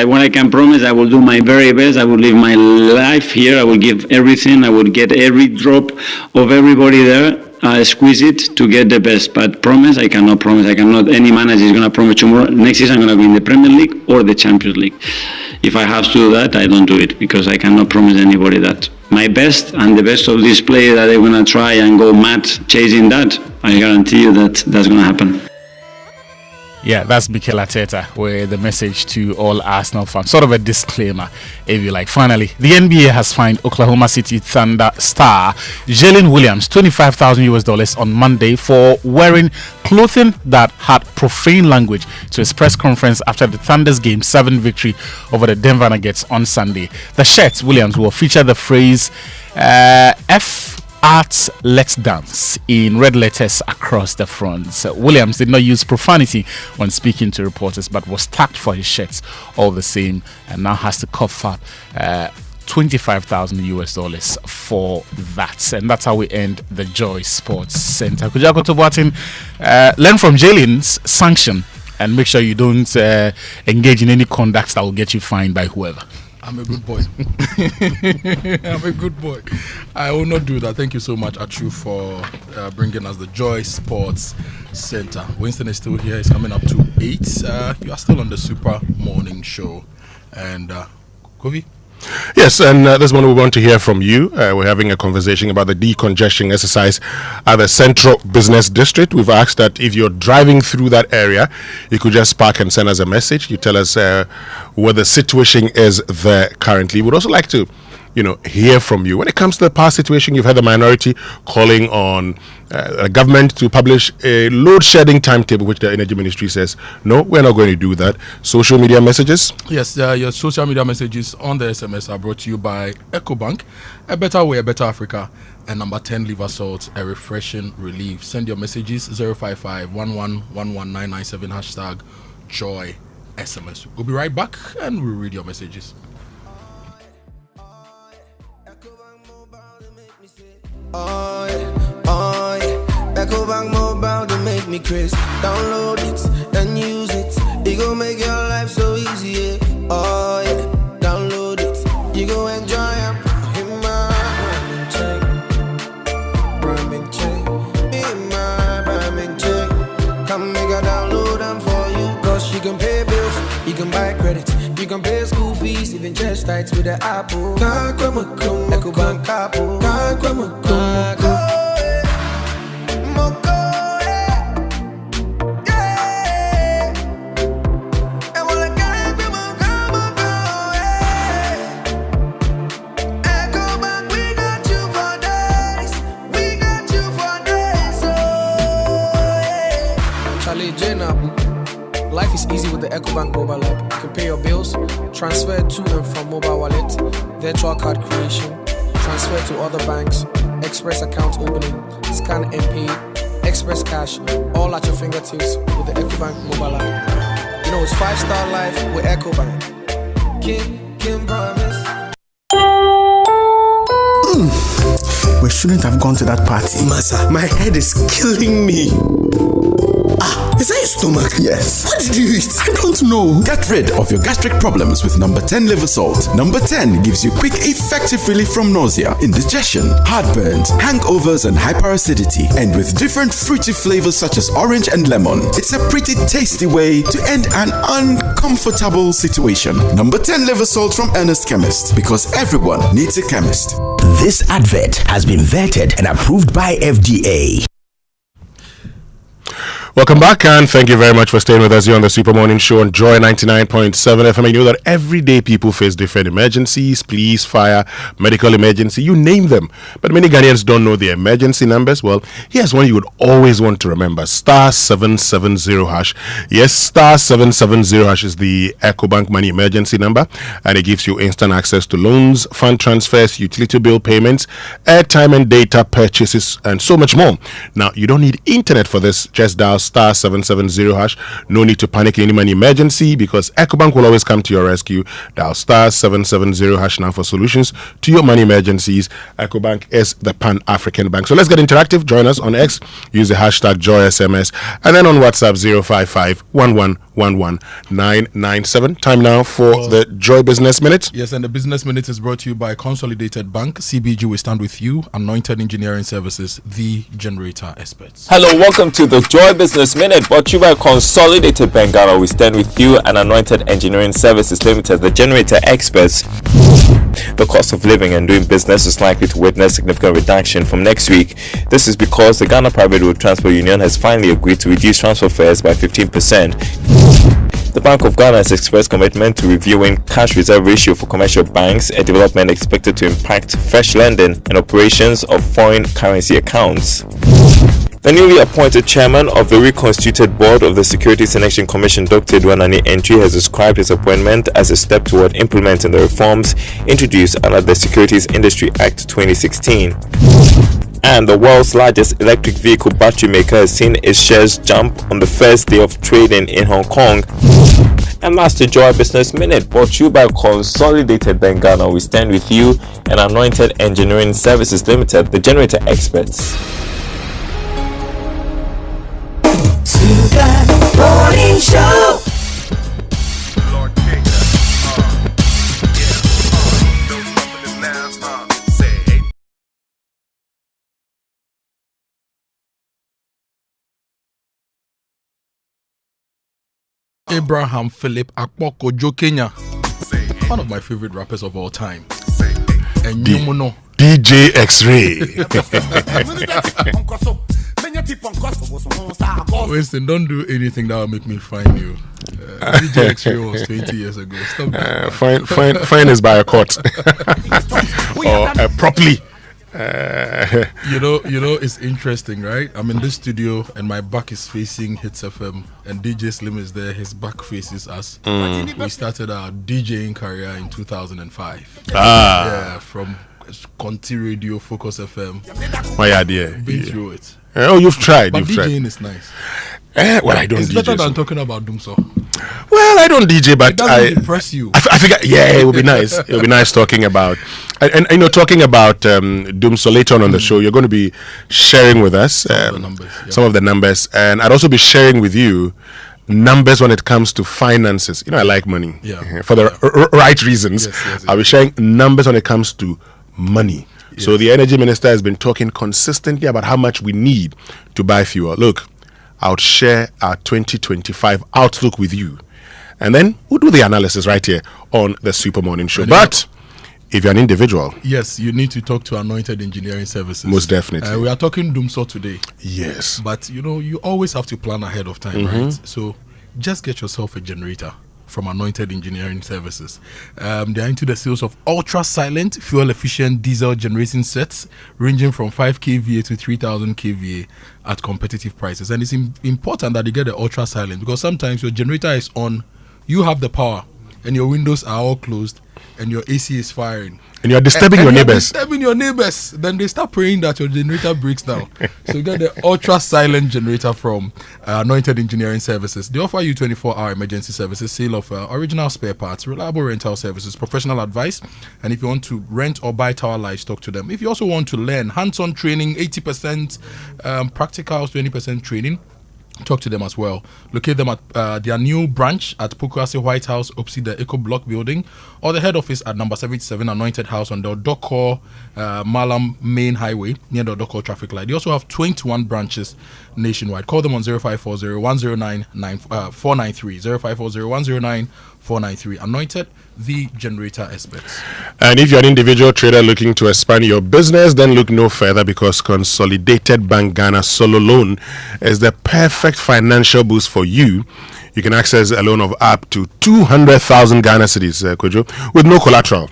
What I can promise, I will do my very best. I will live my life here. I will give everything. I will get every drop of everybody there. Squeeze it to get the best. But promise, I cannot promise. I cannot. Any manager is going to promise tomorrow. Next season, I'm going to be in the Premier League or the Champions League. If I have to do that, I don't do it because I cannot promise anybody that. My best and the best of these players that they're going to try and go mad chasing that, I guarantee you that that's going to happen. Yeah, that's Mikel Arteta with the message to all Arsenal fans. Sort of a disclaimer, if you like. Finally, the NBA has fined Oklahoma City Thunder star Jalen Williams $25,000 on Monday for wearing clothing that had profane language to his press conference after the Thunder's Game 7 victory over the Denver Nuggets on Sunday. The shirt Williams will feature the phrase F Arts Let's Dance in red letters across the front. Williams did not use profanity when speaking to reporters, but was tagged for his shirts all the same, and now has to cough up $25,000 for that. And that's how we end the Joy Sports Center. Kojo Akoto Boateng, learn from Jalen's sanction and make sure you don't engage in any conduct that will get you fined by whoever. I'm a good boy. I'm a good boy. I will not do that. Thank you so much, Achu, for bringing us the Joy Sports Center. Winston is still here. He's coming up to 8. You are still on the Super Morning Show. And, Kovi? Yes, and this one we want to hear from you. We're having a conversation about the decongestion exercise at the Central Business District. We've asked that if you're driving through that area, you could just park and send us a message. You tell us what the situation is there currently. We'd also like to, hear from you. When it comes to the past situation, you've had the minority calling on government to publish a load shedding timetable, which the Energy Ministry says, no, we're not going to do that. Social media messages? Yes, your social media messages on the SMS are brought to you by EcoBank, a better way, a better Africa, and number 10 liver salt, a refreshing relief. Send your messages 055-11-11997 hashtag Joy SMS. We'll be right back and we'll read your messages. Oh yeah, EcoBank Mobile to make me crazy. Download it and use it. It gon' make your life so easy. Yeah. Oh yeah, download it. You gon' enjoy it. Hit my check. You can pay school fees, even chest tights with the Apple. Ecobank Apple. Life is easy with the EcoBank mobile app. You can pay your bills, transfer to and from mobile wallet, virtual card creation, transfer to other banks, express account opening, scan and pay, express cash, all at your fingertips with the EcoBank mobile app. You know, it's 5-star life with EcoBank. Kim promise. We shouldn't have gone to that party. Masa, my head is killing me. Is that your stomach? Yes. What did you eat? I don't know. Get rid of your gastric problems with number 10 liver salt. Number 10 gives you quick, effective relief from nausea, indigestion, heartburns, hangovers, and hyperacidity. And with different fruity flavors such as orange and lemon, it's a pretty tasty way to end an uncomfortable situation. Number 10 liver salt from Ernest Chemist, because everyone needs a chemist. This advert has been vetted and approved by FDA. Welcome back, and thank you very much for staying with us here on the Super Morning Show on Joy 99.7 FM. I know that every day people face different emergencies, police, fire, medical emergency, you name them. But many Ghanaians don't know the emergency numbers. Well, here's one you would always want to remember. *770#. Yes, *770# is the EcoBank Money emergency number, and it gives you instant access to loans, fund transfers, utility bill payments, airtime and data purchases, and so much more. Now, you don't need internet for this. Just dial *770#. No need to panic in any money emergency, because EcoBank will always come to your rescue. Dial *770# now for solutions to your money emergencies. EcoBank is the Pan-African Bank. So let's get interactive. Join us on X. Use the hashtag JoySMS, and then on WhatsApp 055-1111-997. Time now for the Joy Business Minute. Yes, and the Business Minute is brought to you by Consolidated Bank. CBG, we stand with you. Anointed Engineering Services, the generator experts. Hello, welcome to the Joy Business Minute, brought to you by Consolidated Bank. We stand with you, and Anointed Engineering Services Limited, the generator experts. The cost of living and doing business is likely to witness significant reduction from next week. This is because the Ghana Private Road Transport Union has finally agreed to reduce transfer fares by 15%. The Bank of Ghana has expressed commitment to reviewing cash reserve ratio for commercial banks, a development expected to impact fresh lending and operations of foreign currency accounts. The newly appointed chairman of the reconstituted board of the Securities and Exchange Commission, Dr. Edouanani Entry, has described his appointment as a step toward implementing the reforms introduced under the Securities Industry Act 2016. And the world's largest electric vehicle battery maker has seen its shares jump on the first day of trading in Hong Kong. And that's the Joy Business Minute, brought to you by Consolidated Bank Ghana. We stand with you, and Anointed Engineering Services Limited, the generator experts. Super Morning Show. Abraham Philip Akpoko Jokenya, one of my favorite rappers of all time. And you know DJ X-Ray. Winston, don't do anything that will make me find you. DJ X-Ray was 20 years ago. Stop Fine is by a court. Or properly. You know, it's interesting, right? I'm in this studio and my back is facing Hits FM, and DJ Slim is there. His back faces us. We started our DJing career in 2005. Yeah, from Conti Radio, Focus FM. My idea. Been through it. Oh, you've tried. But DJing DJing is nice. Well, I don't DJ. It's better than talking about Doomso. Well, I don't DJ, but it doesn't impress you. I figure, yeah, it would be nice. It would be nice talking about, and you know, talking about Doomso later on the show. You're going to be sharing with us some of the numbers, and I'd also be sharing with you numbers when it comes to finances. You know, I like money for the right reasons. Yes, I'll be sharing numbers when it comes to money. Yes. So the energy minister has been talking consistently about how much we need to buy fuel. Look, I'll share our 2025 outlook with you. And then we'll do the analysis right here on the Super Morning Show. But if you're an individual, yes, you need to talk to Anointed Engineering Services. Most definitely. We are talking Dumso today. Yes. But you always have to plan ahead of time, right? So just get yourself a generator from Anointed Engineering Services. They are into the sales of ultra-silent, fuel-efficient diesel generating sets ranging from 5 kVA to 3,000 kVA at competitive prices. And it's important that you get the ultra-silent, because sometimes your generator is on, you have the power, and your windows are all closed, and your AC is firing. And you're disturbing your neighbors. Then they start praying that your generator breaks down. So you get the ultra-silent generator from Anointed Engineering Services. They offer you 24-hour emergency services, sale of original spare parts, reliable rental services, professional advice. And if you want to rent or buy tower lights, talk to them. If you also want to learn hands-on training, 80% practicals, 20% training, talk to them as well. Locate them at their new branch at Pokuase White House opposite the Eco Block building, or the head office at number 77 Anointed House on the Doko Malam Main Highway near the Doko traffic light. They also have 21 branches nationwide. Call them on 0540 109 493 0540 109 493. Anointed, the generator experts. And if you're an individual trader looking to expand your business, then look no further, because Consolidated Bank Ghana Solo Loan is the perfect financial boost for you. You can access a loan of up to 200,000 Ghana cedis, Kojo, with no collateral,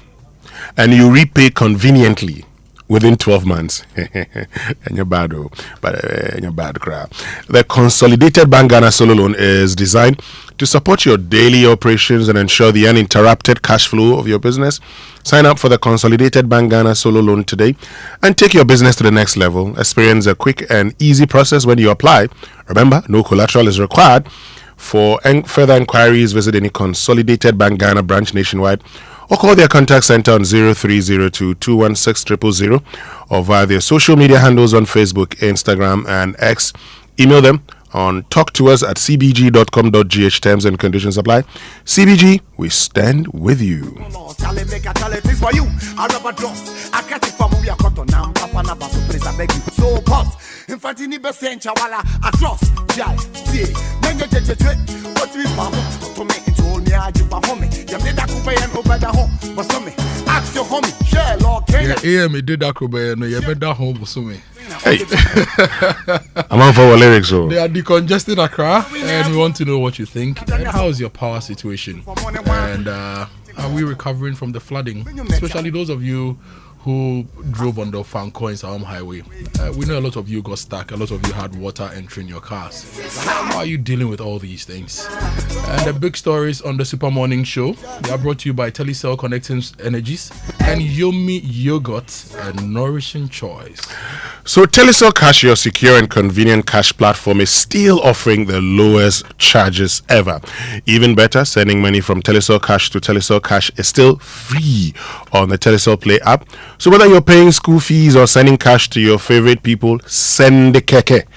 and you repay conveniently within 12 months. And you're bad, but you're bad crap. The Consolidated Bank Ghana Solo Loan is designed to support your daily operations and ensure the uninterrupted cash flow of your business. Sign up for the Consolidated Bank Ghana Solo Loan today and take your business to the next level. Experience a quick and easy process when you apply. Remember, no collateral is required. For further inquiries, visit any Consolidated Bank Ghana branch nationwide, or call their contact center on 0302 216 000, or via their social media handles on Facebook, Instagram, and X. Email them on talktous@cbg.com.gh. Terms and conditions apply. CBG, we stand with you. Hey, I'm on for our lyrics. So they are decongesting Accra, and we want to know what you think. And how is your power situation? And are we recovering from the flooding? Especially those of you who drove on the Fancoins Arm Highway. We know a lot of you got stuck. A lot of you had water entering your cars. How are you dealing with all these things? And the big stories on the Super Morning Show, they are brought to you by Telecel Connecting Energies and Yomi Yogurt, a nourishing choice. So Telecel Cash, your secure and convenient cash platform, is still offering the lowest charges ever. Even better, sending money from Telecel Cash to Telecel Cash is still free on the Telecel Play app. So whether you're paying school fees or sending cash to your favorite people, send the keke.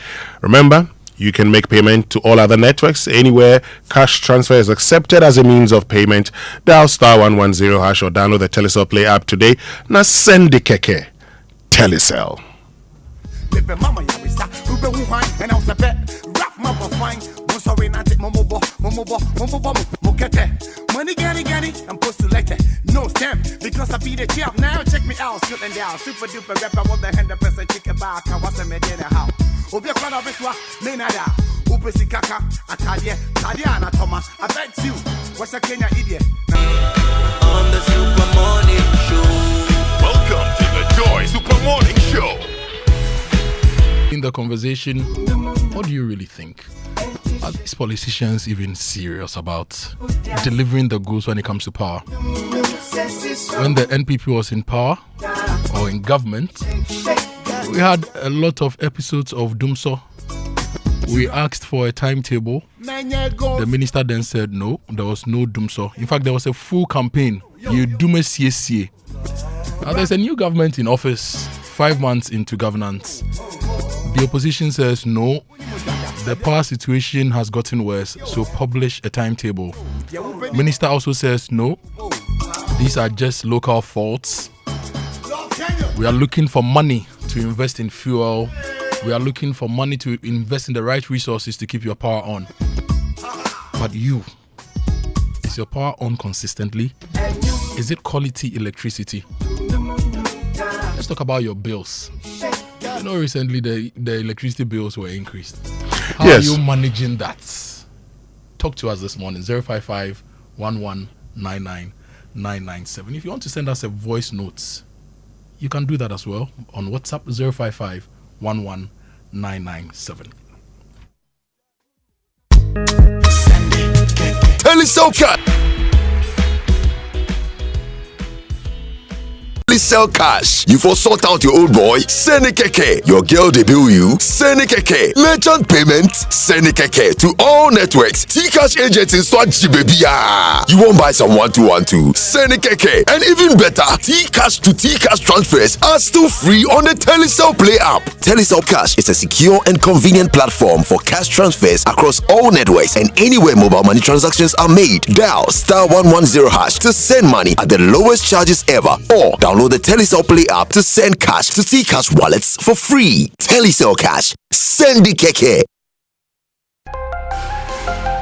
Remember, you can make payment to all other networks anywhere cash transfer is accepted as a means of payment. Dial *110# or download the Telecel Play app today. Now send the keke. Telecel. Money gani I'm supposed to like it. No stem because I beat the champ. Now check me out, slipping down. Super duper rapper with the 100% chicken back. I was a medina how. Obia Kwana Beswa, Menada, Upesi Kaka, Atalia, Tadiana Thomas. I bet you. What's a Kenya idiot? On the Super Morning Show. Welcome to the Joy Super Morning Show. In the conversation, what do you really think? Are these politicians even serious about delivering the goods when it comes to power? When the NPP was in power or in government, we had a lot of episodes of Dumso. We asked for a timetable. The minister then said no, there was no Dumso. In fact, there was a full campaign. You Dume CSC. Now there's a new government in office, 5 months into governance. The opposition says no, the power situation has gotten worse, so publish a timetable. Minister also says no, these are just local faults. We are looking for money to invest in fuel. We are looking for money to invest in the right resources to keep your power on. But you, Is your power on consistently? Is it quality electricity? Let's talk about your bills. You know, recently the electricity bills were increased. How are you managing that? Talk to us this morning, 055 1199 997. If you want to send us a voice note, you can do that as well on WhatsApp, 055 11997. Telecel cash. You for sort out your old boy, send it keke. Your girl they bill you, send it keke. Merchant payment, send it keke to all networks. T-Cash agents in Swatch baby. You won't buy some 1212, send it keke. And even better, T-Cash to T-Cash transfers are still free on the Telecel Play app. Telecel Cash is a secure and convenient platform for cash transfers across all networks and anywhere mobile money transactions are made. Dial *110# to send money at the lowest charges ever, or download the Telecel Play app to send cash to T-Cash wallets for free. Telecel Cash. Send the keke.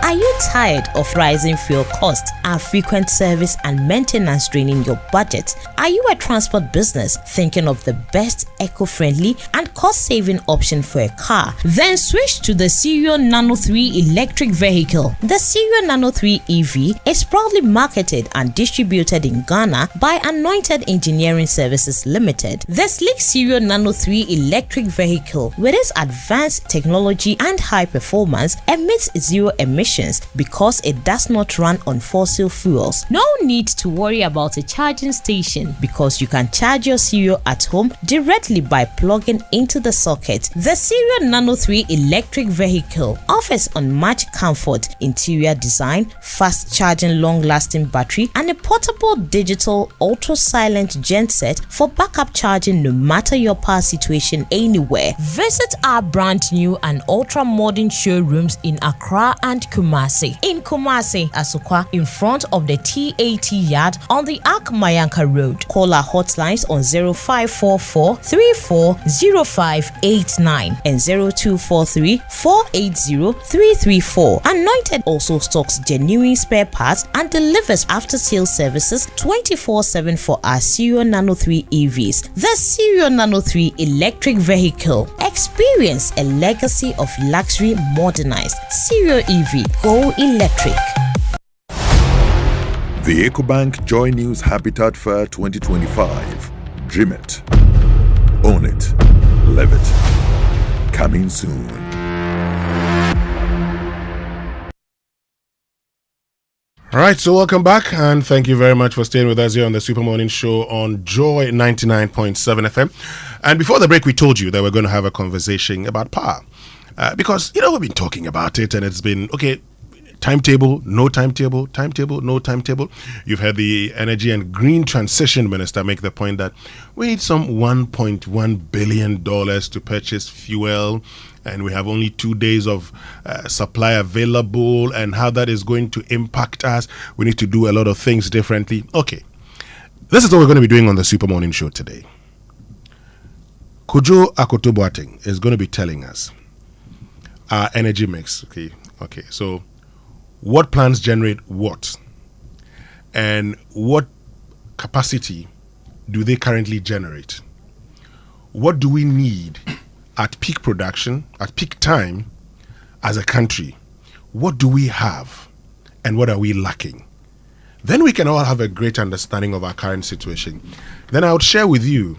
Are you tired of rising fuel costs and frequent service and maintenance draining your budget? Are you a transport business thinking of the best eco-friendly and cost-saving option for a car? Then switch to the Cerio Nano 3 electric vehicle. The Cerio Nano 3 EV is proudly marketed and distributed in Ghana by Anointed Engineering Services Limited. The sleek Cerio Nano 3 electric vehicle, with its advanced technology and high performance, emits zero emissions because it does not run on fossil fuels. No need to worry about a charging station because you can charge your Cerio at home directly by plugging into the socket. The Cerio Nano 3 electric vehicle offers unmatched comfort, interior design, fast charging, long-lasting battery, and a portable digital ultra-silent genset for backup charging no matter your power situation anywhere. Visit our brand new and ultra-modern showrooms in Accra and Kumasi. In Kumasi, Asukwa, in front of the TAT yard on the Ark Mayanka Road. Call our hotlines on 0544 340589 and 0243 480 334. Anointed also stocks genuine spare parts and delivers after-sales services 24/7 for our Cerio Nano 3 EVs. The Cerio Nano 3 electric vehicle. Experience a legacy of luxury modernized. Cerio EV. Go electric. The EcoBank Joy News Habitat Fair 2025. Dream it. Own it. Live it. Coming soon. All right, so welcome back, and thank you very much for staying with us here on the Super Morning Show on Joy 99.7 FM. And before the break, we told you that we're going to have a conversation about power. Because, we've been talking about it, and it's been, timetable, no timetable, timetable, no timetable. You've heard the Energy and Green Transition Minister make the point that we need some $1.1 billion to purchase fuel, and we have only 2 days of supply available, and how that is going to impact us. We need to do a lot of things differently. Okay, this is what we're going to be doing on the Super Morning Show today. Kojo Akoto Boateng is going to be telling us our energy mix. Okay, so what plants generate what, and what capacity do they currently generate? What do we need at peak production, at peak time as a country? What do we have, and what are we lacking? Then we can all have a great understanding of our current situation. Then I would share with you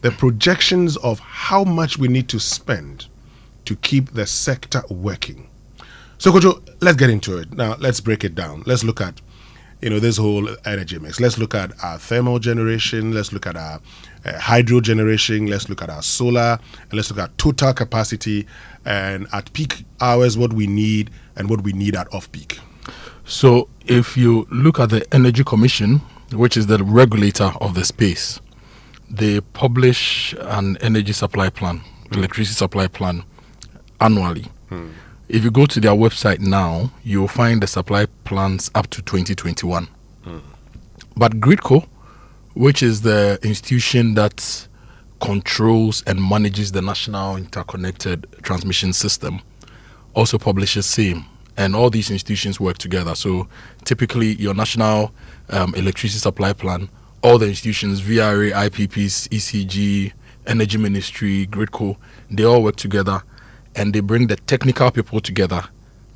the projections of how much we need to spend to keep the sector working. So, Kojo, let's get into it. Now, let's break it down. Let's look at, this whole energy mix. Let's look at our thermal generation. Let's look at our hydro generation. Let's look at our solar. And let's look at total capacity, and at peak hours, what we need and what we need at off-peak. So, if you look at the Energy Commission, which is the regulator of the space, they publish an energy supply plan, electricity supply plan, annually. If you go to their website now, you'll find the supply plans up to 2021. But Gridco, which is the institution that controls and manages the National Interconnected Transmission System, also publishes same and all these institutions work together. So typically your national electricity supply plan, all the institutions, VRA, IPPs, ECG, Energy Ministry, Gridco, they all work together, and they bring the technical people together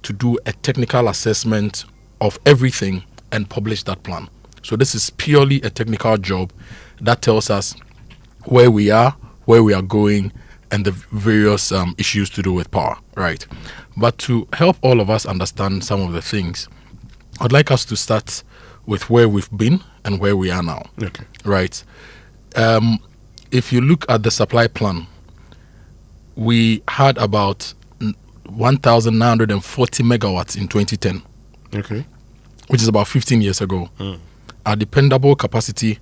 to do a technical assessment of everything and publish that plan. So this is purely a technical job that tells us where we are going, and the various issues to do with power, right? But to help all of us understand some of the things, I'd like us to start with where we've been and where we are now. Okay. Right. If you look at the supply plan, we had about 1,940 megawatts in 2010. Okay. Which is about 15 years ago. Our dependable capacity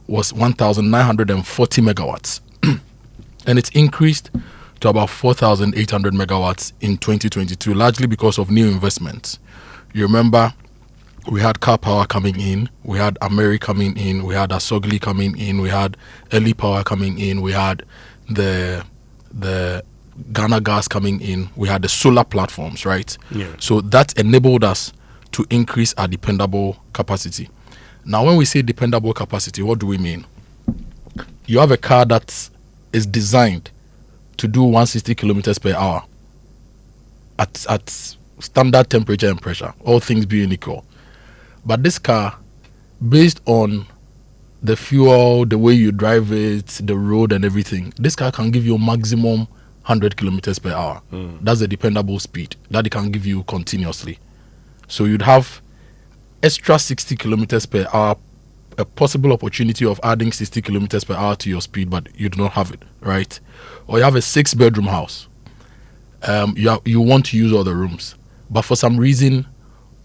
was 1,940 megawatts. And it's increased to about 4,800 megawatts in 2022, largely because of new investments. You remember, we had Car Power coming in, we had Ameri coming in, we had Asogli coming in, we had Eli Power coming in, we had the Ghana Gas coming in, we had the solar platforms, right? Yeah. So that enabled us to increase our dependable capacity. Now, when we say dependable capacity, what do we mean? You have a car that is designed to do 160 kilometers per hour at standard temperature and pressure, all things being equal. But this car, based on the fuel, the way you drive it, the road and everything, this car can give you maximum 100 kilometers per hour. That's the dependable speed that it can give you continuously. So you'd have extra 60 kilometers per hour, a possible opportunity of adding 60 kilometers per hour to your speed, but you do not have it, right? Or you have a 6-bedroom house. You want to use all the rooms, but for some reason,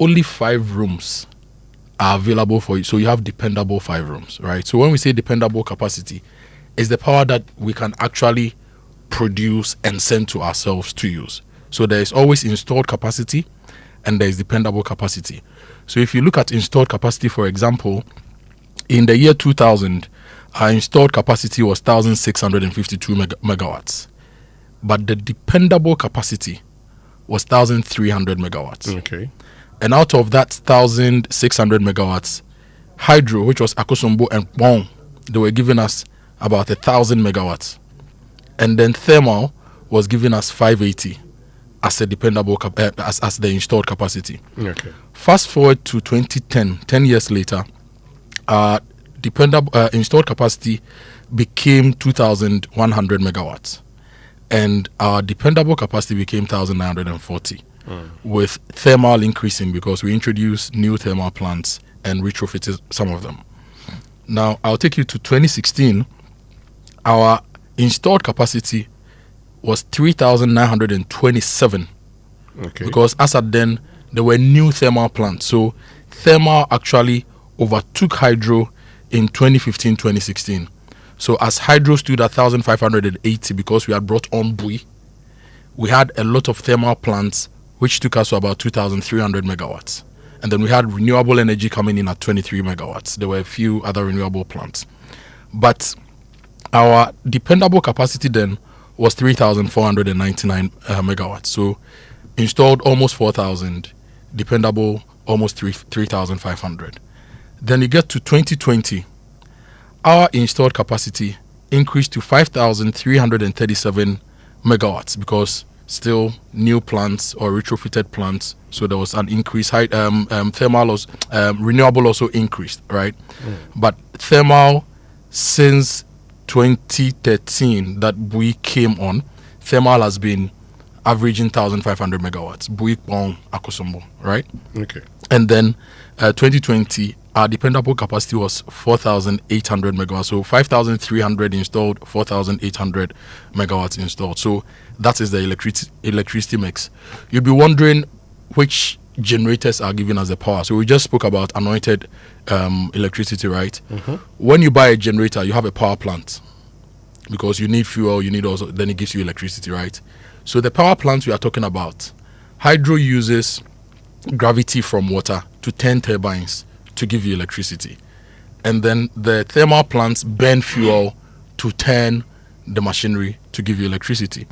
only 5 rooms are available for you. So you have dependable 5 rooms, right? So when we say dependable capacity, it's the power that we can actually produce and send to ourselves to use. So there is always installed capacity and there is dependable capacity. So if you look at installed capacity, for example, in the year 2000, our installed capacity was 1,652 megawatts. But the dependable capacity was 1,300 megawatts. Okay. And out of that 1,600 megawatts, hydro, which was Akosombo and Pong, they were giving us about 1,000 megawatts. And then thermal was giving us 580 as a dependable as the installed capacity. Okay. Fast forward to 2010, 10 years later, our dependable installed capacity became 2,100 megawatts, and our dependable capacity became 1,940, with thermal increasing because we introduced new thermal plants and retrofitted some of them. Now, I'll take you to 2016. Our installed capacity was 3,927. Okay. Because as at then, there were new thermal plants. So thermal actually overtook hydro in 2015-2016. So as hydro stood at 1,580 because we had brought on Bui, we had a lot of thermal plants which took us to about 2,300 megawatts. And then we had renewable energy coming in at 23 megawatts. There were a few other renewable plants. But our dependable capacity then was 3,499 megawatts. So installed almost 4,000, dependable almost 3,500. Then you get to 2020, our installed capacity increased to 5,337 megawatts because still new plants or retrofitted plants. So there was an increase. Thermal, renewable also increased, right? But thermal, since 2013 that we came on, thermal has been averaging 1,500 megawatts. Buik, Bong, Akosombo, right? Okay. And then 2020, our dependable capacity was 4,800 megawatts. So 5,300 installed, 4,800 megawatts installed. So that is the electricity mix. You'll be wondering which generators are giving us the power. So we just spoke about anointed electricity, right? When you buy a generator, you have a power plant because you need fuel, you need also, then it gives you electricity, right? So the power plants we are talking about, hydro uses gravity from water to turn turbines to give you electricity. And then the thermal plants burn fuel to turn the machinery to give you electricity.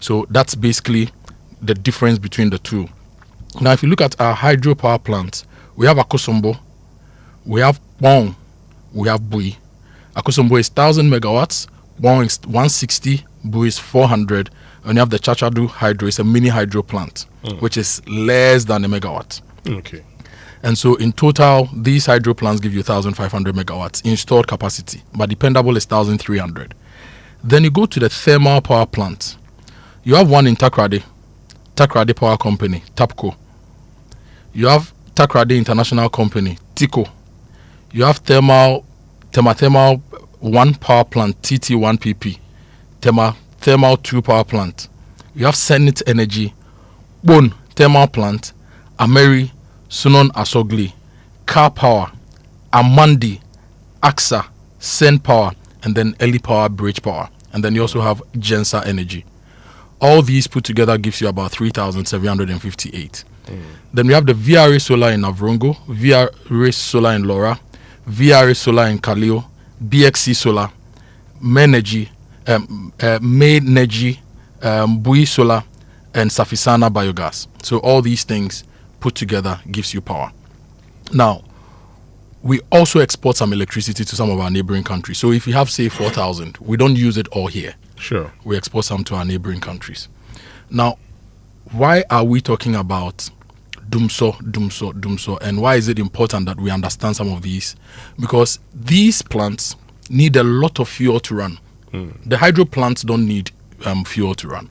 So that's basically the difference between the two. Now, if you look at our hydropower plants, we have Akosombo, we have Bong, we have Bui. Akosombo is 1,000 megawatts, Bong is 160, Bui is 400, and you have the Chachadu hydro, it's a mini hydro plant, which is less than a megawatt. Okay. And so in total, these hydro plants give you 1,500 megawatts installed capacity, but dependable is 1,300. Then you go to the thermal power plant. You have one in Takrade Power Company, TAPCO. You have Takrade International Company, TICO. You have Thermal 1 power plant, TT1PP. Thermal 2 power plant. You have SSNIT Energy, Bon Thermal Plant, Ameri, Sunon Asogli, Car Power, Amandi, AXA, Sen Power, and then Eli Power, Bridge Power. And then you also have Gensa Energy. All these put together gives you about 3,758. Then we have the VRA Solar in Avrongo, VRA Solar in Laura, VRA Solar in Kaleo, BXC Solar, Menergy, Mainergy, Bui Solar, and Safisana Biogas. So all these things put together gives you power. Now, we also export some electricity to some of our neighboring countries. So if we have, say, 4,000, we don't use it all here. Sure. We export some to our neighboring countries. Now, why are we talking about Dumso, and why is it important that we understand some of these? Because these plants need a lot of fuel to run. The hydro plants don't need fuel to run.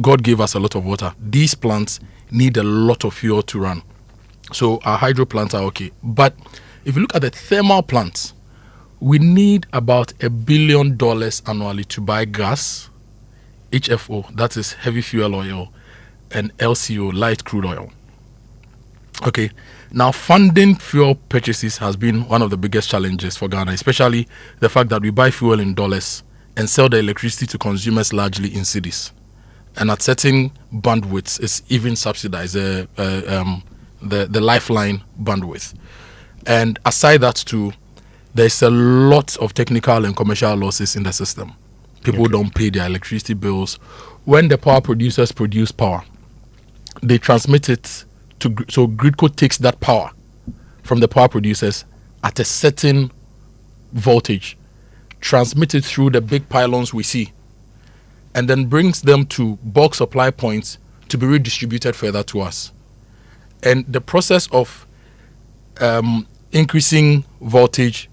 God gave us a lot of water. These plants need a lot of fuel to run. So our hydro plants are okay. But if you look at the thermal plants, we need about $1 billion annually to buy gas, HFO, that is heavy fuel oil, and LCO, light crude oil. Okay, now funding fuel purchases has been one of the biggest challenges for Ghana, especially the fact that we buy fuel in dollars and sell the electricity to consumers largely in cities. And at certain bandwidths, it's even subsidized, the lifeline bandwidth. And aside that too, there's a lot of technical and commercial losses in the system. People don't pay their electricity bills. When the power producers produce power, they transmit it to, so Gridco takes that power from the power producers at a certain voltage, transmit it through the big pylons we see, and then brings them to bulk supply points to be redistributed further to us. And the process of increasing voltage,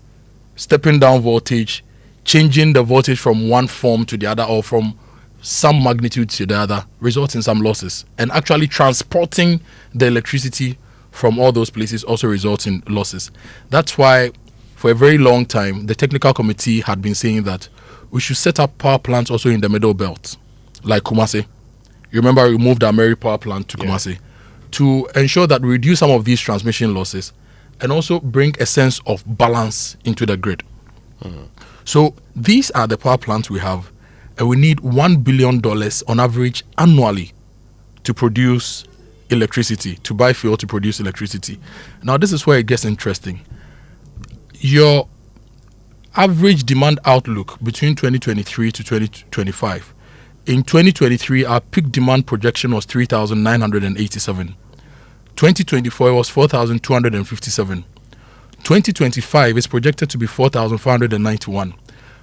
stepping down voltage, changing the voltage from one form to the other or from some magnitude to the other results in some losses. And actually transporting the electricity from all those places also results in losses. That's why for a very long time, the technical committee had been saying that we should set up power plants also in the middle belt, like Kumasi. You remember we moved our Mary power plant to Kumasi to ensure that we reduce some of these transmission losses and also bring a sense of balance into the grid. So these are the power plants we have, and we need $1 billion on average annually to produce electricity, to buy fuel to produce electricity. Now this is where it gets interesting. Your average demand outlook between 2023 to 2025. In 2023, our peak demand projection was 3,987. 2024 was 4,257. 2025 is projected to be 4,491.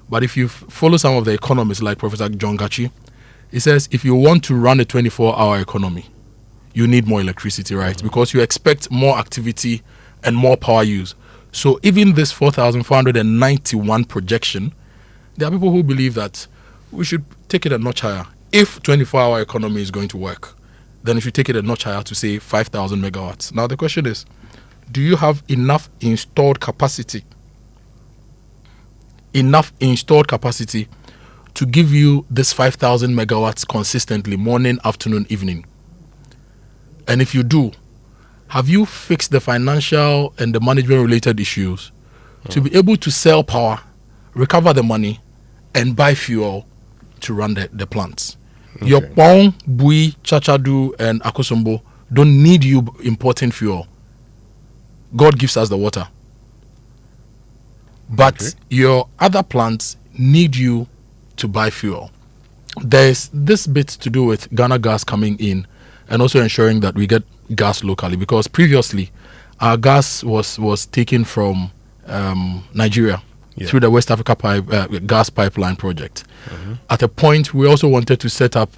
But if you follow some of the economists like Professor John Gachi, he says if you want to run a 24-hour economy, you need more electricity, right? Because you expect more activity and more power use. So even this 4,491 projection, there are people who believe that we should take it a notch higher. If 24-hour economy is going to work, then we should take it a notch higher to say 5,000 megawatts. Now the question is, do you have enough installed capacity? Enough installed capacity to give you this 5,000 megawatts consistently, morning, afternoon, evening? And if you do, have you fixed the financial and the management related issues to be able to sell power, recover the money, and buy fuel to run the plants? Your Pong, Bui, Chachadu, and Akosombo don't need you importing fuel. God gives us the water. But your other plants need you to buy fuel. There's this bit to do with Ghana Gas coming in and also ensuring that we get gas locally, because previously our gas was taken from Nigeria through the West Africa gas pipeline project. At a point, we also wanted to set up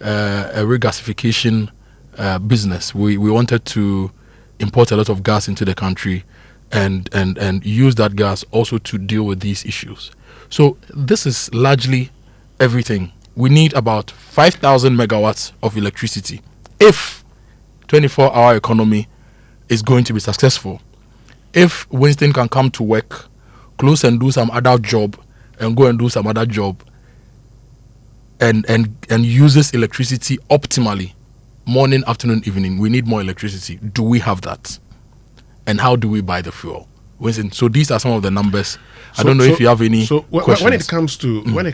a regasification business. We wanted to import a lot of gas into the country and use that gas also to deal with these issues. So this is largely everything. We need about 5,000 megawatts of electricity if 24-hour economy is going to be successful. If Winston can come to work, close and do some other job, and go and do some other job, and uses electricity optimally, morning, afternoon, evening, we need more electricity. Do we have that? And how do we buy the fuel? Winston, so these are some of the numbers. I don't know if you have any questions. When it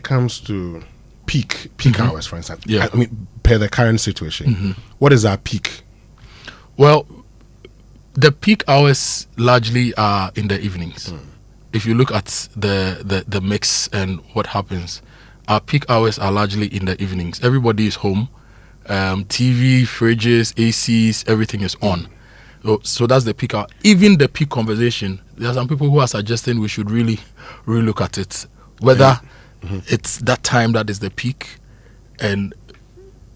comes to peak hours, for instance, I mean, per the current situation, what is our peak? Well, the peak hours largely are in the evenings. If you look at the mix and what happens, our peak hours are largely in the evenings. Everybody is home. TV, fridges, ACs, everything is on. So that's the peak hour. Even the peak conversation, there are some people who are suggesting we should really look at it. Whether it's that time that is the peak, and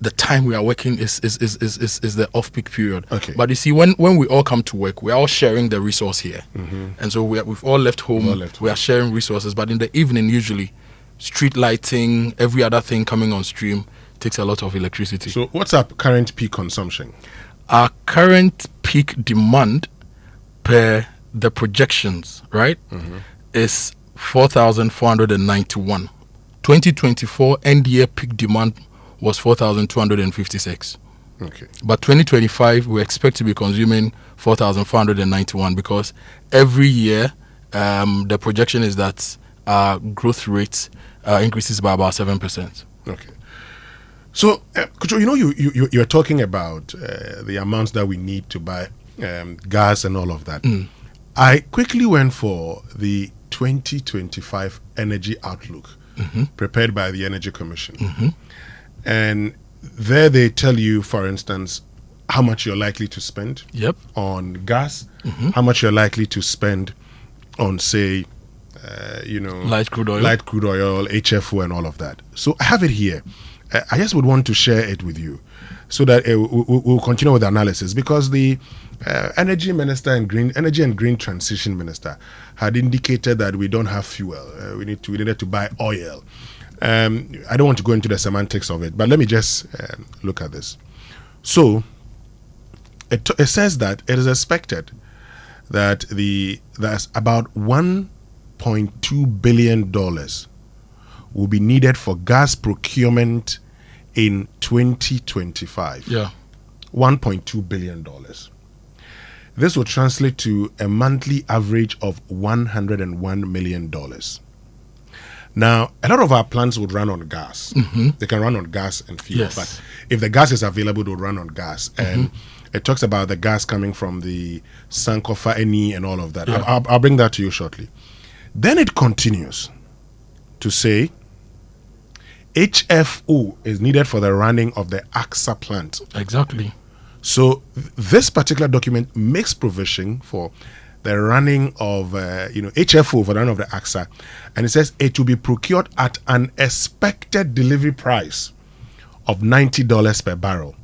the time we are working is the off-peak period. Okay. But you see, when we all come to work, we are all sharing the resource here. And so we've all left home. We are sharing resources. But in the evening, usually, street lighting, every other thing coming on stream takes a lot of electricity. So what's our current peak consumption? Our current peak demand per the projections, right, is 4,491. 2024 end year peak demand was 4,256. Okay. But 2025, we expect to be consuming 4,491 because every year the projection is that our growth rate increases by about 7%. Okay. So, Kojo, you're talking about the amounts that we need to buy gas and all of that. I quickly went for the 2025 energy outlook prepared by the Energy Commission. And there they tell you, for instance, how much you're likely to spend on gas, how much you're likely to spend on, say, light crude oil, HFO, and all of that. So I have it here. I just would want to share it with you so that we'll continue with the analysis, because the energy minister and energy and green transition minister had indicated that we don't have fuel. We needed to buy oil. I don't want to go into the semantics of it, but let me just look at this. So it says that it is expected that that's about $1.2 billion will be needed for gas procurement in 2025. Yeah. $1.2 billion. This will translate to a monthly average of $101 million. Now, a lot of our plants would run on gas. They can run on gas and fuel, but if the gas is available, they'll run on gas. And it talks about the gas coming from the Sankofa, Eni, and all of that. I'll bring that to you shortly. Then it continues to say HFO is needed for the running of the AXA plant. Exactly. So this particular document makes provision for the running of HFO for the running of the AXA, and it says it will be procured at an expected delivery price of $90 per barrel.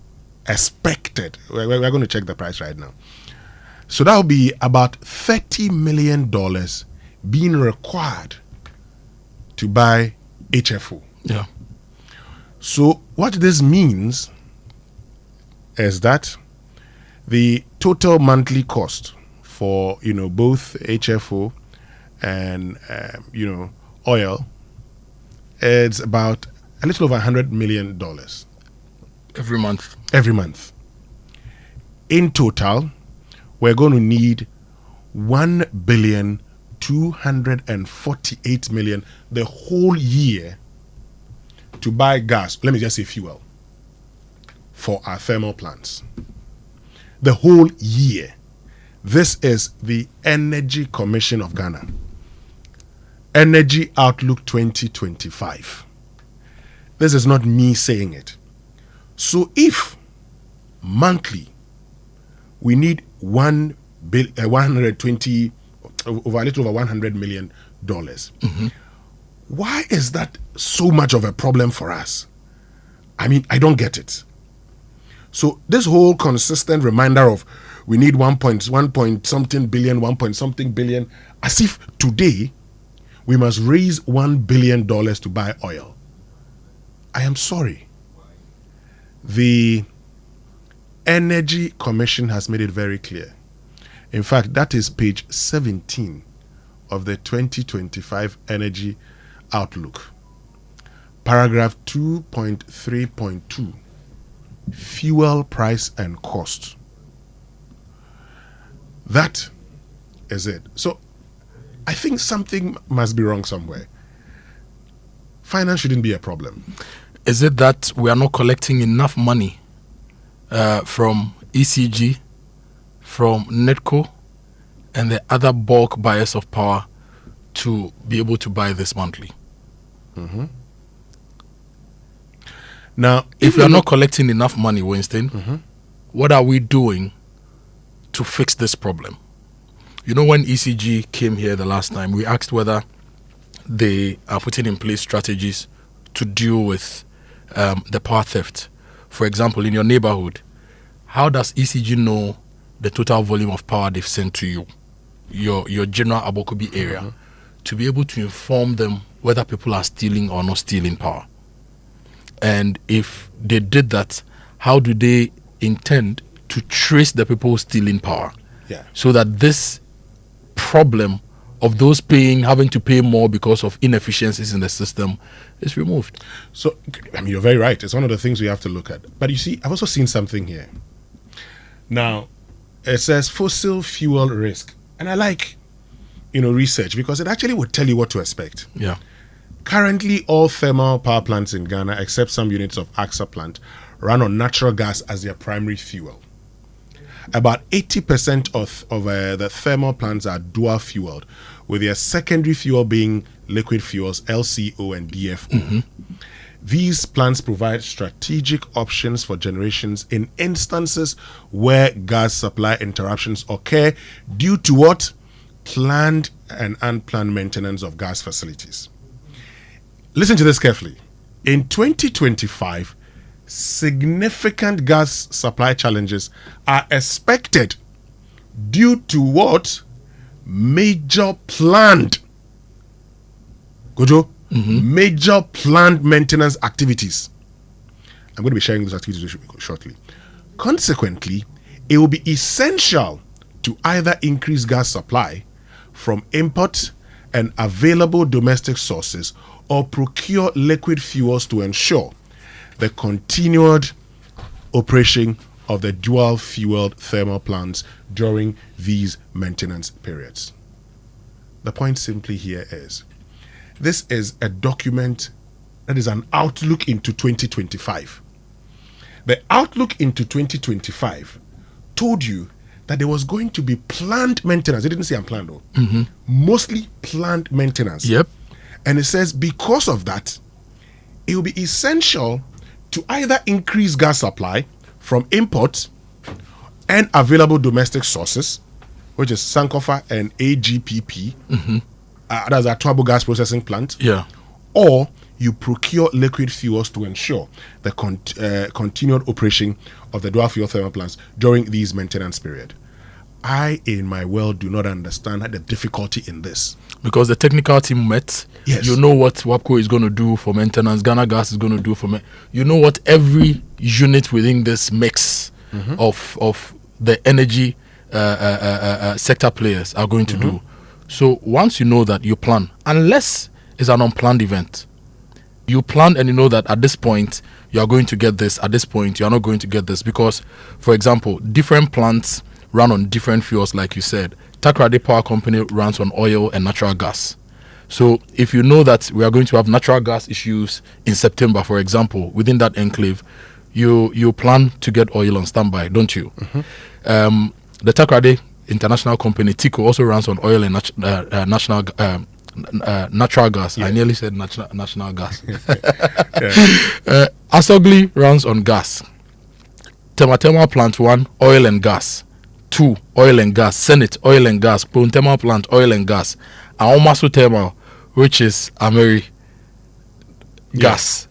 Expected. We're going to check the price right now. So that will be about $30 million being required to buy HFO. Yeah. So what this means is that the total monthly cost for both HFO and oil, it's about a little over $100 million every month. Every month. In total, we're going to need $1,248 million the whole year to buy gas. Let me just say fuel for our thermal plants. The whole year. This is the Energy Commission of Ghana. Energy Outlook 2025. This is not me saying it. So if monthly, we need over a little over $100 million. Why is that so much of a problem for us? I mean, I don't get it. So this whole consistent reminder of we need 1 point something billion, as if today we must raise $1 billion to buy oil. I am sorry. The Energy Commission has made it very clear. In fact, that is page 17 of the 2025 Energy Outlook. Paragraph 2.3.2, fuel price and cost. That is it. So I think something must be wrong somewhere. Finance shouldn't be a problem. Is it that we are not collecting enough money from ECG, from NETCO, and the other bulk buyers of power to be able to buy this monthly? Now, if we are not collecting enough money, Winston, what are we doing to fix this problem? You know, when ECG came here the last time, we asked whether they are putting in place strategies to deal with the power theft. For example, in your neighborhood, how does ECG know the total volume of power they've sent to you, your general Abokobi area, to be able to inform them whether people are stealing or not stealing power? And if they did that, how do they intend to trace the people stealing power? So that this problem of those having to pay more because of inefficiencies in the system is removed. So, I mean, you're very right. It's one of the things we have to look at. But you see, I've also seen something here. Now, it says fossil fuel risk. And I like, research, because it actually would tell you what to expect. Yeah. Currently, all thermal power plants in Ghana, except some units of AXA plant, run on natural gas as their primary fuel. About 80% of the thermal plants are dual fueled, with their secondary fuel being liquid fuels, LCO and DFO. These plants provide strategic options for generations in instances where gas supply interruptions occur due to what? Planned and unplanned maintenance of gas facilities. Listen to this carefully. In 2025, significant gas supply challenges are expected due to what? Major planned major planned maintenance activities. I'm going to be sharing those activities shortly. Consequently, it will be essential to either increase gas supply from import and available domestic sources or procure liquid fuels to ensure the continued operation of the dual-fueled thermal plants during these maintenance periods. The point simply here is, this is a document that is an outlook into 2025. The outlook into 2025 told you that there was going to be planned maintenance. It didn't say unplanned though. Mostly planned maintenance. Yep. And it says because of that, it will be essential to either increase gas supply from imports and available domestic sources, which is Sankofa and AGPP, that's our Twabo gas processing plant, or you procure liquid fuels to ensure the continued operation of the dual fuel thermal plants during these maintenance period. I, in my world, do not understand the difficulty in this. Because the technical team met, you know what WAPCO is going to do for maintenance, Ghana Gas is going to do for you know what every unit within this mix of the energy sector players are going to do. So once you know that, you plan, unless it's an unplanned event. You plan and you know that at this point you are going to get this, at this point you are not going to get this, because, for example, different plants run on different fuels, like you said. Takrady Power Company runs on oil and natural gas. So if you know that we are going to have natural gas issues in September, for example, within that enclave, you plan to get oil on standby, don't you? The Takrady International Company, TICO, also runs on oil and natural gas. I nearly said national gas. Asogli runs on gas. Thermal Plant 1, oil and gas. 2, oil and gas. SSNIT, oil and gas. Thermal Plant, oil and gas. Aomasu Thermal, which is Ameri gas.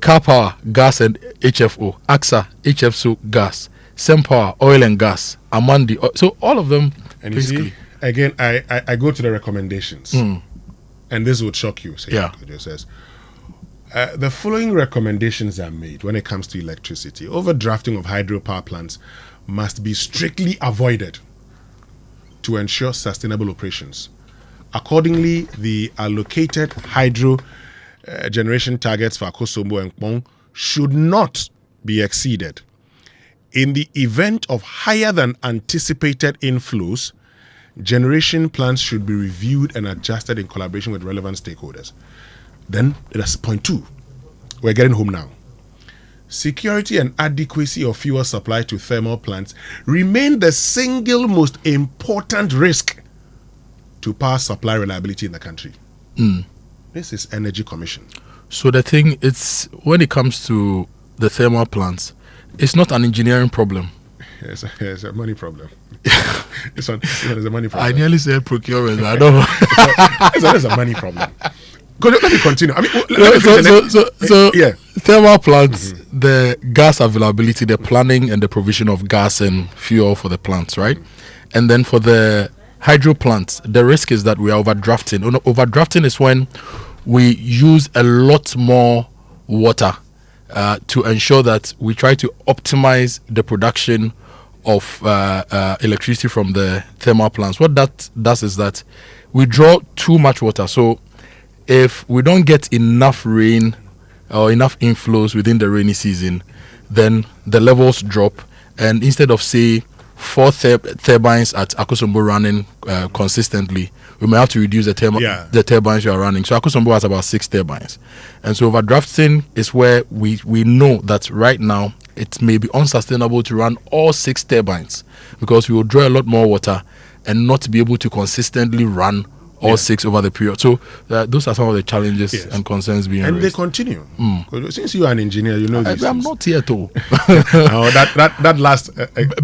Car Power, gas and HFO. AXA, HFO, gas. Sempower, oil and gas. Amandi, so all of them. And you see, again, I go to the recommendations. And this would shock you. It says, the following recommendations are made when it comes to electricity. Overdrafting of hydropower plants must be strictly avoided to ensure sustainable operations. Accordingly, the allocated hydro generation targets for Akosombo and Kpong should not be exceeded. In the event of higher than anticipated inflows, generation plans should be reviewed and adjusted in collaboration with relevant stakeholders. Then that's point 2. We're getting home now. Security and adequacy of fuel supply to thermal plants remain the single most important risk to power supply reliability in the country. This is Energy Commission. So the thing, it's when it comes to the thermal plants, it's not an engineering problem. It's a money problem. It's a money problem. I nearly said procurement. I don't know. It's a money problem. Let me continue. I mean, thermal plants, the gas availability, the planning and the provision of gas and fuel for the plants, right? And then for the hydro plants, the risk is that we are overdrafting. Overdrafting is when we use a lot more water to ensure that we try to optimize the production of electricity from the thermal plants. What that does is that we draw too much water. So if we don't get enough rain or enough inflows within the rainy season, then the levels drop. And instead of, say, 4 turbines at Akosombo running consistently, we may have to reduce the turbines you are running. So Akosombo has about 6 turbines. And so overdrafting is where we know that right now it may be unsustainable to run all 6 turbines because we will draw a lot more water and not be able to consistently run all 6 over the period. So those are some of the challenges and concerns being raised. They continue. Since you are an engineer, you know this. I'm not here to. that last...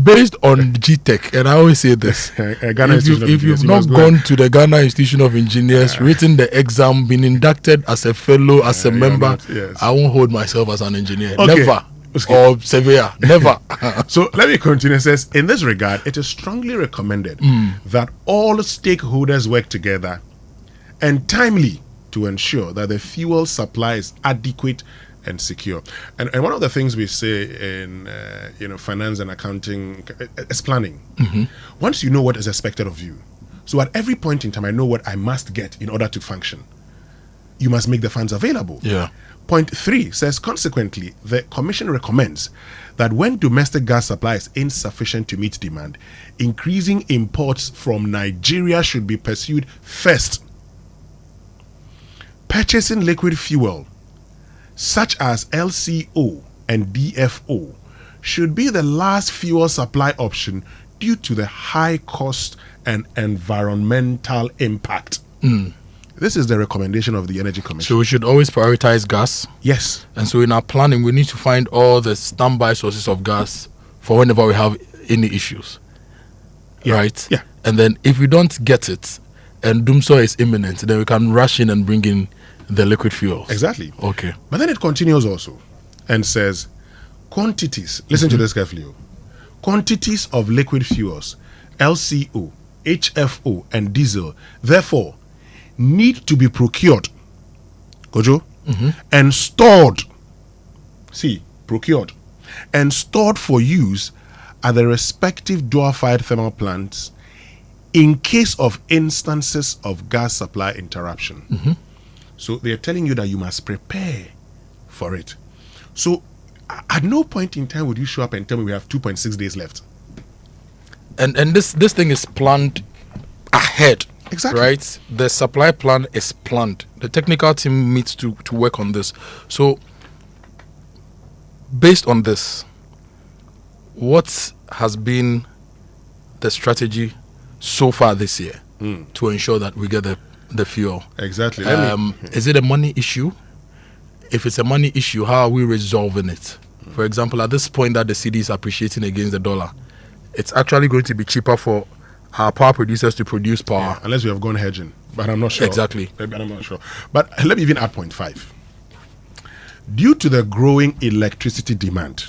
based on GTech, and I always say this, if you've not gone to the Ghana Institution of Engineers, written the exam, been inducted as a fellow, as a member, I won't hold myself as an engineer. Okay. Never. Or severe. Never. So let me continue. It says, in this regard, it is strongly recommended that all stakeholders work together and timely to ensure that the fuel supply is adequate and secure. And one of the things we say in finance and accounting is planning. Once you know what is expected of you, so at every point in time, I know what I must get in order to function. You must make the funds available. Point 3 says, consequently, the Commission recommends that when domestic gas supply is insufficient to meet demand, increasing imports from Nigeria should be pursued first. Purchasing liquid fuel, such as LCO and DFO, should be the last fuel supply option due to the high cost and environmental impact. This is the recommendation of the Energy Commission. So we should always prioritize gas? Yes. And so in our planning, we need to find all the standby sources of gas for whenever we have any issues. Right? Yeah. And then if we don't get it and doomsday is imminent, then we can rush in and bring in the liquid fuels. Exactly. Okay. But then it continues also and says, quantities, listen to this carefully, quantities of liquid fuels, LCO, HFO, and diesel, therefore, need to be procured, Kojo, and stored. Procured and stored for use at the respective dual-fired thermal plants in case of instances of gas supply interruption. So they are telling you that you must prepare for it. So at no point in time would you show up and tell me we have 2.6 days left. And this thing is planned ahead. Exactly. Right? The supply plan is planned. The technical team meets to work on this. So, based on this, what has been the strategy so far this year to ensure that we get the fuel? Exactly. Is it a money issue? If it's a money issue, how are we resolving it? For example, at this point that the cedi is appreciating against the dollar, it's actually going to be cheaper for our power producers to produce power. Yeah, unless we have gone hedging. But I'm not sure. Exactly. Maybe I'm not sure. But let me even add point 5. Due to the growing electricity demand,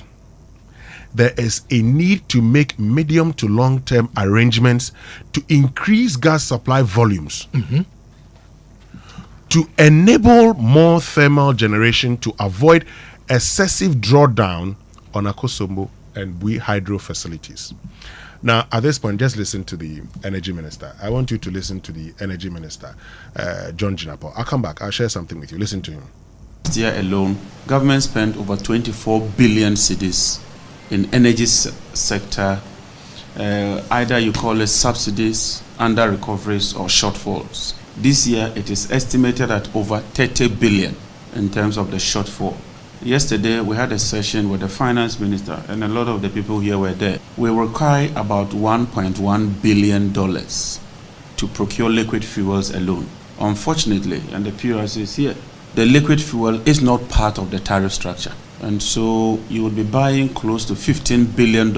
there is a need to make medium to long-term arrangements to increase gas supply volumes to enable more thermal generation to avoid excessive drawdown on Akosombo and Bui hydro facilities. Now, at this point, just listen to the Energy Minister. I want you to listen to the Energy Minister, John Jinapor. I'll come back. I'll share something with you. Listen to him. Last year alone, government spent over 24 billion cedis in energy sector. Either you call it subsidies, under recoveries, or shortfalls. This year, it is estimated at over 30 billion in terms of the shortfall. Yesterday, we had a session with the finance minister, and a lot of the people here were there. We require about $1.1 billion to procure liquid fuels alone. Unfortunately, and the PRC is here, the liquid fuel is not part of the tariff structure. And so you will be buying close to $15 billion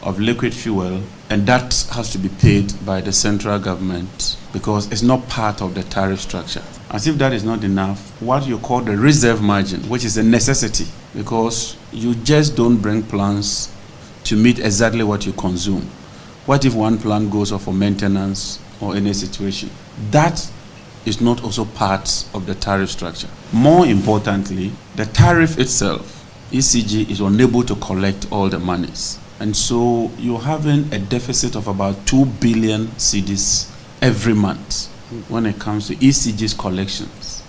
of liquid fuel, and that has to be paid by the central government because it's not part of the tariff structure. As if that is not enough, what you call the reserve margin, which is a necessity, because you just don't bring plants to meet exactly what you consume. What if one plant goes off for maintenance or any situation? That is not also part of the tariff structure. More importantly, the tariff itself, ECG is unable to collect all the monies. And so you're having a deficit of about 2 billion cedis every month when it comes to ECG's collections.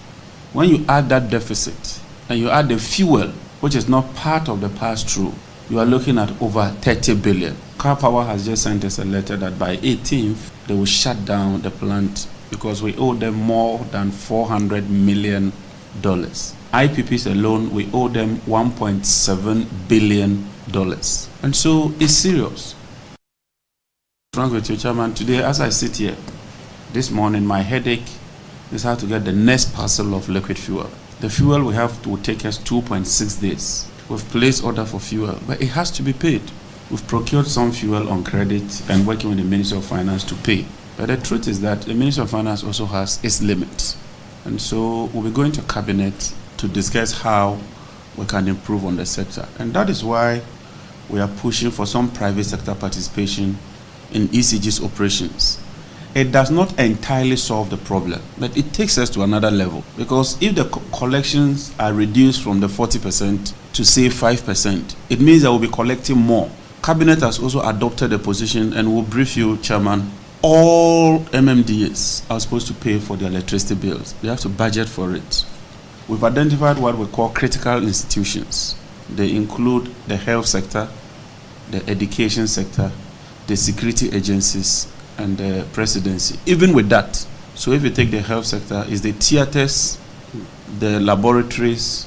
When you add that deficit and you add the fuel, which is not part of the pass-through, you are looking at over 30 billion. Car Power has just sent us a letter that by 18th, they will shut down the plant because we owe them more than $400 million. IPPs alone, we owe them $1.7 billion. And so it's serious. Frank with you, Chairman, today as I sit here, this morning my headache is how to get the next parcel of liquid fuel. The fuel we have to take us 2.6 days. We've placed order for fuel, but it has to be paid. We've procured some fuel on credit and working with the Ministry of Finance to pay. But the truth is that the Ministry of Finance also has its limits. And so we'll be going to Cabinet to discuss how we can improve on the sector. And that is why we are pushing for some private sector participation in ECG's operations. It does not entirely solve the problem, but it takes us to another level. Because if the collections are reduced from the 40% to say 5%, it means that we'll be collecting more. Cabinet has also adopted a position, and we'll brief you, Chairman. All MMDAs are supposed to pay for their electricity bills. They have to budget for it. We've identified what we call critical institutions. They include the health sector, the education sector, the security agencies, and the presidency. Even with that, so if you take the health sector, is the theaters, the laboratories,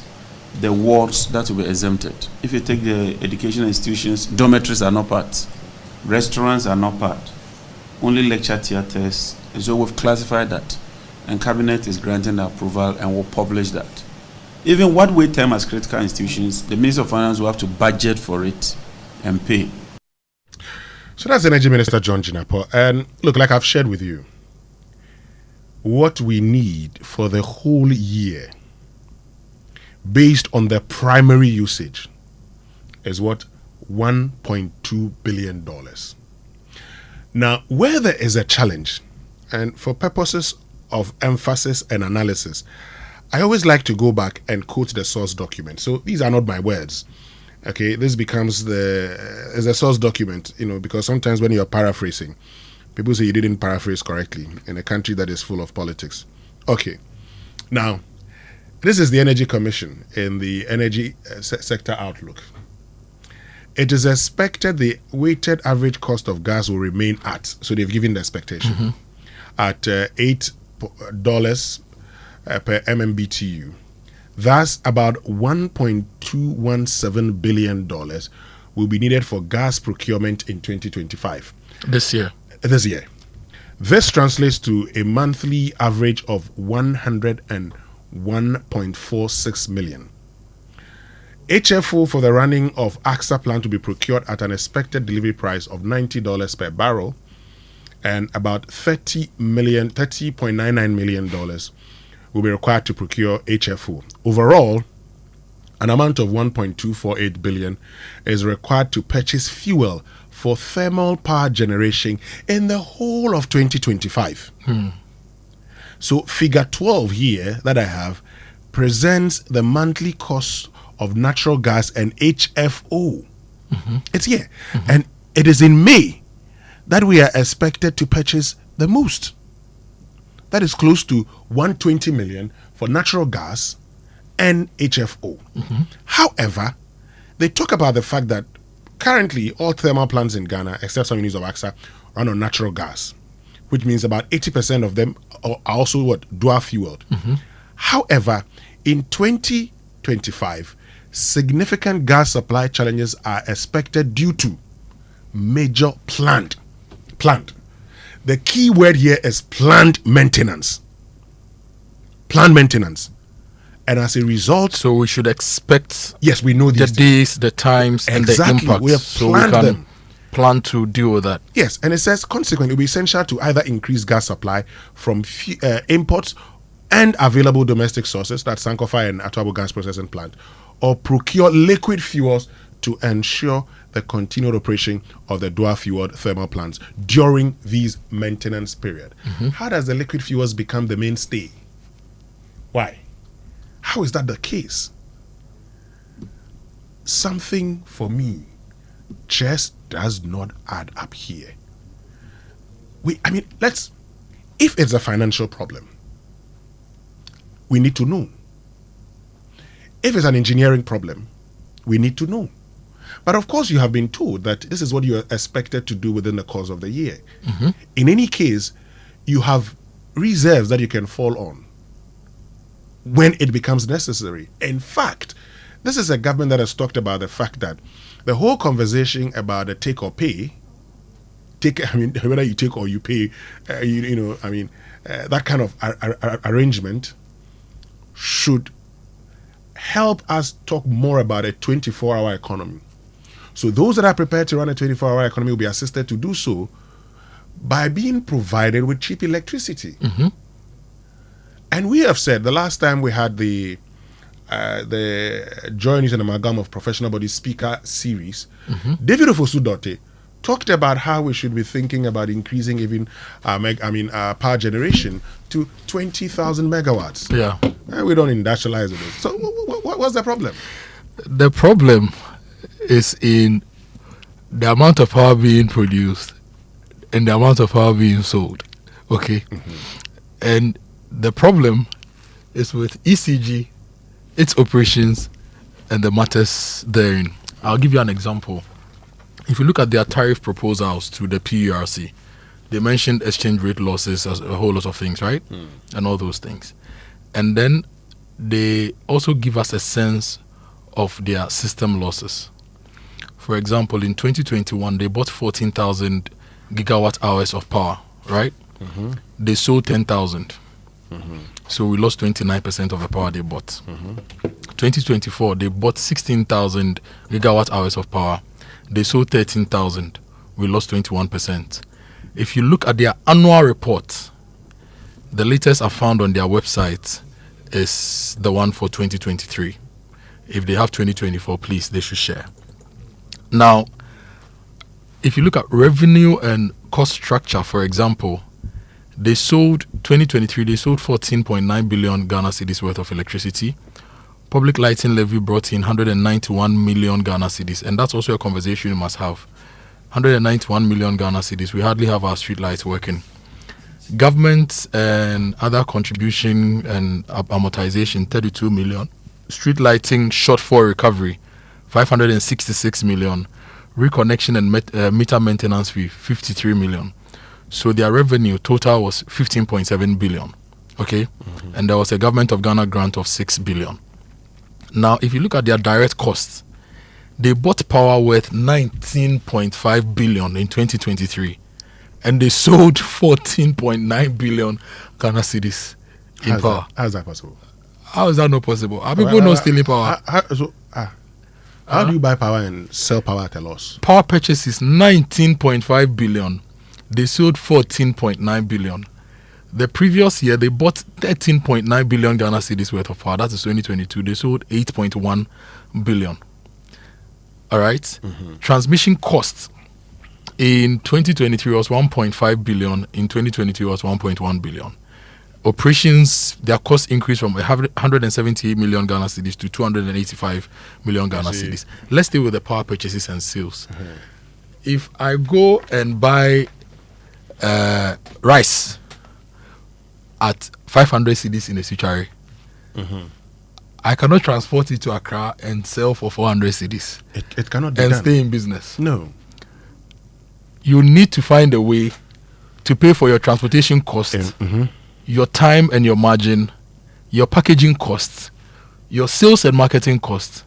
the wards that will be exempted. If you take the educational institutions, dormitories are not part, restaurants are not part, only lecture theaters. And so we've classified that, and Cabinet is granting the approval and will publish that. Even what we term as critical institutions, the Minister of Finance will have to budget for it and pay. So that's Energy Minister John Jinapor. And look, like I've shared with you, what we need for the whole year, based on the primary usage, is what? $1.2 billion. Now, where there is a challenge, and for purposes of emphasis and analysis, I always like to go back and quote the source document. So these are not my words. Okay, this becomes as a source document, because sometimes when you're paraphrasing, people say you didn't paraphrase correctly in a country that is full of politics. Okay, now, this is the Energy Commission in the energy sector outlook. It is expected the weighted average cost of gas will remain at, so they've given the expectation, at $8 per MMBTU. Thus, about $1.217 billion will be needed for gas procurement in 2025. This year. This translates to a monthly average of 101.46 million. HFO for the running of AXA plant to be procured at an expected delivery price of $90 per barrel, and about $30.99 million will be required to procure HFO. Overall, an amount of 1.248 billion is required to purchase fuel for thermal power generation in the whole of 2025. So figure 12 here that I have presents the monthly cost of natural gas and HFO. It's here. And it is in May that we are expected to purchase the most. That is close to 120 million for natural gas and HFO. However, they talk about the fact that currently all thermal plants in Ghana, except some units of AXA, run on natural gas, which means about 80% of them are also dual fueled. However, in 2025, significant gas supply challenges are expected due to major plant. The key word here is plant maintenance. Plant maintenance. And as a result, so we should expect, yes, we know the days, the times, and the impacts. We have planned them. Plan to deal with that. Yes, and it says consequently it will be essential to either increase gas supply from imports and available domestic sources, that's Sankofa and Atwabo gas processing plant, or procure liquid fuels to ensure the continued operation of the dual fueled thermal plants during these maintenance period. How does the liquid fuels become the mainstay? Why? How is that the case? Something for me just does not add up here. If it's a financial problem, we need to know. If it's an engineering problem, we need to know. But of course, you have been told that this is what you are expected to do within the course of the year. In any case, you have reserves that you can fall on when it becomes necessary. In fact, this is a government that has talked about the fact that the whole conversation about the take or pay, whether you take or you pay, that kind of arrangement should help us talk more about a 24-hour economy. So those that are prepared to run a 24-hour economy will be assisted to do so by being provided with cheap electricity. And we have said the last time we had the Joy News and Amalgam of Professional Body Speaker series, David Ofosu-Dotte talked about how we should be thinking about increasing even power generation to 20,000 megawatts. Yeah. And we don't industrialize it. So what's the problem? The problem is in the amount of power being produced and the amount of power being sold. Okay? And the problem is with ECG, its operations, and the matters therein. I'll give you an example. If you look at their tariff proposals to the PURC, they mentioned exchange rate losses as a whole lot of things, right? And all those things. And then they also give us a sense of their system losses. For example, in 2021, they bought 14,000 gigawatt hours of power, right? They sold 10,000. So we lost 29% of the power they bought. 2024, they bought 16,000 gigawatt hours of power. They sold 13,000. We lost 21%. If you look at their annual report, the latest I found on their website is the one for 2023. If they have 2024, please, they should share. Now, if you look at revenue and cost structure, for example, they sold 2023, they sold 14.9 billion Ghana cedis worth of electricity. Public lighting levy brought in 191 million Ghana cedis, and that's also a conversation you must have. 191 million Ghana cedis. We hardly have our street lights working. Government and other contribution and amortization, 32 million. Street lighting shortfall recovery, 566 million. Reconnection and meter maintenance fee, 53 million. So their revenue total was 15.7 billion. Okay? And there was a Government of Ghana grant of 6 billion. Now, if you look at their direct costs, they bought power worth 19.5 billion in 2023, and they sold 14.9 billion Ghana cedis in power. How is that possible? How is that not possible? Are people not stealing power? How do you buy power and sell power at a loss? Power purchase is 19.5 billion. They sold 14.9 billion. The previous year, they bought 13.9 billion Ghana cedis worth of power. That is 2022. They sold 8.1 billion. All right? Transmission costs in 2023 was 1.5 billion. In 2022 was 1.1 billion. Operations, their cost increased from 178 million Ghana cedis to 285 million Ghana cedis. Let's stay with the power purchases and sales. If I go and buy rice at 500 cedis in a Suchari, I cannot transport it to Accra and sell for 400 cedis. It cannot be and done. Stay in business. No. You need to find a way to pay for your transportation costs, your time and your margin, your packaging costs, your sales and marketing costs,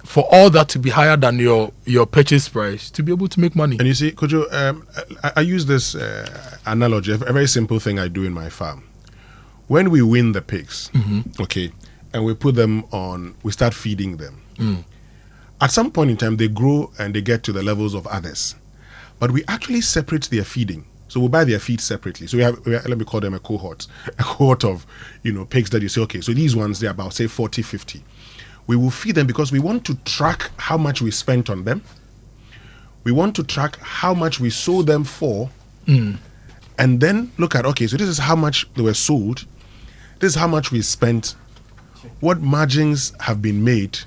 for all that to be higher than your purchase price to be able to make money. And you see, Kojo, I use this analogy, a very simple thing I do in my farm. When we wean the pigs, okay, and we put them on, we start feeding them. At some point in time, they grow and they get to the levels of others. But we actually separate their feeding. So we buy their feed separately. So we have, let me call them a cohort of, pigs that you say, okay, so these ones, they're about, say, 40, 50. We will feed them because we want to track how much we spent on them. We want to track how much we sold them for. And then look at, okay, so this is how much they were sold. This is how much we spent. What margins have been made.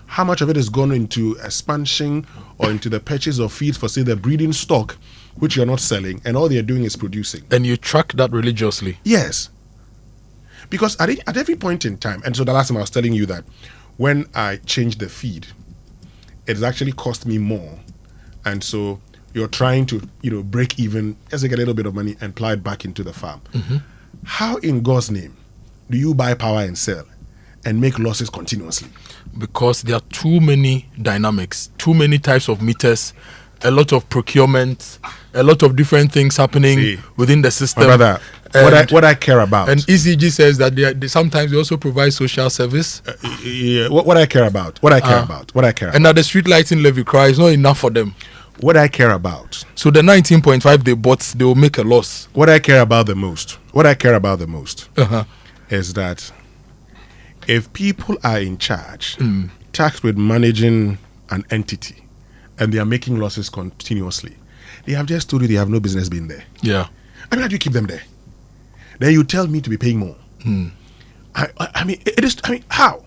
How much of it has gone into expansion or into the purchase of feeds for, say, the breeding stock, which you're not selling, and all they're doing is producing. And you track that religiously. Yes. Because at every point in time, and so the last time I was telling you that when I changed the feed, it has actually cost me more. And so you're trying to, break even, just get a little bit of money and plow it back into the farm. How in God's name do you buy power and sell and make losses continuously? Because there are too many dynamics, too many types of meters, a lot of procurement, a lot of different things happening within the system. My brother, what I care about. And ECG says that they sometimes they also provide social service. What I care about. And that the street lighting levy cry is not enough for them. What I care about. So the 19.5 they bought, they will make a loss. What I care about the most is that if people are in charge, tasked with managing an entity, and they are making losses continuously, they have just told you they have no business being there. Yeah. I mean, how do you keep them there? Then you tell me to be paying more. I mean, how?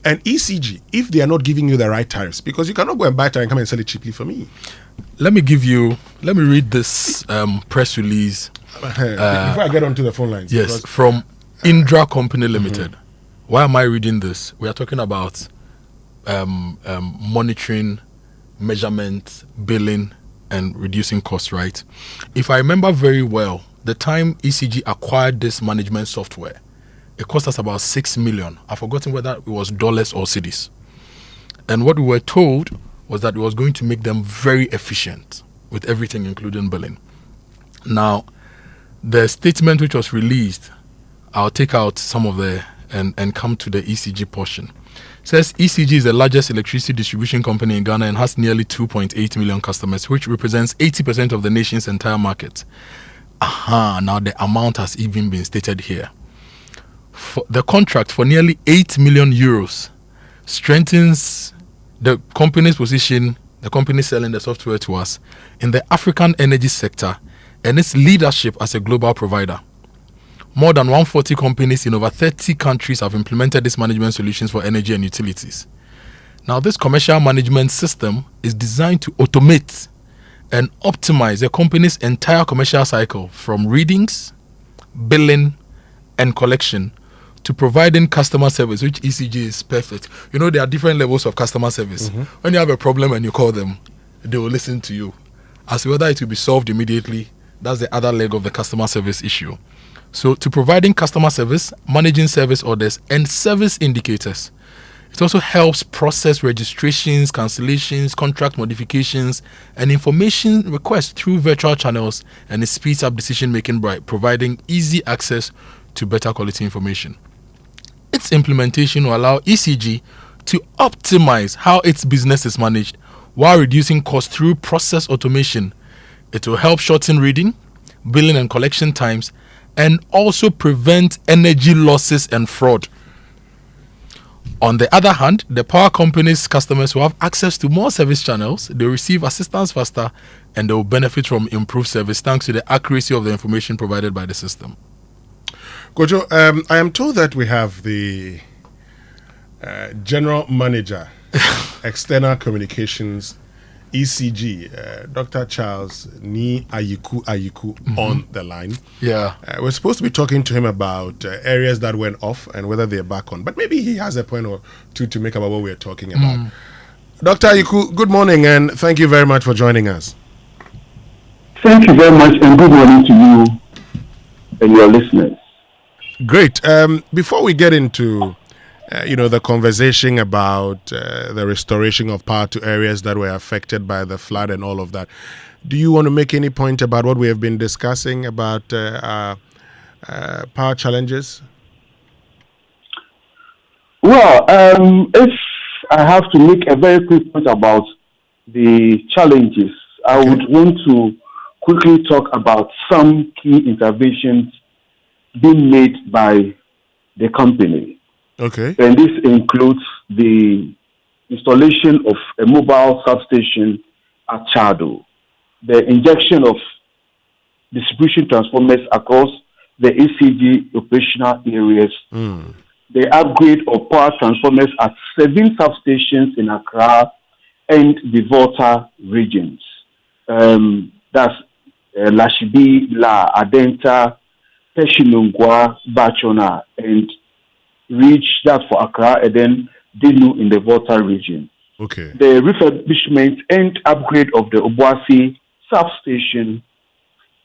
And ECG, if they are not giving you the right tariffs, because you cannot go and buy tariff and come and sell it cheaply for me. Let me read this press release. Before I get onto the phone lines. Yes, from Indra Company Limited. Why am I reading this? We are talking about monitoring, measurement, billing, and reducing costs, right? If I remember very well, the time ECG acquired this management software, it cost us about 6 million. I've forgotten whether it was dollars or cedis. And what we were told was that it was going to make them very efficient with everything, including billing. Now, the statement which was released, I'll take out some of the and come to the ECG portion. It says ECG is the largest electricity distribution company in Ghana and has nearly 2.8 million customers, which represents 80% of the nation's entire market. Now the amount has even been stated here. The contract for nearly 8 million euros strengthens the company's position, the company selling the software to us, in the African energy sector and its leadership as a global provider. More than 140 companies in over 30 countries have implemented these management solutions for energy and utilities. Now, this commercial management system is designed to automate and optimize the company's entire commercial cycle, from readings, billing, and collection to providing customer service, which ECG is perfect. There are different levels of customer service. When you have a problem and you call them, they will listen to you. As to whether it will be solved immediately, that's the other leg of the customer service issue. So, to providing customer service, managing service orders, and service indicators. It also helps process registrations, cancellations, contract modifications, and information requests through virtual channels, and it speeds up decision-making by providing easy access to better quality information. Its implementation will allow ECG to optimize how its business is managed while reducing costs through process automation. It will help shorten reading, billing and collection times, and also prevent energy losses and fraud. On the other hand, the power company's customers will have access to more service channels, they will receive assistance faster, and they will benefit from improved service thanks to the accuracy of the information provided by the system. Kojo, I am told that we have the General Manager, External Communications, ECG, Dr. Charles Ni Ayiku on the line. Yeah. We're supposed to be talking to him about areas that went off and whether they're back on. But maybe he has a point or two to make about what we're talking about. Dr. Ayiku, good morning and thank you very much for joining us. Thank you very much and good morning to you and your listeners. Great. Before we get into the conversation about the restoration of power to areas that were affected by the flood and all of that, do you want to make any point about what we have been discussing about power challenges? Well, if I have to make a very quick point about the challenges, I would want to quickly talk about some key interventions being made by the company. Okay. And this includes the installation of a mobile substation at Chado, the injection of distribution transformers across the ECG operational areas, the upgrade of power transformers at 7 substations in Accra and the Volta regions. That's Lashibi, La Adenta, Peshinungwa, Bachona, and reach that for Accra and then Dinu in the Volta region. Okay. The refurbishment and upgrade of the Obuasi substation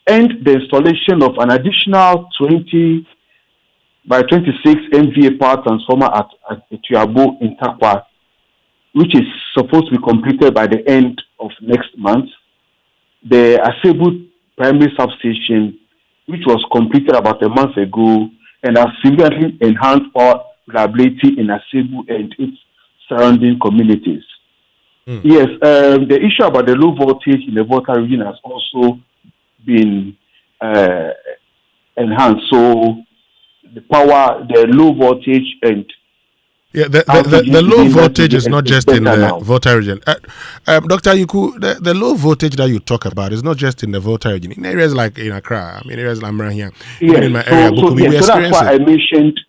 and the installation of an additional 20 by 26 MVA power transformer at Tuabo in Takwa, which is supposed to be completed by the end of next month. The Asebu primary substation, which was completed about a month ago, and has significantly enhanced power reliability in Asebu and its surrounding communities. Yes, the issue about the low voltage in the Volta region has also been enhanced. So the low voltage and the low voltage is not just in the Volta region. Dr. Ayiku, the low voltage that you talk about is not just in the Volta region. In areas like in Accra, areas like Amra even in my area, so that's why I mentioned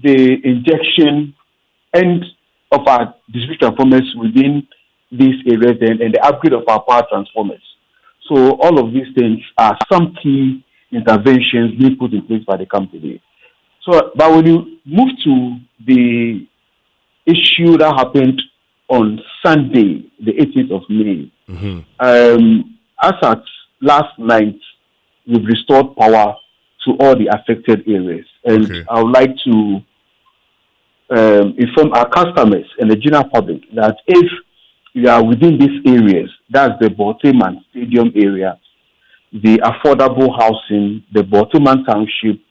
the injection and of our distribution transformers within these areas and the upgrade of our power transformers. So all of these things are some key interventions being put in place by the company. So, but when you move to the issue that happened on Sunday, the 18th of May, as at last night, we've restored power to all the affected areas. And I would like to inform our customers and the general public that if you are within these areas, that's the Baltimore Stadium area, the affordable housing, the Baltimore Township,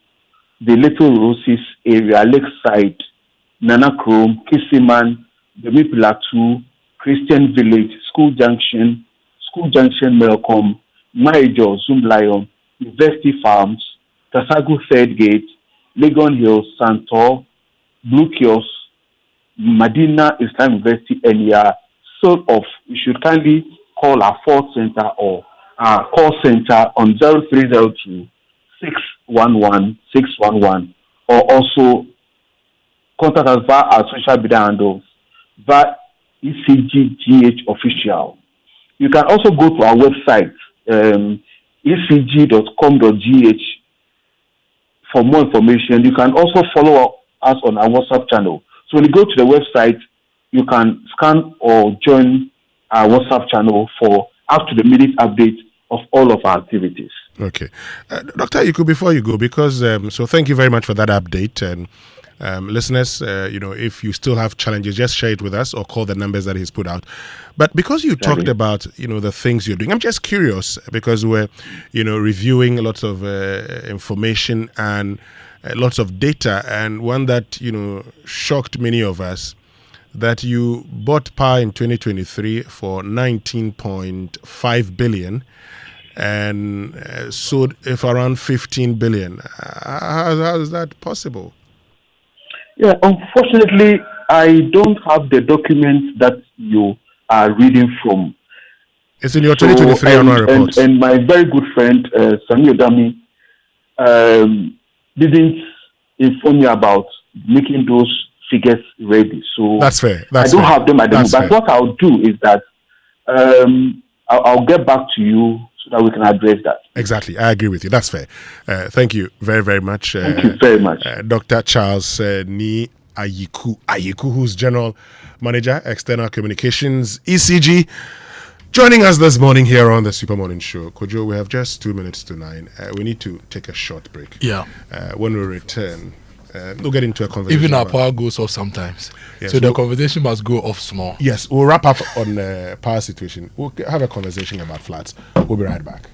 the Little Roses area, Lakeside, Nana Chrome, Kisiman, the Mipilatu, Christian Village, School Junction, Melcom, Maijo, Zoom Lion, University Farms, Tasagu Third Gate, Legon Hills, Santor, Blue Kiosk, Medina Islam University area. Sort of, you should kindly call our 4th center or our call center on 0302 611 611, or also contact us via our social media handles via ECGGH official. You can also go to our website ecg.com.gh for more information. You can also follow us on our WhatsApp channel. So when you go to the website, you can scan or join our WhatsApp channel for up-to-the-minute updates of all of our activities. Okay. Dr. Ayiku, before you go, because so thank you very much for that update. And listeners, if you still have challenges, just share it with us or call the numbers that he's put out. But because you talked about, the things you're doing, I'm just curious because we're, reviewing lots of information and lots of data. And one that, shocked many of us that you bought power in 2023 for 19.5 billion and sold it for around 15 billion. How is that possible? Yeah, unfortunately, I don't have the documents that you are reading from. It's in your 2023 annual report. And my very good friend, Sami Odami, didn't inform me about making those figures ready. So that's fair. I don't have them at the moment. But what I'll do is that I'll get back to you so that we can address that. Exactly. I agree with you. That's fair. Thank you very, very much. Thank you very much. Dr. Charles Ni Ayiku, who's General Manager, External Communications, ECG, joining us this morning here on the Super Morning Show. Kojo, we have just 2 minutes to 9. We need to take a short break. Yeah. When we return, we'll get into a conversation. Even our power goes off sometimes. Yes, so the conversation must go off small. Yes, we'll wrap up on the power situation. We'll have a conversation about floods. We'll be right back.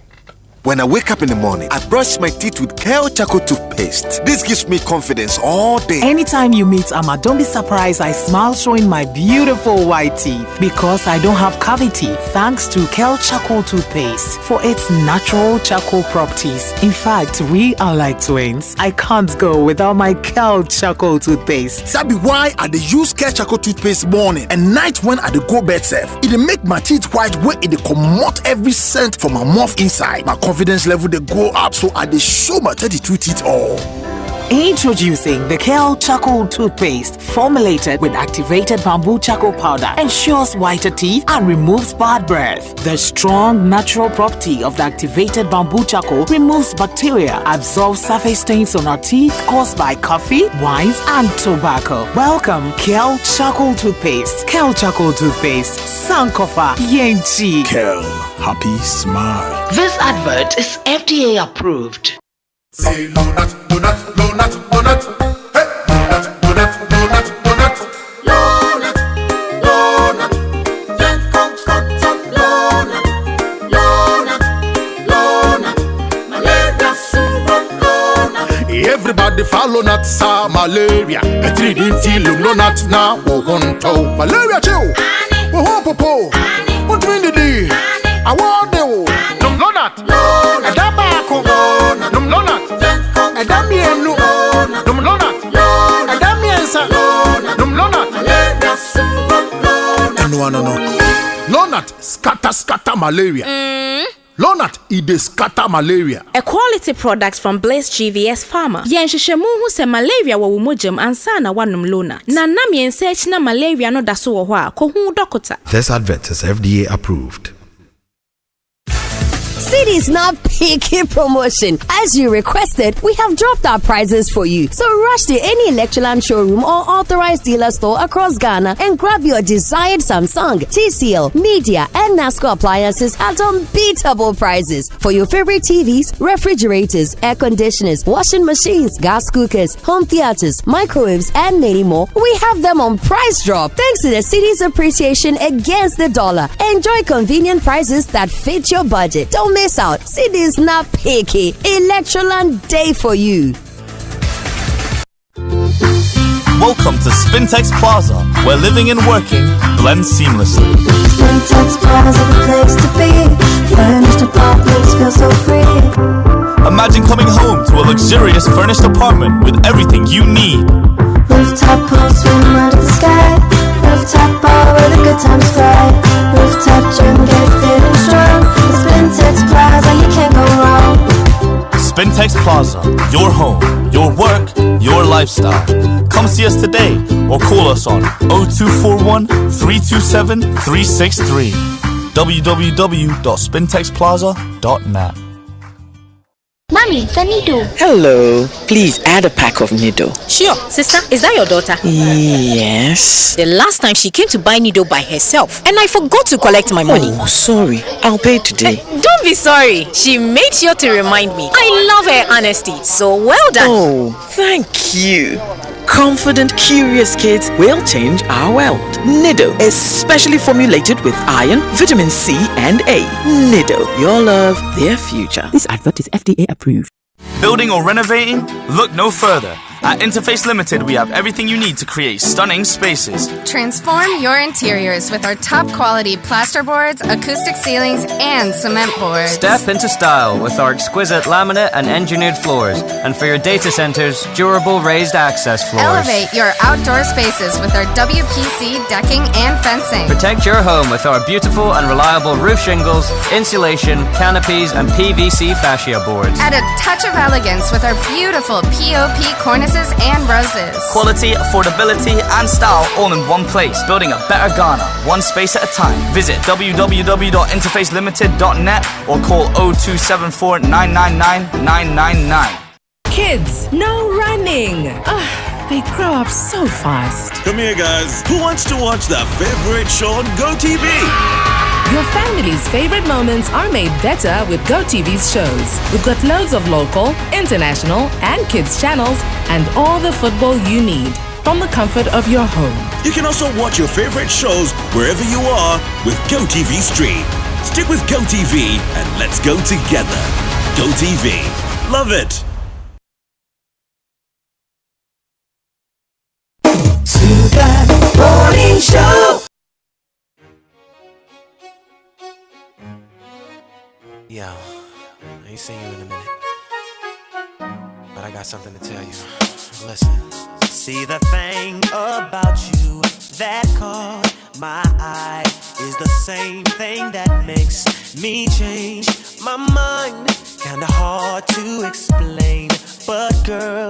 When I wake up in the morning, I brush my teeth with Kojo Akoto toothpaste. This gives me confidence all day. Anytime you meet Amma, don't be surprised I smile showing my beautiful white teeth because I don't have cavity thanks to Kojo Akoto toothpaste for its natural charcoal properties. In fact, we are like twins. I can't go without my Kojo Akoto toothpaste. That be why I dey use Kojo Akoto toothpaste morning and night when I dey go bed safe. It dey make my teeth white when it dey comot every scent from my mouth inside. My confidence level they go up, so I dey show my 32 teeth all. Introducing the Kojo Akoto toothpaste, formulated with activated bamboo charcoal powder, ensures whiter teeth and removes bad breath. The strong natural property of the activated bamboo charcoal removes bacteria, absorbs surface stains on our teeth caused by coffee, wines, and tobacco. Welcome, Kojo Akoto toothpaste. Kojo Akoto toothpaste, Sankofa Yenchi. Kel, happy smile. This advert is FDA approved. Say no nut, no nut, no nut, no nut. Hey, no nut, no nut, no nut, no nut. No nut, no nut. Decongestion, no nut, no nut, no nut. Malaria syrup, no nut. Everybody follow nut, sa malaria. A 3D till no nut now. Wogonto malaria chill. Wohopopo. What do you mean? I want you. No nut, no nut. Dabako, no nut, no nut. Adamienu, num lonat, Adamiensa, num lonat, no. Lonat scatter malaria. Lonat ide scatter malaria. A quality product from Blaze GVS Pharma. Yenshishemu hu se malaria wa umojam ansana wanum lonat. Na namien search na malaria no daso wo hwa ko hu dokota. This advert is FDA approved. City's not picky promotion. As you requested, we have dropped our prices for you. So rush to any Electroland showroom or authorized dealer store across Ghana and grab your desired Samsung, TCL, Media, and NASCO appliances at unbeatable prices. For your favorite TVs, refrigerators, air conditioners, washing machines, gas cookers, home theaters, microwaves, and many more, we have them on price drop. Thanks to the city's appreciation against the dollar. Enjoy convenient prices that fit your budget. Don't miss out. City's not picky. Electroland Day for you. Welcome to Spintex Plaza, where living and working blend seamlessly. Spintex Plaza, the place to be. Furnished apartments feel so free. Imagine coming home to a luxurious furnished apartment with everything you need. Rooftop pool, swim under the sky. Rooftop bar where the good times fly. Rooftop gym, get fit and strong. Spintex Plaza, you can't go wrong. Spintex Plaza, your home, your work, your lifestyle. Come see us today or call us on 0241 327 363. www.spintexplaza.net. Mommy, the Nido. Hello. Please add a pack of Nido. Sure. Sister, is that your daughter? Yes. The last time she came to buy Nido by herself and I forgot to collect my money. Oh, sorry. I'll pay today. Don't be sorry. She made sure to remind me. I love her honesty. So well done. Oh, thank you. Confident, curious kids will change our world. Nido is specially formulated with iron, vitamin C, and A. Nido, your love, their future. This advert is FDA approved. Building or renovating? Look no further. At Interface Limited, we have everything you need to create stunning spaces. Transform your interiors with our top quality plasterboards, acoustic ceilings, and cement boards. Step into style with our exquisite laminate and engineered floors. And for your data centers, durable raised access floors. Elevate your outdoor spaces with our WPC decking and fencing. Protect your home with our beautiful and reliable roof shingles, insulation, canopies, and PVC fascia boards. Add a touch of elegance with our beautiful POP cornices and roses. Quality, affordability, and style all in one place. Building a better Ghana, one space at a time. Visit www.interfacelimited.net or call 0274 999 999. Kids, no running. They grow up so fast. Come here, guys. Who wants to watch their favorite show on GoTV? Your family's favorite moments are made better with GoTV's shows. We've got loads of local, international, and kids channels, and all the football you need from the comfort of your home. You can also watch your favorite shows wherever you are with GoTV Stream. Stick with GoTV and let's go together. GoTV. Love it. Super Morning Show. Yo, I ain't seen you in a minute, but I got something to tell you. Listen. See, the thing about you that caught my eye is the same thing that makes me change my mind. Kinda hard to explain, but girl,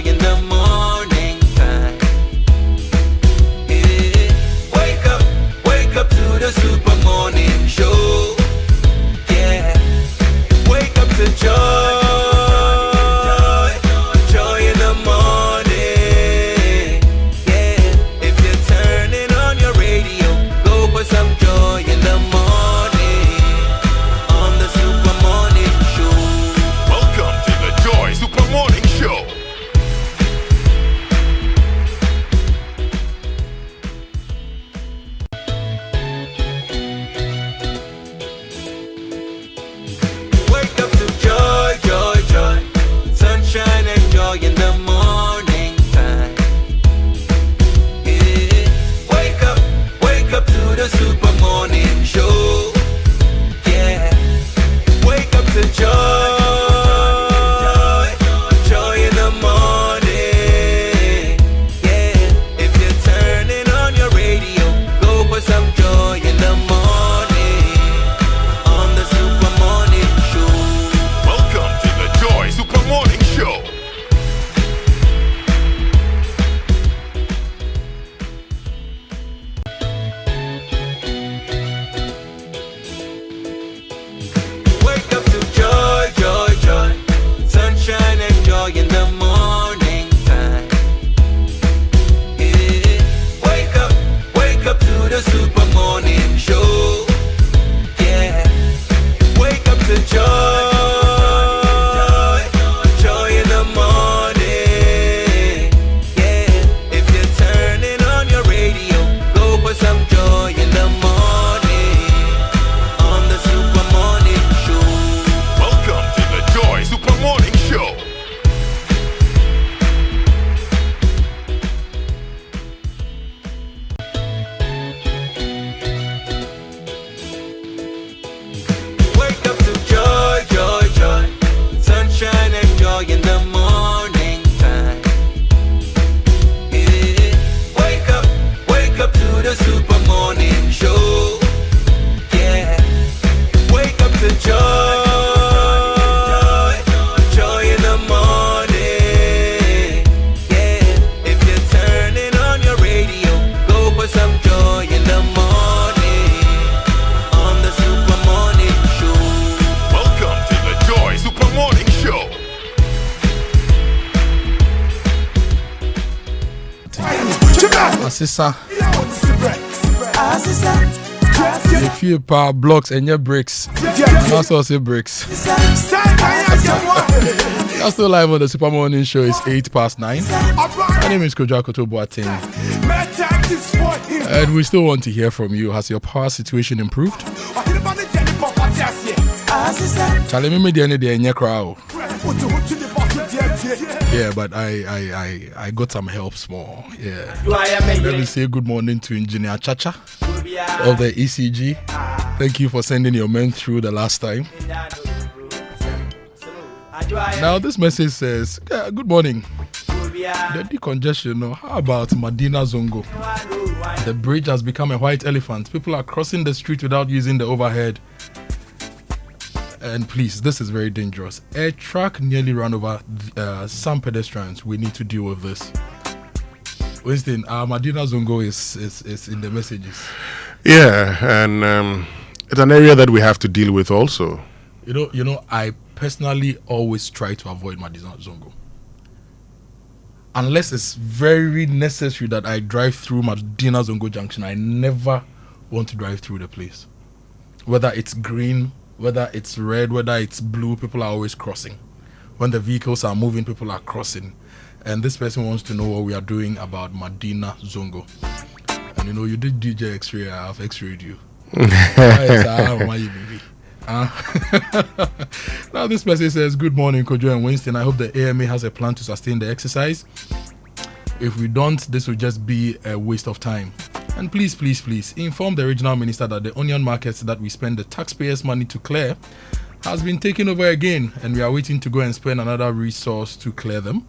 in the morning time. Yeah. Wake up to the super morning show. Yeah. Wake up to joy in the morning. Yeah. If you're turning on your radio, go for some joy in the morning on the super morning show. Welcome to the Joy Super Morning Show. In the morning time. Yeah. Wake up to the super morning show. Yeah. Wake up to joy in the morning. Yeah. If you're turning on your radio, go for some joy in the morning on the super morning show. Welcome to the Joy Super Morning Show. In the morning time. Yeah. Wake up to the super morning show. Yeah. Wake up to joy in the morning. Yeah. If you're turning on your radio, go for some joy in the morning on the super morning show. Welcome to the Joy Super Morning Show. Asisa. If you power blocks and your bricks, also say bricks. That's still live on the Super Morning Show. It's 9:08. My name is Kojo Akoto Boateng, and we still want to hear from you. Has your power situation improved? Yeah, but I got some help small. Yeah. Let me say good morning to Engineer Chacha of the ECG. Thank you for sending your men through the last time. Now this message says, good morning. The decongestion, how about Medina Zongo? The bridge has become a white elephant. People are crossing the street without using the overhead. And please, this is very dangerous. A truck nearly ran over some pedestrians. We need to deal with this. Winston, Medina Zongo is in the messages. Yeah, and it's an area that we have to deal with also. You know, I personally always try to avoid Medina Zongo. Unless it's very necessary that I drive through Medina Zongo Junction, I never want to drive through the place. Whether it's green, whether it's red, whether it's blue, people are always crossing. When the vehicles are moving, people are crossing. And this person wants to know what we are doing about Medina Zongo. And you did DJ X-ray, I have X-rayed you. Now this person says, good morning Kojo and Winston. I hope the AMA has a plan to sustain the exercise. If we don't, this will just be a waste of time. And please inform the regional minister that the onion markets that we spend the taxpayers' money to clear has been taken over again, and we are waiting to go and spend another resource to clear them.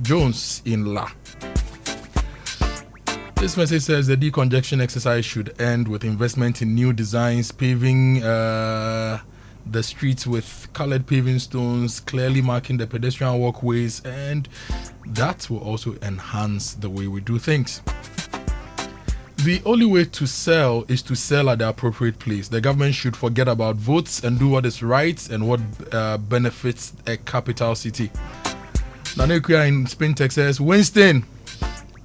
Jones in La. This message says the decongestion exercise should end with investment in new designs, paving the streets with colored paving stones, clearly marking the pedestrian walkways, and that will also enhance the way we do things. The only way to sell is to sell at the appropriate place. The government should forget about votes and do what is right and what benefits a capital city. Nanekuya in Spain, Texas. Winston,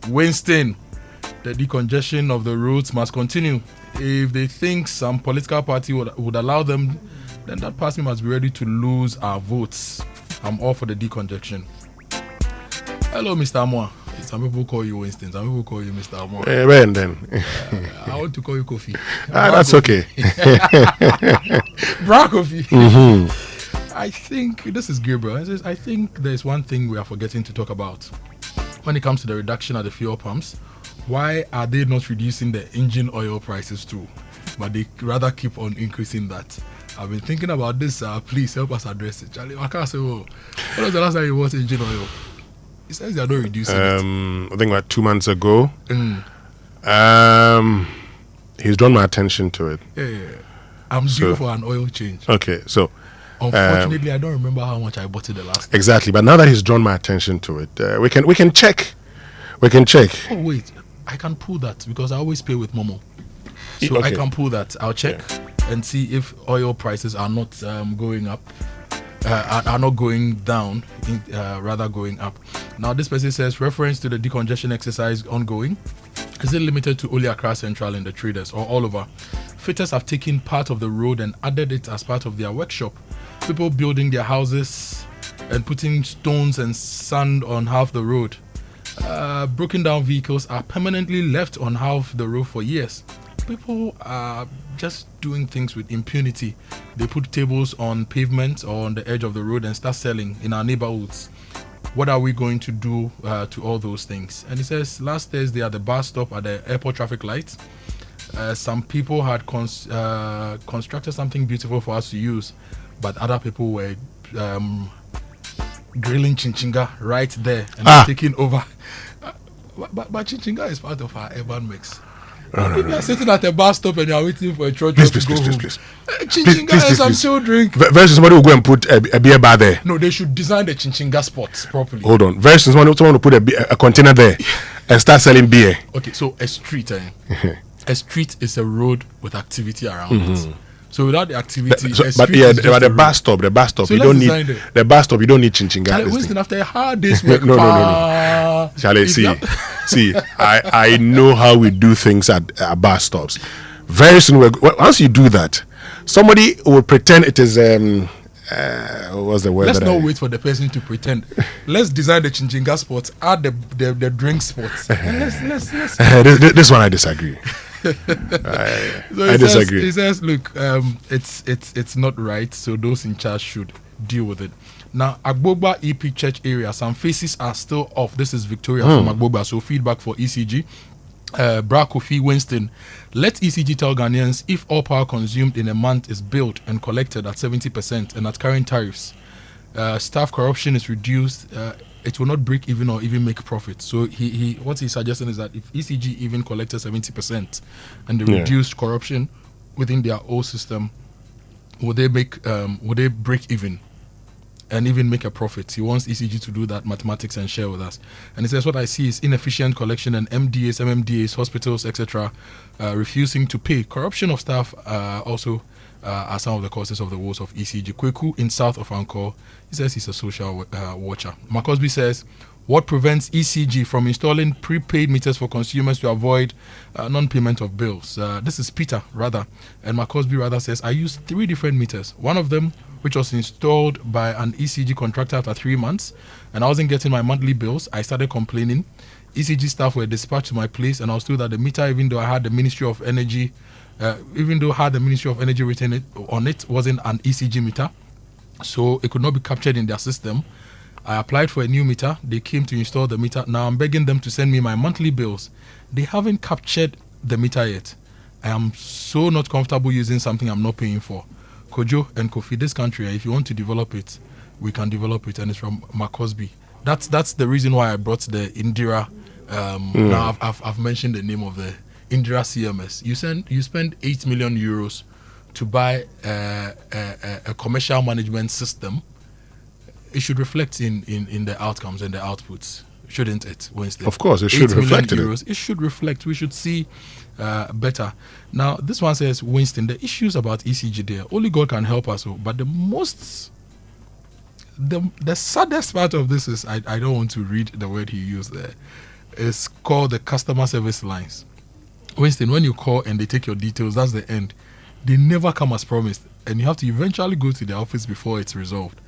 the decongestion of the roads must continue. If they think some political party would allow them, then that party must be ready to lose our votes. I'm all for the decongestion. Hello, Mr. Amoah. Some people call you Winston, some people call you Mr. Amoah. When then? I want to call you Kofi. That's Kofi. Okay. Bra Kofi. Mm-hmm. I think, this is Gabriel. I think there's one thing we are forgetting to talk about. When it comes to the reduction at the fuel pumps, why are they not reducing the engine oil prices too? But they rather keep on increasing that. I've been thinking about this. Please help us address it. Charlie, I can't say, when was the last time you bought engine oil? He says they are not reducing it. I think about 2 months ago. He's drawn my attention to it. Yeah. I'm due for an oil change. Okay, so unfortunately, I don't remember how much I bought it the last time. Exactly, but now that he's drawn my attention to it, we can check. We can check. Oh wait, I can pull that because I always pay with Momo, so okay. I can pull that. I'll check and see if oil prices are not going up. Are not going down, rather going up. Now this person says, reference to the decongestion exercise ongoing. Is it limited to only Accra Central and the traders or all over? Fitters have taken part of the road and added it as part of their workshop. People building their houses and putting stones and sand on half the road. Broken down vehicles are permanently left on half the road for years. People are just doing things with impunity. They put tables on pavement or on the edge of the road and start selling in our neighborhoods. What are we going to do to all those things? And he says, last Thursday at the bus stop at the airport traffic lights, some people had constructed something beautiful for us to use, but other people were grilling chinchinga right there and taking over. But chinchinga is part of our urban mix. If you are sitting at a bus stop and you are waiting for a truck to go home, chinchinga and some chill drink. Very soon somebody will go and put a beer bar there. No, they should design the chinchinga spots properly. Hold on. Very soon someone will put a container there and start selling beer. Okay, so a street, a street is a road with activity around it. So without the activity, the bus stop, so you don't need the bus stop. You don't need chinchinga. Winston, after a hard day's work, no. Shall I see? See, I know how we do things at bus stops. Very soon, once you do that, somebody will pretend it is what's the word? Let's not wait for the person to pretend. Let's design the Chinchinga spots, add the drink spots. Let's this one I disagree. I disagree. He says, look, it's not right, so those in charge should deal with it. Now, Agbogba EP Church area, some faces are still off. This is Victoria from Agbogba, so feedback for ECG. Bra Kofi Winston, let ECG tell Ghanaians if all power consumed in a month is billed and collected at 70% and at current tariffs, staff corruption is reduced, it will not break even or even make profit. So what he's suggesting is that if ECG even collected 70% and they reduced corruption within their old system, would they break even and even make a profit? He wants ECG to do that mathematics and share with us. And he says, what I see is inefficient collection and MDAs, MMDAs, hospitals, etc. Refusing to pay. Corruption of staff also are some of the causes of the woes of ECG. Kweku in south of Angkor, he says he's a social watcher. Marcosby says, what prevents ECG from installing prepaid meters for consumers to avoid non-payment of bills? This is Peter, rather. And Marcosby rather says, I used 3 different meters. One of them, which was installed by an ECG contractor after 3 months, and I wasn't getting my monthly bills. I started complaining. ECG staff were dispatched to my place, and I was told that the meter, even though I had the Ministry of Energy written on it, wasn't an ECG meter, so it could not be captured in their system. I applied for a new meter. They came to install the meter. Now I'm begging them to send me my monthly bills. They haven't captured the meter yet. I am so not comfortable using something I'm not paying for. Kojo and Kofi, this country, if you want to develop it, we can develop it, and it's from Marcosby. That's the reason why I brought the Indira. Now I've mentioned the name of the Indira CMS. You spend 8 million euros to buy a commercial management system. It should reflect in the outcomes and the outputs, shouldn't it, Winston? Of course, it should reflect in it. It should reflect. We should see better. Now, this one says, Winston, the issues about ECG there, only God can help us. But the saddest part of this is, I don't want to read the word he used there, is called the customer service lines. Winston, when you call and they take your details, that's the end. They never come as promised, and you have to eventually go to the office before it's resolved.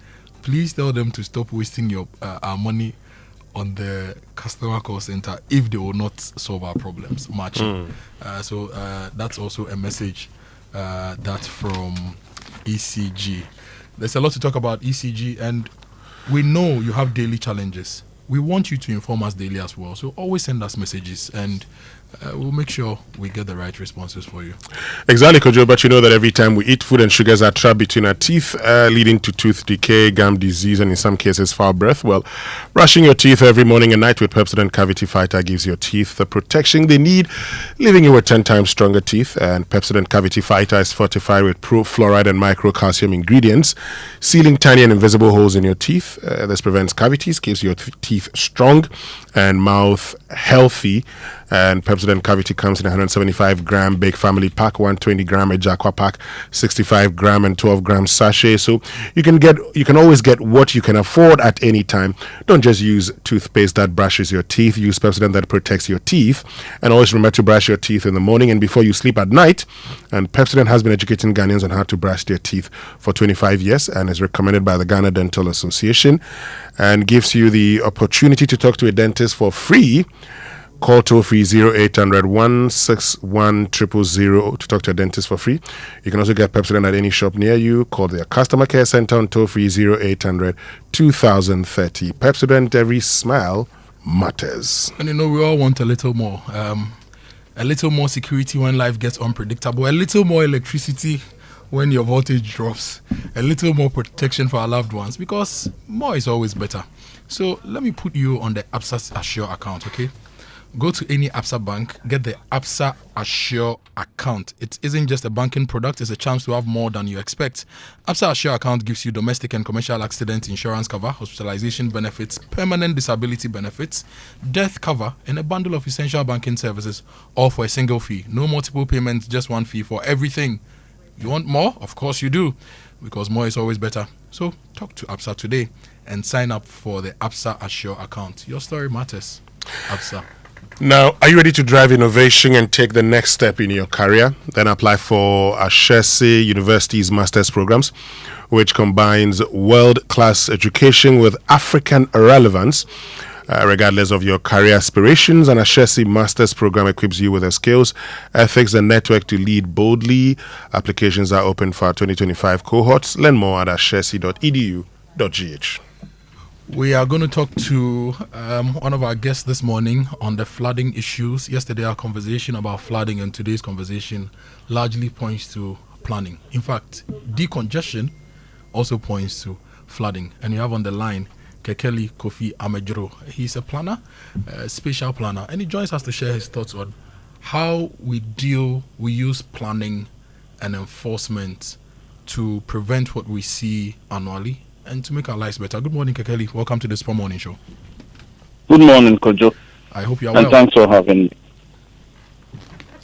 Please tell them to stop wasting our money on the customer call center if they will not solve our problems much. So that's also a message that from ECG. There's a lot to talk about ECG, and we know you have daily challenges. We want you to inform us daily as well. So always send us messages, and we'll make sure we get the right responses for you. Exactly, Kojo, but you know that every time we eat food and sugars are trapped between our teeth, leading to tooth decay, gum disease, and in some cases foul breath. Well, brushing your teeth every morning and night with Pepsodent Cavity Fighter gives your teeth the protection they need, leaving you with 10 times stronger teeth. And Pepsodent Cavity Fighter is fortified with fluoride and microcalcium ingredients, sealing tiny and invisible holes in your teeth. This prevents cavities, keeps your teeth strong and mouth healthy. And Pepsodent Cavity comes in a 175-gram big family pack, 120-gram Ejakwa pack, 65-gram and 12-gram sachet. So you can always get what you can afford at any time. Don't just use toothpaste that brushes your teeth. Use Pepsodent that protects your teeth. And always remember to brush your teeth in the morning and before you sleep at night. And Pepsodent has been educating Ghanaians on how to brush their teeth for 25 years and is recommended by the Ghana Dental Association and gives you the opportunity to talk to a dentist for free. Call toll-free 0800 161 000 to talk to a dentist for free. You can also get Pepsodent at any shop near you. Call their customer care center on toll-free 0800 2030. Pepsodent, every smile matters. And we all want a little more. A little more security when life gets unpredictable. A little more electricity when your voltage drops. A little more protection for our loved ones, because more is always better. So let me put you on the ABSA Assure account, okay? Go to any ABSA bank, get the ABSA Assure account. It isn't just a banking product, it's a chance to have more than you expect. ABSA Assure account gives you domestic and commercial accident insurance cover, hospitalization benefits, permanent disability benefits, death cover, and a bundle of essential banking services, all for a single fee. No multiple payments, just one fee for everything. You want more? Of course you do, because more is always better. So talk to ABSA today and sign up for the ABSA Assure account. Your story matters. ABSA. Now, are you ready to drive innovation and take the next step in your career? Then apply for Ashesi University's master's programs, which combines world-class education with African relevance. Regardless of your career aspirations, an Ashesi master's program equips you with the skills, ethics, and network to lead boldly. Applications are open for our 2025 cohorts. Learn more at ashesi.edu.gh. We are going to talk to one of our guests this morning on the flooding issues. Yesterday, our conversation about flooding and today's conversation largely points to planning. In fact, decongestion also points to flooding. And you have on the line Kekeli Kofi Amejro. He's a planner, a spatial planner, and he joins us to share his thoughts on how we use planning and enforcement to prevent what we see annually and to make our lives better. Good morning, Kekeli. Welcome to the Spur Morning Show. Good morning, Kojo. I hope you're well. And thanks for having me.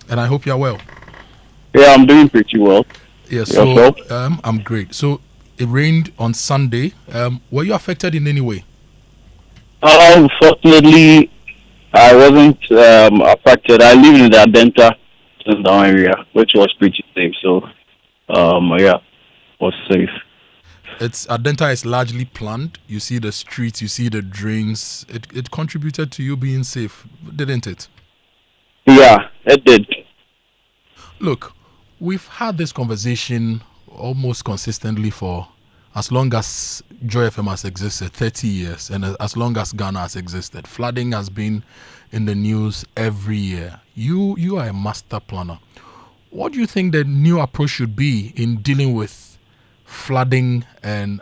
And I hope you're well. Yeah, I'm doing pretty well. Yes, so I'm great. So it rained on Sunday. Were you affected in any way? Unfortunately, I wasn't affected. I live in the Adenta area, which was pretty safe. So, was safe. Adenta is largely planned. You see the streets, you see the drains. It contributed to you being safe, didn't it? Yeah, it did. Look, we've had this conversation almost consistently for as long as Joy FM has existed, 30 years, and as long as Ghana has existed. Flooding has been in the news every year. You are a master planner. What do you think the new approach should be in dealing with flooding and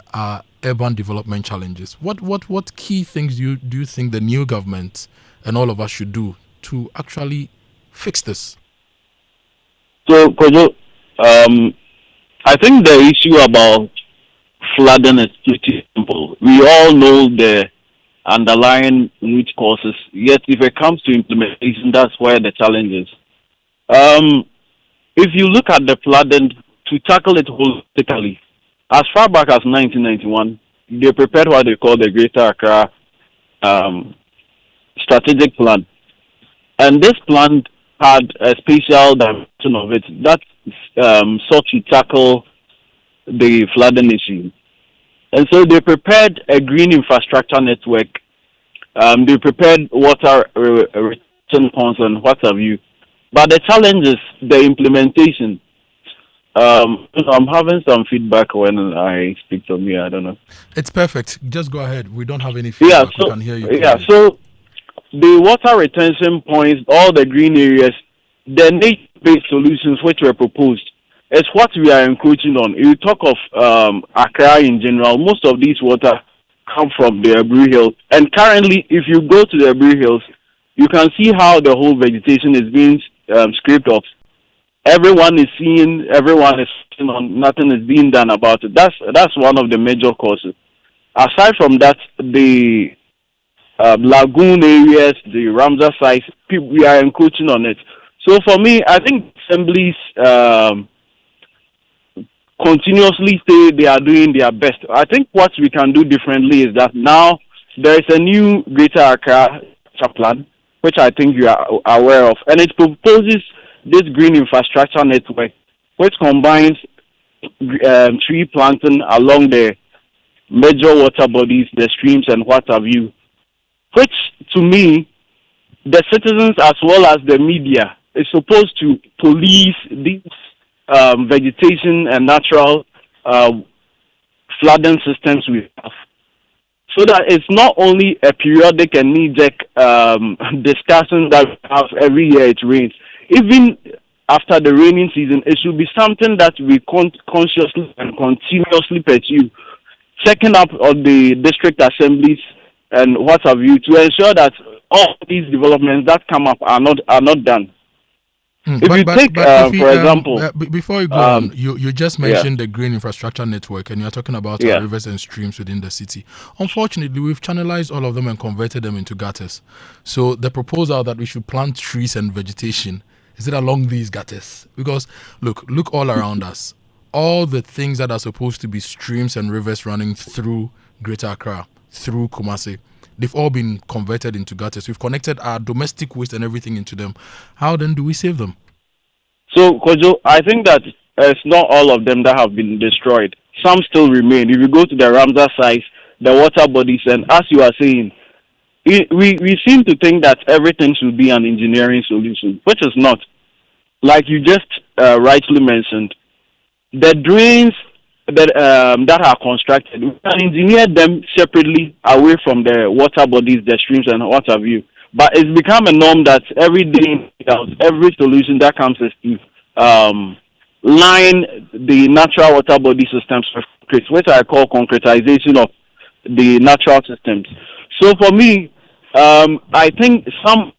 urban development challenges? What key things do you think the new government and all of us should do to actually fix this? So, Kojo, I think the issue about flooding is pretty simple. We all know the underlying root causes, yet if it comes to implementation, that's where the challenge is. If you look at the flooding, to tackle it holistically, as far back as 1991, they prepared what they call the Greater Accra strategic plan. And this plan had a special dimension of it that sought to tackle the flooding issue. And so they prepared a green infrastructure network. They prepared water retention ponds and what have you. But the challenge is the implementation. I'm having some feedback when I speak to me. I don't know. It's perfect. Just go ahead. We don't have any feedback. We can hear you. Yeah, so the water retention points, all the green areas, the nature-based solutions which were proposed, is what we are encroaching on. You talk of Accra in general, most of these water come from the Abreu Hills. And currently, if you go to the Abreu Hills, you can see how the whole vegetation is being scraped off. Everyone is seeing, everyone is sitting on, nothing is being done about it. That's one of the major causes. Aside from that, the lagoon areas, the Ramsar sites, we are encroaching on it. So for me, I think assemblies continuously say they are doing their best. I think what we can do differently is that now there is a new Greater Accra plan, which I think you are aware of, and it proposes this green infrastructure network, which combines tree planting along the major water bodies, the streams and what have you, which to me, the citizens as well as the media is supposed to police these vegetation and natural flooding systems we have. So that it's not only a periodic and knee-jerk discussion that we have every year it rains. Even after the raining season, it should be something that we consciously and continuously pursue, checking up on the district assemblies and what have you, to ensure that all these developments that come up are not done. For example, before you go on, you just mentioned the green infrastructure network, and you're talking about our rivers and streams within the city. Unfortunately, we've channelized all of them and converted them into gutters. So the proposal that we should plant trees and vegetation, is it along these gutters? Because look all around us. All the things that are supposed to be streams and rivers running through Greater Accra, through Kumasi, They've all been converted into gutters. We've connected our domestic waste and everything into them. How then do we save them? So, Kojo, I think that it's not all of them that have been destroyed. Some still remain. If you go to the Ramsar sites, the water bodies, and as you are saying, we seem to think that everything should be an engineering solution, which is not. Like you just rightly mentioned, the drains that are constructed, we can engineer them separately away from the water bodies, the streams, and what have you. But it's become a norm that every day, every solution that comes is to line the natural water body systems with concrete, which I call concretization of the natural systems. So for me, I think some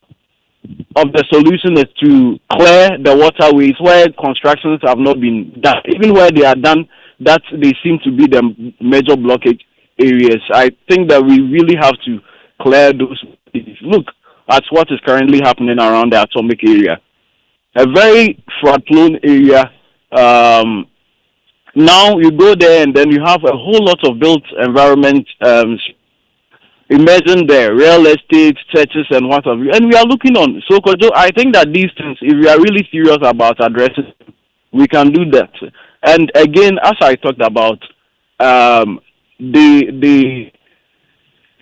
of the solution is to clear the waterways where constructions have not been done. Even where they are done, that they seem to be the major blockage areas. I think that we really have to clear those. Look at what is currently happening around the atomic area. A very flood-prone area. Now you go there and then you have a whole lot of built environment emerging there, real estate, churches, and what have you. And we are looking on. So, Kojo, I think that these things, if we are really serious about addressing, we can do that. And again, as I talked about, the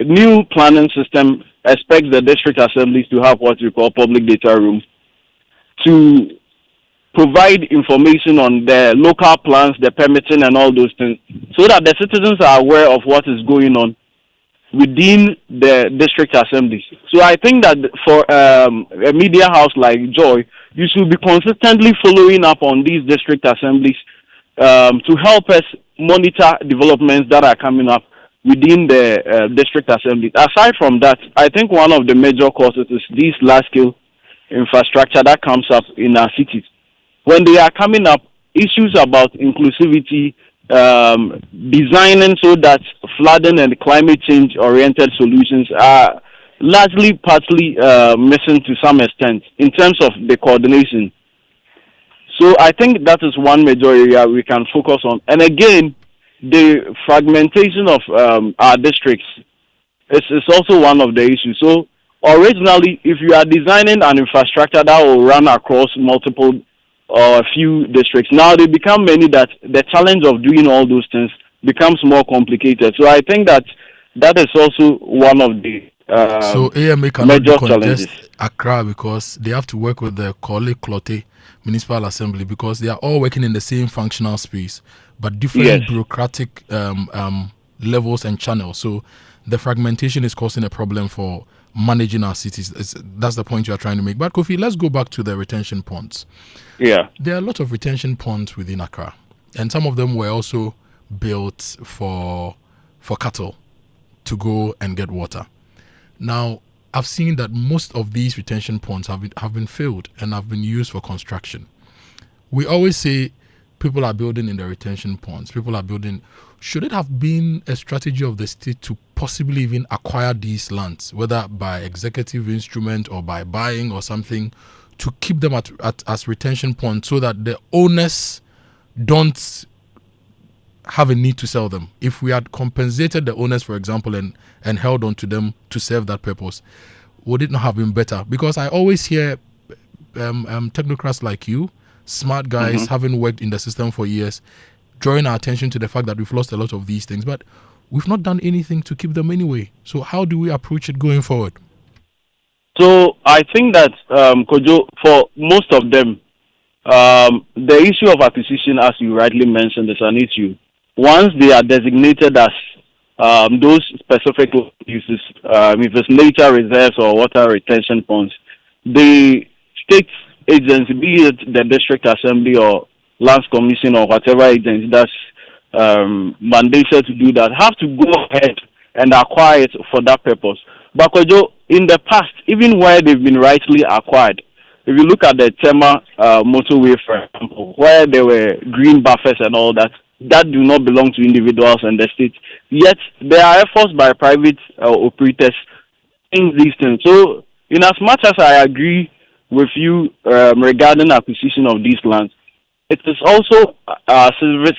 new planning system expects the district assemblies to have what we call public data room to provide information on the local plans, the permitting, and all those things, so that the citizens are aware of what is going on within the district assemblies. So I think that for a media house like Joy, you should be consistently following up on these district assemblies to help us monitor developments that are coming up within the district assemblies. Aside from that, I think one of the major causes is this large-scale infrastructure that comes up in our cities. When they are coming up, issues about inclusivity, designing so that flooding and climate change oriented solutions are largely partly missing to some extent in terms of the coordination. So I think that is one major area we can focus on. And again, the fragmentation of our districts is also one of the issues. So originally, if you are designing an infrastructure that will run across multiple or a few districts, now they become many that the challenge of doing all those things becomes more complicated. So I think that is also one of the so AMA cannot decongest Accra because they have to work with the Korle Klote Municipal Assembly because they are all working in the same functional space but different bureaucratic levels and channels. So the fragmentation is causing a problem for managing our cities. That's the point you are trying to make. But Kofi, let's go back to the retention ponds. Yeah. There are a lot of retention ponds within Accra, and some of them were also built for cattle to go and get water. Now, I've seen that most of these retention ponds have been filled and have been used for construction. We always say people are building in the retention ponds. People are building. Should it have been a strategy of the state to possibly even acquire these lands, whether by executive instrument or by buying or something, to keep them as retention ponds so that the owners don't have a need to sell them? If we had compensated the owners, for example, and held on to them to serve that purpose, would it not have been better? Because I always hear technocrats like you, smart guys, having worked in the system for years, drawing our attention to the fact that we've lost a lot of these things, but we've not done anything to keep them anyway. So how do we approach it going forward? So I think that, Kojo, for most of them, the issue of acquisition, as you rightly mentioned, is an issue. Once they are designated as those specific uses, if it's nature reserves or water retention ponds, the state agency, be it the district assembly or lands commission or whatever agency that's mandated to do that, have to go ahead and acquire it for that purpose. But Kojo, in the past, even where they've been rightly acquired, if you look at the Tema motorway, for example, where there were green buffers and all that do not belong to individuals and the state. Yet there are efforts by private operators in these things. So, in as much as I agree with you regarding acquisition of these lands, it is also a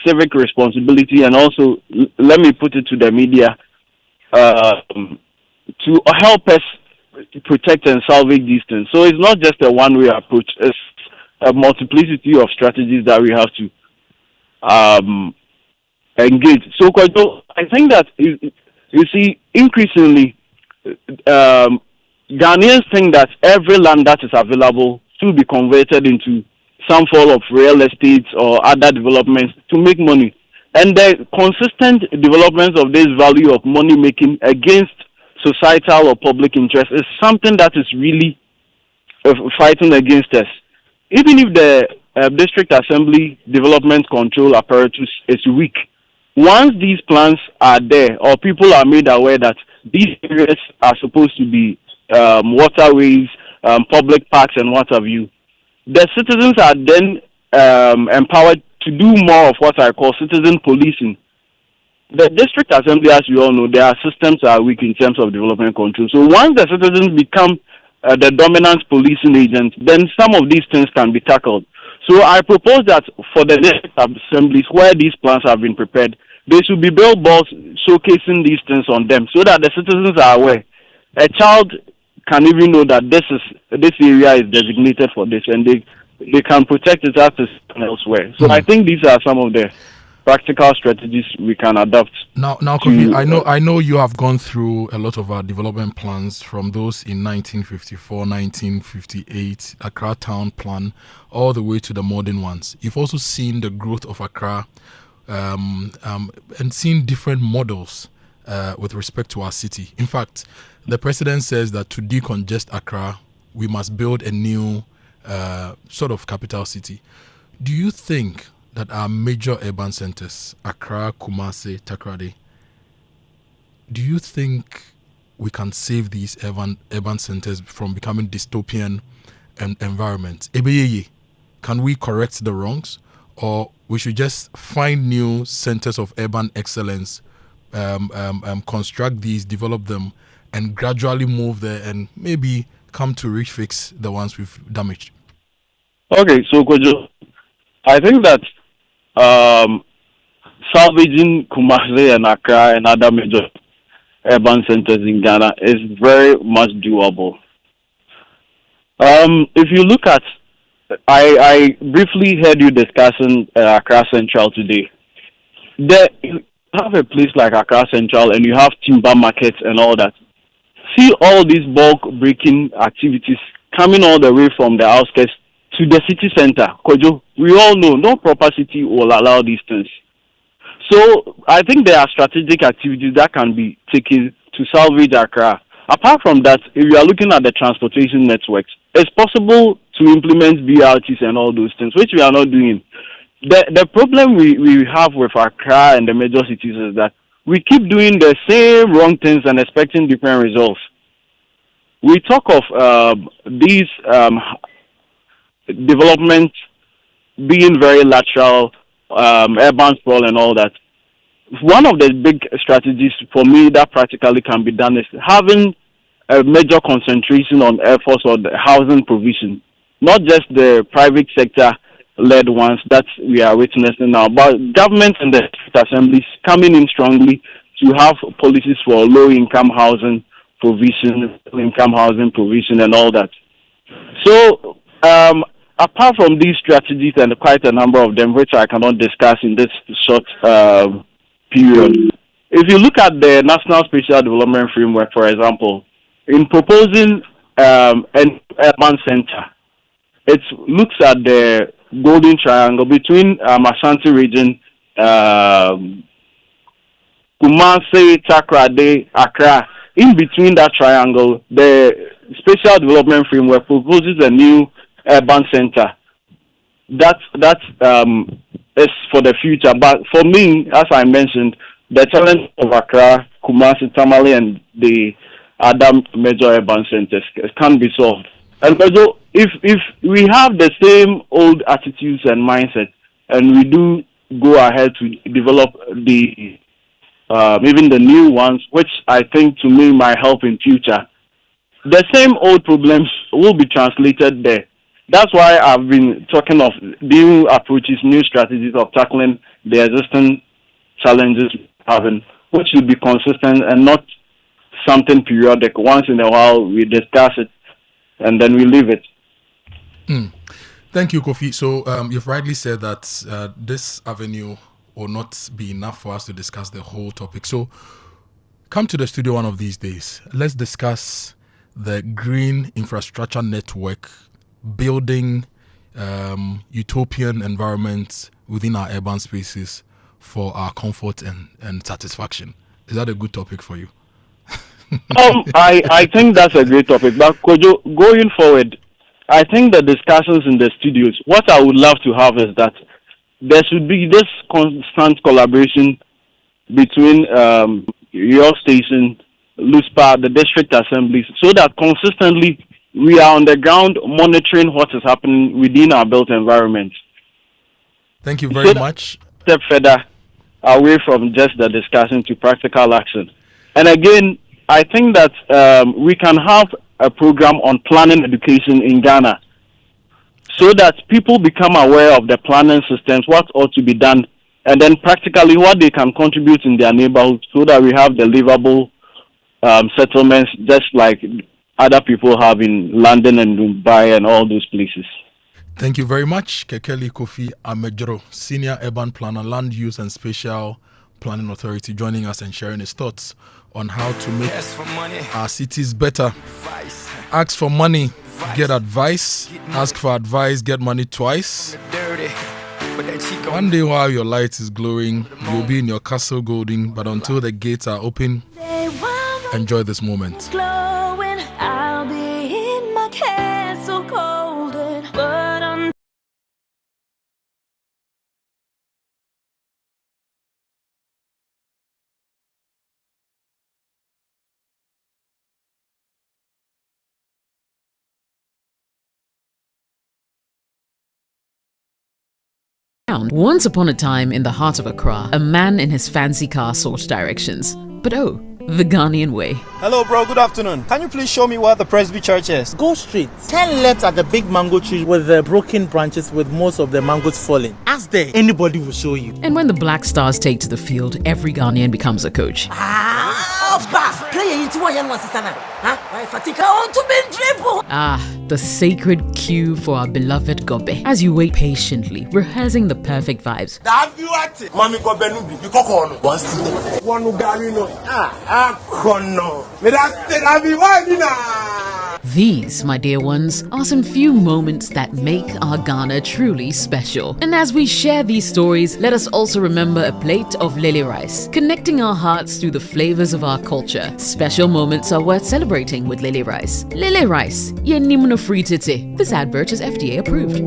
civic responsibility, and also let me put it to the media to help us protect and salvage these things. So it's not just a one-way approach. It's a multiplicity of strategies that we have to engage. So, I think that, you see, increasingly, Ghanaians think that every land that is available should be converted into some form of real estate or other developments to make money. And the consistent development of this value of money making against societal or public interest is something that is really fighting against us. Even if the district assembly development control apparatus is weak, once these plans are there or people are made aware that these areas are supposed to be waterways, public parks and what have you, the citizens are then empowered to do more of what I call citizen policing. The district assembly, as you all know, their systems are weak in terms of development control. So once the citizens become the dominant policing agent, then some of these things can be tackled. So I propose that for the district assemblies where these plans have been prepared, there should be billboards showcasing these things on them so that the citizens are aware. A child can even know that this area is designated for this, and they can protect it as elsewhere. So I think these are some of the practical strategies we can adopt. Now, Kofi, I know you have gone through a lot of our development plans, from those in 1954, 1958, Accra Town Plan, all the way to the modern ones. You've also seen the growth of Accra and seen different models with respect to our city. In fact, the president says that to decongest Accra, we must build a new sort of capital city. Do you think that our major urban centers, Accra, Kumasi, Takoradi, do you think we can save these urban centers from becoming dystopian environments? Ebeyeye, can we correct the wrongs, or we should just find new centers of urban excellence, construct these, develop them, and gradually move there and maybe come to fix the ones we've damaged? Okay, so Kojo, I think that salvaging Kumasi and Accra and other major urban centers in Ghana is very much doable. If you look at, I briefly heard you discussing Accra Central today. There, you have a place like Accra Central and you have timber markets and all that. See all these bulk breaking activities coming all the way from the outskirts to the city center. Kojo, we all know no proper city will allow these things. So I think there are strategic activities that can be taken to salvage Accra. Apart from that, if you are looking at the transportation networks, it's possible to implement BRTs and all those things, which we are not doing. The problem we have with Accra and the major cities is that we keep doing the same wrong things and expecting different results. We talk of these development being very lateral, urban sprawl and all that. One of the big strategies for me that practically can be done is having a major concentration on efforts on the housing provision, not just the private sector led ones that we are witnessing now, but government and the assemblies coming in strongly to have policies for low income housing provision, and all that. So apart from these strategies, and quite a number of them, which I cannot discuss in this short period, if you look at the National Spatial Development Framework, for example, in proposing an urban center, it looks at the Golden Triangle between Ashanti region, Kumasi, Takoradi, Accra. In between that triangle, the Spatial Development Framework proposes a new urban center. That is for the future. But for me, as I mentioned, the challenge of Accra, Kumasi, Tamale, and the other major urban centers can be solved. And also, if we have the same old attitudes and mindset, and we do go ahead to develop the even the new ones, which I think to me might help in future, the same old problems will be translated there. That's why I've been talking of new approaches, new strategies of tackling the existing challenges we're having, which should be consistent and not something periodic. Once in a while, we discuss it, and then we leave it. Thank you, Kofi. So you've rightly said that this avenue will not be enough for us to discuss the whole topic. So come to the studio one of these days. Let's discuss the green infrastructure network, building utopian environments within our urban spaces for our comfort and satisfaction. Is that a good topic for you? I think that's a great topic. But Kojo, going forward, I think the discussions in the studios, what I would love to have is that there should be this constant collaboration between your station, LUSPA, the district assemblies, so that consistently we are on the ground monitoring what is happening within our built environment. Thank you very much. Step further away from just the discussion to practical action. And again, I think that we can have a program on planning education in Ghana so that people become aware of the planning systems, what ought to be done, and then practically what they can contribute in their neighborhood so that we have the livable settlements just like other people have in London and Dubai and all those places. Thank you very much, Kekeli Kofi Amejro, Senior Urban Planner, Land Use and Spatial Planning Authority, joining us and sharing his thoughts on how to make our cities better. Ask for money, get advice. Ask for advice, get money twice. One day while your light is glowing, you'll be in your castle golden, but until the gates are open, enjoy this moment. I'll be in my castle golden, but Once upon a time, in the heart of Accra, a man in his fancy car sought directions. But oh, the Ghanaian way. Hello, bro. Good afternoon. Can you please show me where the Presby Church is? Go straight. Turn left at the big mango tree with the broken branches with most of the mangoes falling. Ask there, anybody will show you. And when the Black Stars take to the field, every Ghanaian becomes a coach. The sacred cue for our beloved Gobe. As you wait patiently, rehearsing the perfect vibes. These, my dear ones, are some few moments that make our Ghana truly special. And as we share these stories, let us also remember a plate of lele rice, connecting our hearts through the flavors of our culture. Special moments are worth celebrating with lele rice. Lele rice, yenimno free tete. This advert is FDA approved.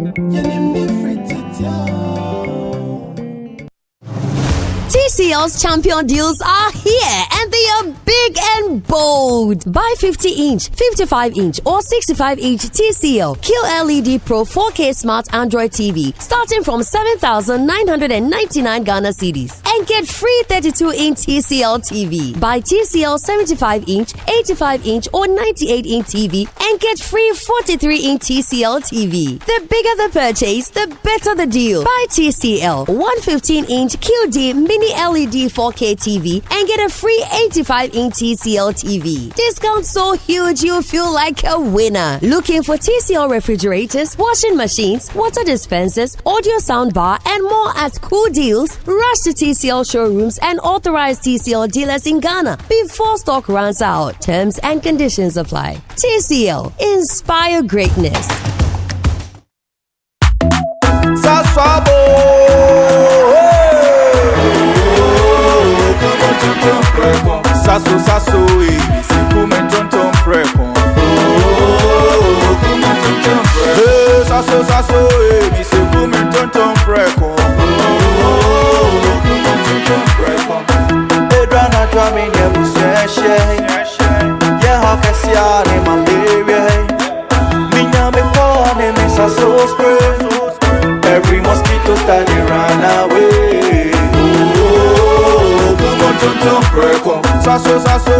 TCL's champion deals are here and they are big and bold. Buy 50-inch, 55-inch or 65-inch TCL QLED Pro 4K Smart Android TV starting from 7,999 Ghana cedis and get free 32-inch TCL TV. Buy TCL 75-inch, 85-inch or 98-inch TV and get free 43-inch TCL TV. The bigger the purchase, the better the deal. Buy TCL 115-inch QD Mini LED 4K TV and get a free 85-inch TCL TV. Discount so huge you feel like a winner. Looking for TCL refrigerators, washing machines, water dispensers, audio soundbar and more at cool deals? Rush to TCL showrooms and authorized TCL dealers in Ghana before stock runs out. Terms and conditions apply. TCL, inspire greatness. Sasso, sasso, se come tonton preco. Sasso, sasso, se come tonton preco. Edrana drami ne buseshe. Yeah, how can see any malaria? Minya me pone me sasso spray. Every mosquito study run away. Tonton preco, sasso sasso,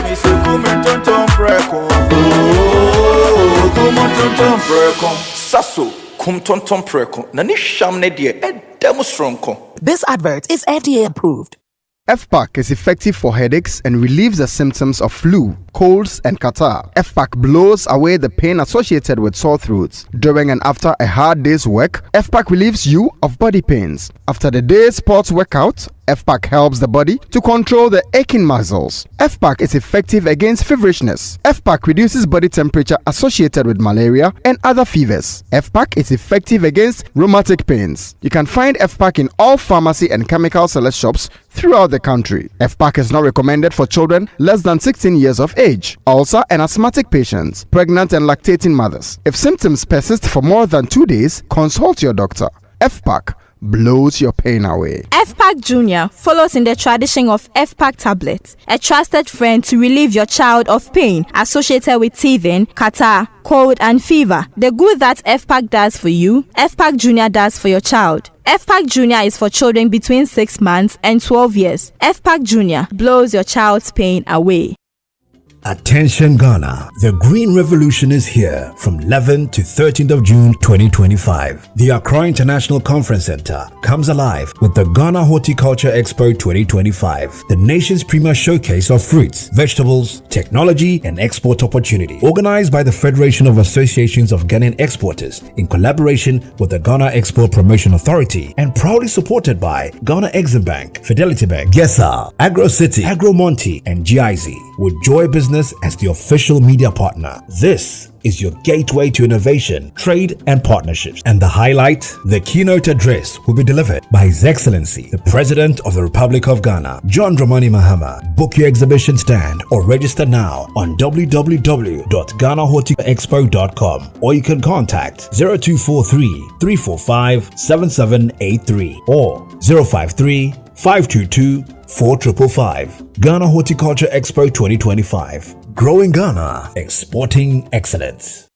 mi se come tonton preco. Come tonton preco, sasso, come tonton preco. Nani sham ne die, e demo stronko. This advert is FDA approved. FPAC is effective for headaches and relieves the symptoms of flu, colds, and catarrh. FPAC blows away the pain associated with sore throats. During and after a hard day's work, FPAC relieves you of body pains. After the day's sports workout, FPAC helps the body to control the aching muscles. FPAC is effective against feverishness. FPAC reduces body temperature associated with malaria and other fevers. FPAC is effective against rheumatic pains. You can find FPAC in all pharmacy and chemical select shops throughout the country. FPAC is not recommended for children less than 16 years of age, ulcer and asthmatic patients, pregnant and lactating mothers. If symptoms persist for more than 2 days, consult your doctor. FPAC blows your pain away. FPAC Junior follows in the tradition of FPAC tablets, a trusted friend to relieve your child of pain associated with teething, catarrh, cold and fever. The good that FPAC does for you, FPAC Junior does for your child. FPAC Junior is for children between 6 months and 12 years. FPAC Junior blows your child's pain away. Attention Ghana, the Green Revolution is here from 11th to 13th of June 2025. The Accra International Conference Center comes alive with the Ghana Horticulture Expo 2025, the nation's premier showcase of fruits, vegetables, technology, and export opportunity. Organized by the Federation of Associations of Ghanaian Exporters in collaboration with the Ghana Export Promotion Authority and proudly supported by Ghana Exim Bank, Fidelity Bank, GESA, Agro City, Agro Monte, and GIZ, with Joy Business as the official media partner. This is your gateway to innovation, trade, and partnerships. And the highlight, the keynote address will be delivered by His Excellency, the President of the Republic of Ghana, John Dramani Mahama. Book your exhibition stand or register now on www.GhanaHortiexpo.com, or you can contact 0243-345-7783 or 053-522-4555. Ghana Horticulture Expo 2025. Growing Ghana, exporting excellence.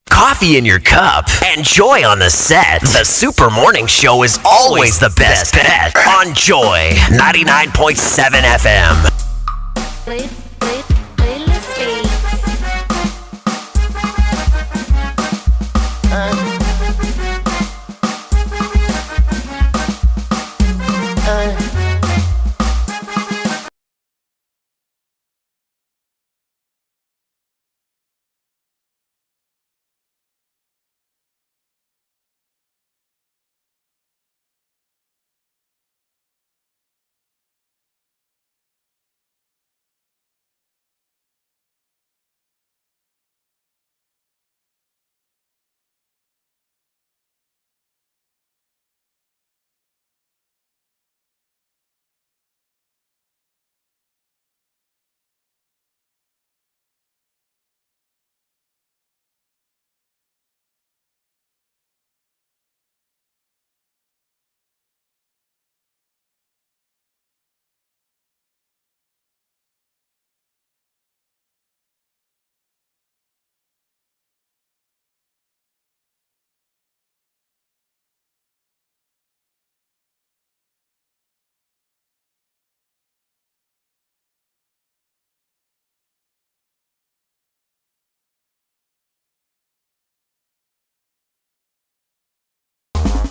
Coffee in your cup and joy on the set. The Super Morning Show is always the best bet on Joy 99.7 FM.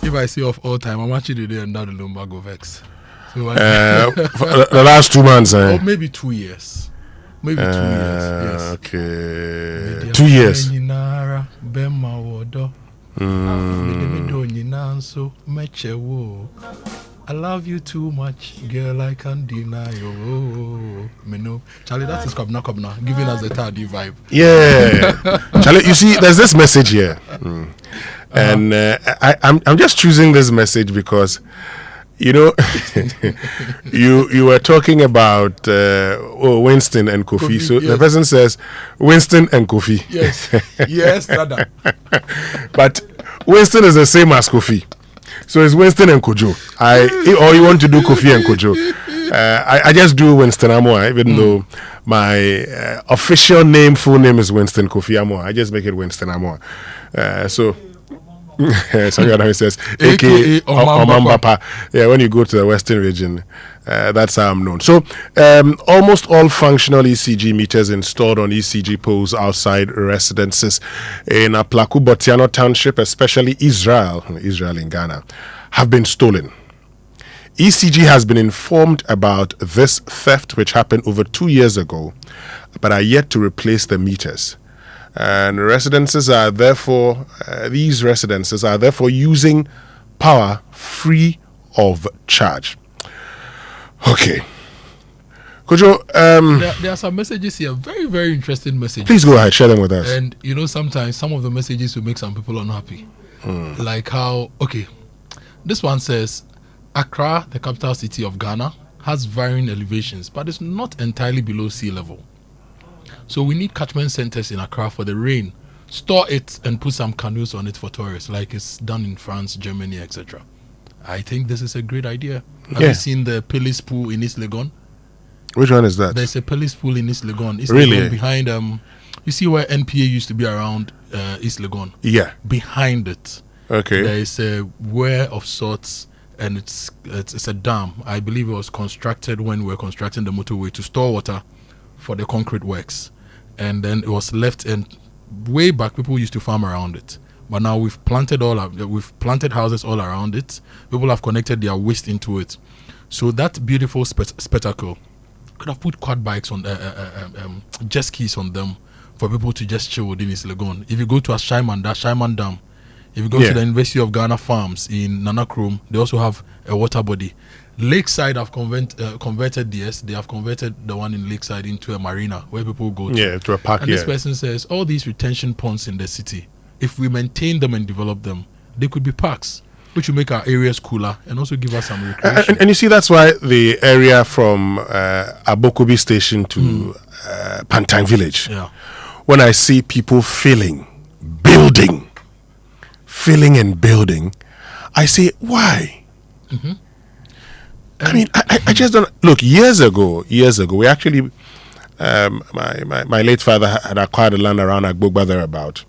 If I see of all time, I'm actually there and now the Lumbago Vex. So for the last 2 months, or maybe 2 years. Maybe 2 years. Yes. Okay. 2 years. I love you too much, girl. I can't deny you. Charlie, that is Kobna, giving us the tardy vibe. Yeah, Charlie. You see, there's this message here, and I'm just choosing this message because, you know, you were talking about Winston and Kofi. So yes. The person says Winston and Kofi. Yes, yes, brother. But Winston is the same as Kofi. So it's Winston and Kojo. Or you want to do Kofi and Kojo. I just do Winston Amoah, even though my official name, full name is Winston Kofi Amoah. I just make it Winston Amoah. So Sangyana says, aka Omambapa. Yeah, when you go to the Western region, that's how I'm known. So almost all functional ECG meters installed on ECG poles outside residences in Aplaku Botiano Township, especially Israel in Ghana, have been stolen. ECG has been informed about this theft, which happened over 2 years ago, but are yet to replace the meters. And these residences are therefore using power free of charge. Okay. Kojo, there are some messages here, very, very interesting messages. Please go ahead, share them with us. And sometimes some of the messages will make some people unhappy. Like how, this one says, Accra, the capital city of Ghana, has varying elevations, but it's not entirely below sea level. So we need catchment centers in Accra for the rain. Store it and put some canoes on it for tourists, like it's done in France, Germany, etc. I think this is a great idea. Have you seen the police pool in East Legon? Which one is that? There's a police pool in East Legon. East Really? Legon behind you see where NPA used to be around East Legon? Yeah. Behind it. Okay. There is a weir of sorts, and it's a dam. I believe it was constructed when we were constructing the motorway to store water for the concrete works. And then it was left, and way back people used to farm around it. But now we've planted houses all around it. People have connected their waste into it. So that beautiful spectacle, could have put quad bikes on jet skis on them for people to just chill within East Legon. If you go to Shaiman Dam, if you go to the University of Ghana Farms in Nanakrom, they also have a water body. Lakeside have converted this. They have converted the one in Lakeside into a marina where people go to. Yeah, to a park. And this person says, all these retention ponds in the city, if we maintain them and develop them, they could be parks, which will make our areas cooler and also give us some recreation. And you see, that's why the area from Abokobi Station to Pantang Village, when I see people filling and building, I say, why? I mean, I just don't look. Years ago, we actually, my late father had acquired a land around Agbogba thereabout.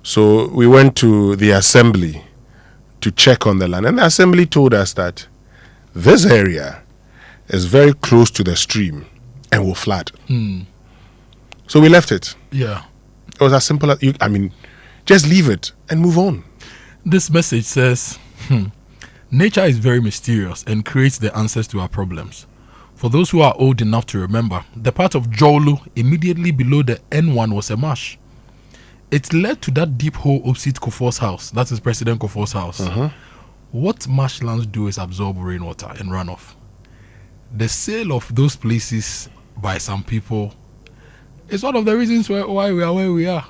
So we went to the assembly to check on the land, and the assembly told us that this area is very close to the stream and will flood. So we left it. Yeah, it was as simple as just leave it and move on. This message says, nature is very mysterious and creates the answers to our problems. For those who are old enough to remember, the part of Jolu immediately below the N1 was a marsh. It led to that deep hole opposite Kufuor's house. That is President Kufuor's house. What marshlands do is absorb rainwater and runoff. The sale of those places by some people is one of the reasons why we are where we are.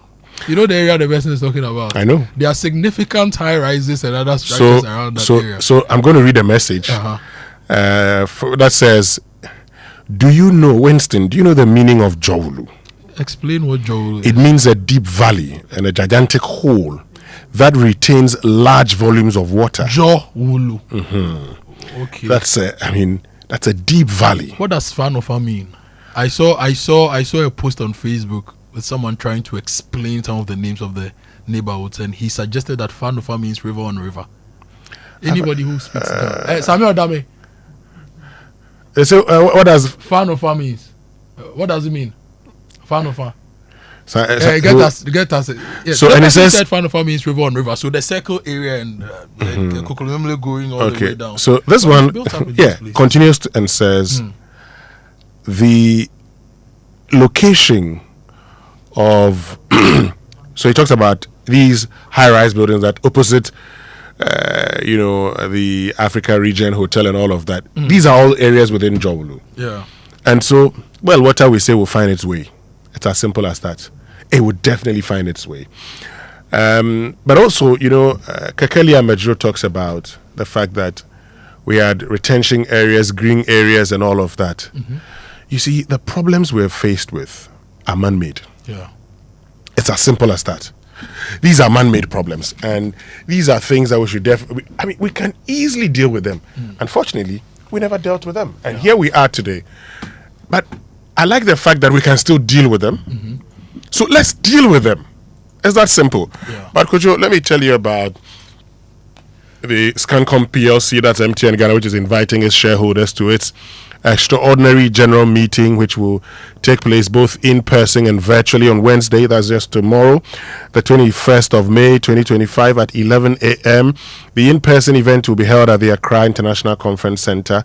You know the area the person is talking about? I know. There are significant high rises and other structures around that area. So I'm going to read a message that says, do you know, Winston, do you know the meaning of Jowulu? Explain what Jowulu is. It means a deep valley and a gigantic hole that retains large volumes of water. Jowulu. Okay. That's a deep valley. What does Fanofa mean? I saw a post on Facebook with someone trying to explain some of the names of the neighborhoods, and he suggested that Fanofa means river on river. Anybody who speaks Samuel Dame. So what does Fanofa means? What does it mean? Fanofa. Get us. Yeah, so and it says Fanofa means river on river. So the circle area and the Kokolomemle going all the way down. So this one, continues and says the location of. So he talks about these high-rise buildings that opposite, the Africa Region Hotel and all of that. These are all areas within Jowulu. Yeah. And so, water we say will find its way. It's as simple as that. It would definitely find its way. But also, Kakelia Majro talks about the fact that we had retention areas, green areas, and all of that. You see, the problems we're faced with are man-made. Yeah. It's as simple as that. These are man-made problems, and these are things that we should we can easily deal with them. Unfortunately, we never dealt with them, and here we are today. But I like the fact that we can still deal with them. So let's deal with them. It's that simple. Yeah. But Kojo, let me tell you about the Scancom PLC, that's MTN Ghana, which is inviting its shareholders to its extraordinary general meeting, which will take place both in person and virtually on Wednesday, that's just tomorrow, the 21st of May 2025 at 11 a.m. The in-person event will be held at the Accra International Conference Center.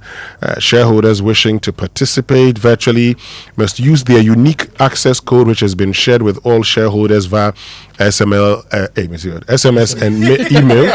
Shareholders wishing to participate virtually must use their unique access code, which has been shared with all shareholders via SMS and email.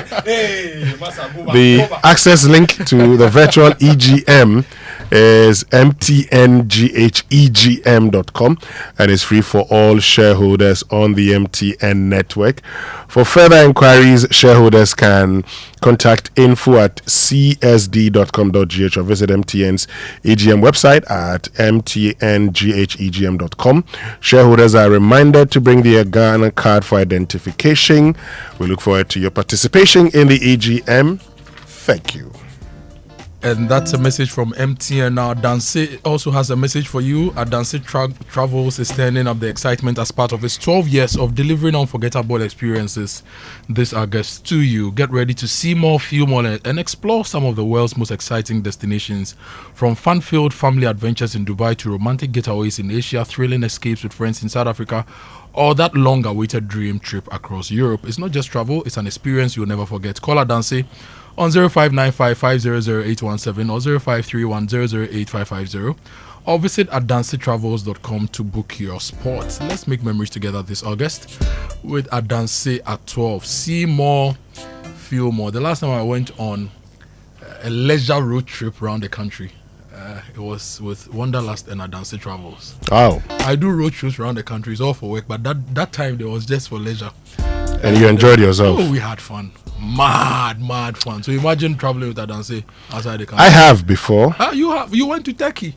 The access link to the virtual EGM is mtnghegm.com and is free for all shareholders on the MTN network. For further inquiries, shareholders can contact info@csd.com.gh or visit MTN's EGM website at mtnghegm.com. Shareholders are reminded to bring their Ghana card for identification. We look forward to your participation in the EGM. Thank you. And that's a message from MTN. Now, Danse also has a message for you. Danse Travels is turning up the excitement as part of its 12 years of delivering unforgettable experiences this August to you. Get ready to see more, feel more, and explore some of the world's most exciting destinations. From fun-filled family adventures in Dubai to romantic getaways in Asia, thrilling escapes with friends in South Africa, or that long-awaited dream trip across Europe. It's not just travel, it's an experience you'll never forget. Call Danse on 0595 500 or 0531 008 or visit adancetravels.com to book your sports. Let's make memories together this August with Adanse at 12. See more, feel more. The last time I went on a leisure road trip around the country, it was with Wanderlust and Adanse Travels. Wow. I do road trips around the country, it's all for work, but that time it was just for leisure. And you enjoyed yourself? Oh, we had fun. Mad fun. So imagine traveling with Adanse outside the country. I have before. You went to Turkey.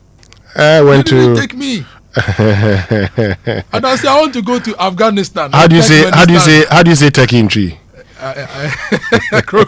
I went to. You didn't take me. Adanse, I want to go to Afghanistan. How do you say Turkey in tree? Crow.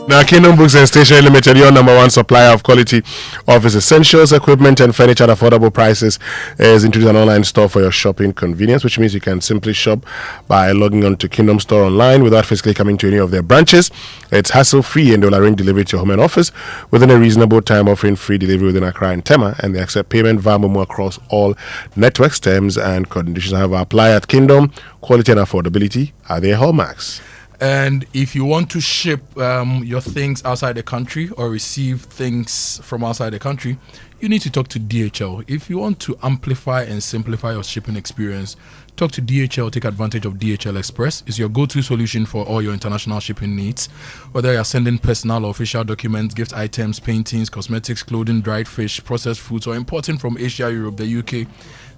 Now, Kingdom Books and Stationery Limited, your number one supplier of quality office essentials, equipment, and furniture at affordable prices, is introduced an online store for your shopping convenience, which means you can simply shop by logging on to Kingdom Store online without physically coming to any of their branches. It's hassle-free, and they'll arrange delivery to your home and office within a reasonable time, offering free delivery within Accra and Tema, and they accept payment via Momo across all networks. Terms and conditions, however, apply at Kingdom. Quality and affordability are their hallmarks. And if you want to ship your things outside the country or receive things from outside the country, you need to talk to DHL. If you want to amplify and simplify your shipping experience, talk to DHL. Take advantage of DHL Express. It's your go-to solution for all your international shipping needs. Whether you're sending personal or official documents, gift items, paintings, cosmetics, clothing, dried fish, processed foods, or importing from Asia, Europe, the UK,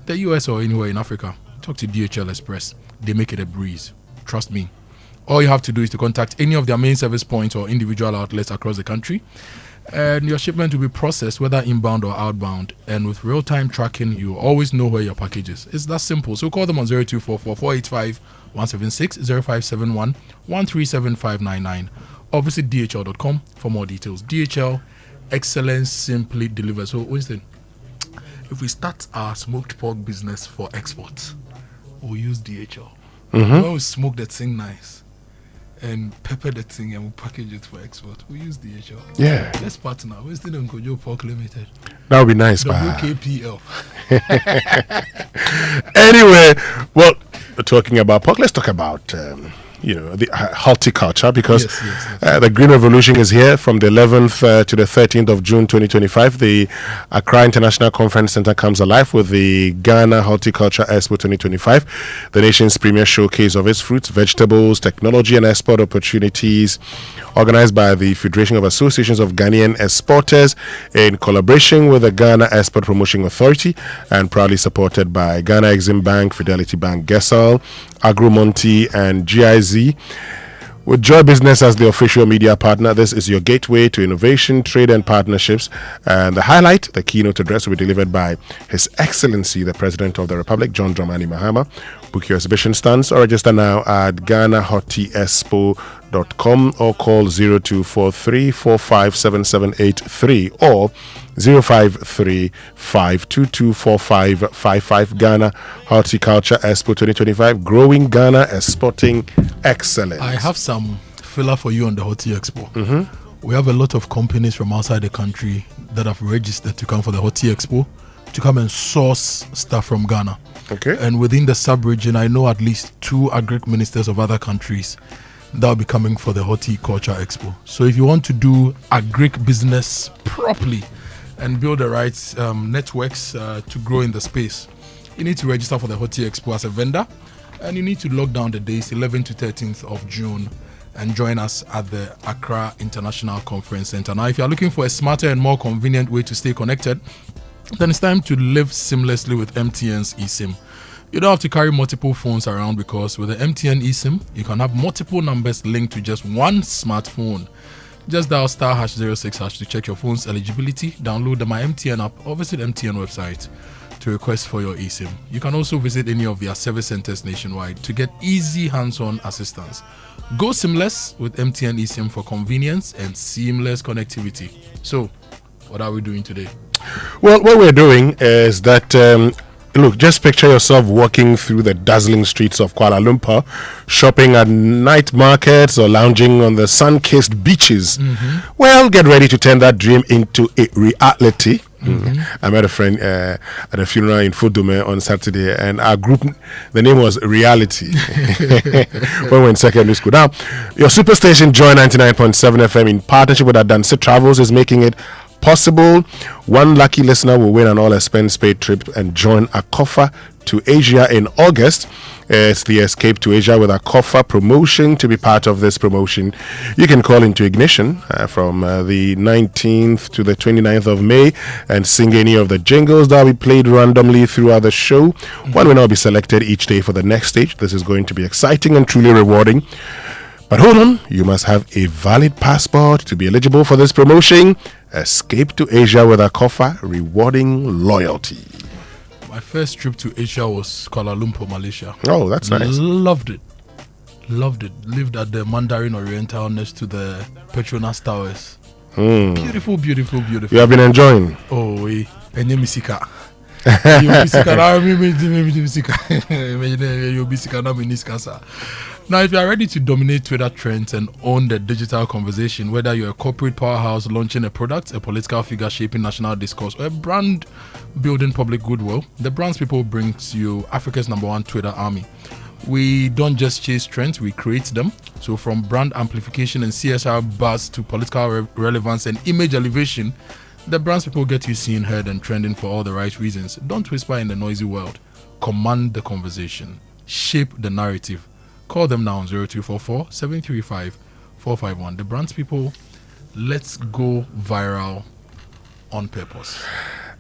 the US, or anywhere in Africa, talk to DHL Express. They make it a breeze. Trust me. All you have to do is to contact any of their main service points or individual outlets across the country, and your shipment will be processed whether inbound or outbound. And with real-time tracking, you will always know where your package is. It's that simple. So call them on 0244 485 176 0571 137 599 or visit DHL.com for more details. DHL, excellence simply delivers. So Winston, if we start our smoked pork business for export, we'll use DHL. When we smoke that thing nice and pepper the thing and we package it for export, we use DHL. Yeah. Let's partner. Winston and Kojo Pork Limited. That would be nice, WKPL. Anyway, well, talking about pork, let's talk about the horticulture, because the Green Revolution is here from the 11th to the 13th of June 2025. The Accra International Conference Center comes alive with the Ghana Horticulture Expo 2025, the nation's premier showcase of its fruits, vegetables, technology, and export opportunities, organized by the Federation of Associations of Ghanaian Exporters in collaboration with the Ghana Export Promotion Authority, and proudly supported by Ghana Exim Bank, Fidelity Bank, Gesal, Agromonti, and GIZ. With Joy Business as the official media partner, this is your gateway to innovation, trade, and partnerships. And the highlight, the keynote address, will be delivered by His Excellency, the President of the Republic, John Dramani Mahama. Book your exhibition stands or register now at GhanaHortiExpo.com or call 0243 457783 or 053-522-4555. Ghana Horticulture Expo 2025, growing Ghana, exporting excellence. I have some filler for you on the Horti Expo. We have a lot of companies from outside the country that have registered to come for the Hoti Expo, to come and source stuff from Ghana. Okay. And within the sub-region, I know at least 2 agric ministers of other countries that will be coming for the Horticulture Expo. So if you want to do agric business properly and build the right networks to grow in the space, you need to register for the Hoti Expo as a vendor, and you need to lock down the days 11th to 13th of June and join us at the Accra International Conference Center. Now, if you're looking for a smarter and more convenient way to stay connected, then it's time to live seamlessly with MTN's eSIM. You don't have to carry multiple phones around, because with the MTN eSIM, you can have multiple numbers linked to just one smartphone. Just dial *06# to check your phone's eligibility, download the My MTN app, or visit MTN website to request for your eSIM. You can also visit any of their service centers nationwide to get easy hands-on assistance. Go seamless with MTN eSIM for convenience and seamless connectivity. So, what are we doing today? Well, what we're doing is that, look, just picture yourself walking through the dazzling streets of Kuala Lumpur, shopping at night markets or lounging on the sun-kissed beaches. Mm-hmm. Well, get ready to turn that dream into a reality. Mm-hmm. I met a friend at a funeral in Fodome on Saturday, and our group, the name was Reality when we were in secondary school. Now, your superstation Joy 99.7 FM, in partnership with Adansi Travels, is making it possible. One lucky listener will win an all-expense paid trip and join Akofa to Asia in August. It's the Escape to Asia with Akofa promotion. To be part of this promotion, you can call into Ignition from the 19th to the 29th of May and sing any of the jingles that will be played randomly throughout the show. One will now be selected each day for the next stage. This is going to be exciting and truly rewarding. But hold on, you must have a valid passport to be eligible for this promotion. Escape to Asia with Akofa, rewarding loyalty. My first trip to Asia was Kuala Lumpur, Malaysia. Oh, that's nice. Loved it. Lived at the Mandarin Oriental next to the Petronas Towers. Beautiful, beautiful, beautiful. You have been enjoying? Oh, we. Now, if you are ready to dominate Twitter trends and own the digital conversation, whether you're a corporate powerhouse launching a product, a political figure shaping national discourse, or a brand building public goodwill, the Brands People brings you Africa's #1 Twitter army. We don't just chase trends, we create them. So from brand amplification and CSR buzz to political relevance and image elevation, the Brands People get you seen, heard, and trending for all the right reasons. Don't whisper in the noisy world. Command the conversation. Shape the narrative. Call them now on 0244 735 451. The Brands People, let's go viral on purpose.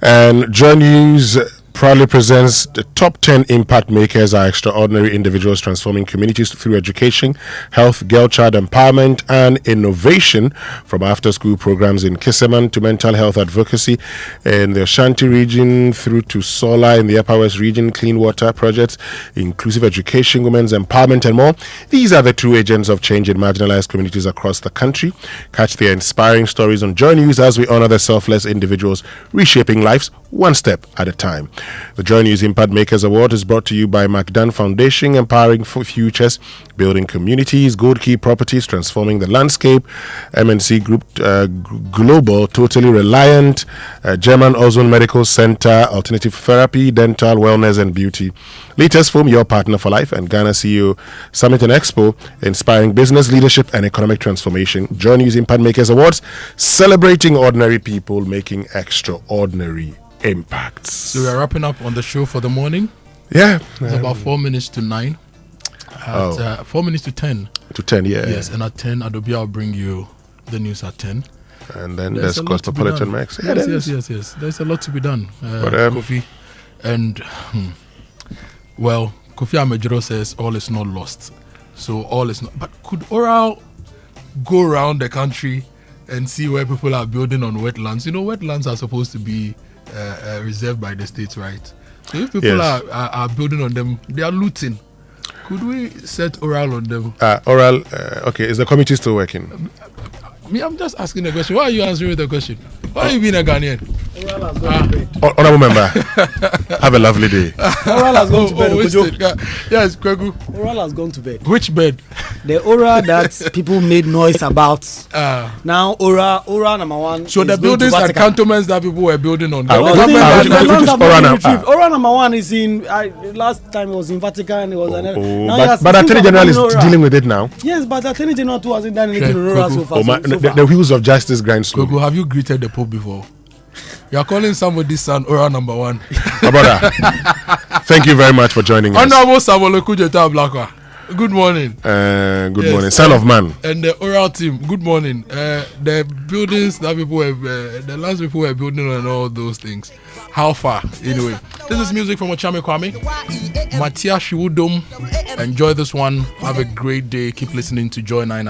And Joy News proudly presents the top 10 impact makers are extraordinary individuals transforming communities through education, health, girl-child empowerment, and innovation, from after-school programs in Kisaman to mental health advocacy in the Ashanti region through to solar in the Upper West region, clean water projects, inclusive education, women's empowerment, and more. These are the true agents of change in marginalized communities across the country. Catch their inspiring stories on Joy News as we honor the selfless individuals reshaping lives one step at a time. The Joy News Impact Makers Award is brought to you by MacDan Foundation, empowering for futures, building communities, Gold Key Properties, transforming the landscape, MNC Group Global, totally reliant, German Ozone Medical Center, alternative therapy, dental, wellness, and beauty. Latest Foam, your partner for life, and Ghana CEO Summit and Expo, inspiring business leadership and economic transformation. Joy News Impact Makers Awards, celebrating ordinary people making extraordinary impacts. So we are wrapping up on the show for the morning. Yeah. It's about 4 minutes to 9. At 4 minutes to 10. To 10, yeah. Yes, and at 10, Adobe, I'll bring you the news at 10. And then there's Cosmopolitan Max. Yeah, yes. There's a lot to be done. Kofi. And, well, Kofi Amejiro says all is not lost. So all is not. But could Oral go around the country and see where people are building on wetlands? You know, wetlands are supposed to be reserved by the states, right? So if people are building on them, they are looting. Could we set Oral on them? Okay, is the committee still working? I'm just asking a question. Why are you answering the question? Why are you being a Ghanaian? Honorable member, have a lovely day. Oral has gone to bed. Yes, Kwegu. Oral has gone to bed. Which bed? The Oral that people made noise about. Now Oral number 1. So the buildings and cantonments that people were building on. Oral number 1 is in. Last time it was in Vatican. It was. But Attorney General is dealing with it now. Yes, but Attorney General too hasn't done anything on Oral so far. The wheels of justice grind slowly. Kogo, have you greeted the Pope before? You are calling somebody's son Oral number 1. My brother, thank you very much for joining us. Honorable Samuel Okujeta Blakwa. Good morning. Good morning, son of man. And the Oral team. Good morning. The buildings that people were, the lands people were building and all those things. How far? Anyway, this is music from Ochame Kwame. Matia Shiwudom. Enjoy this one. Have a great day. Keep listening to Joy 99.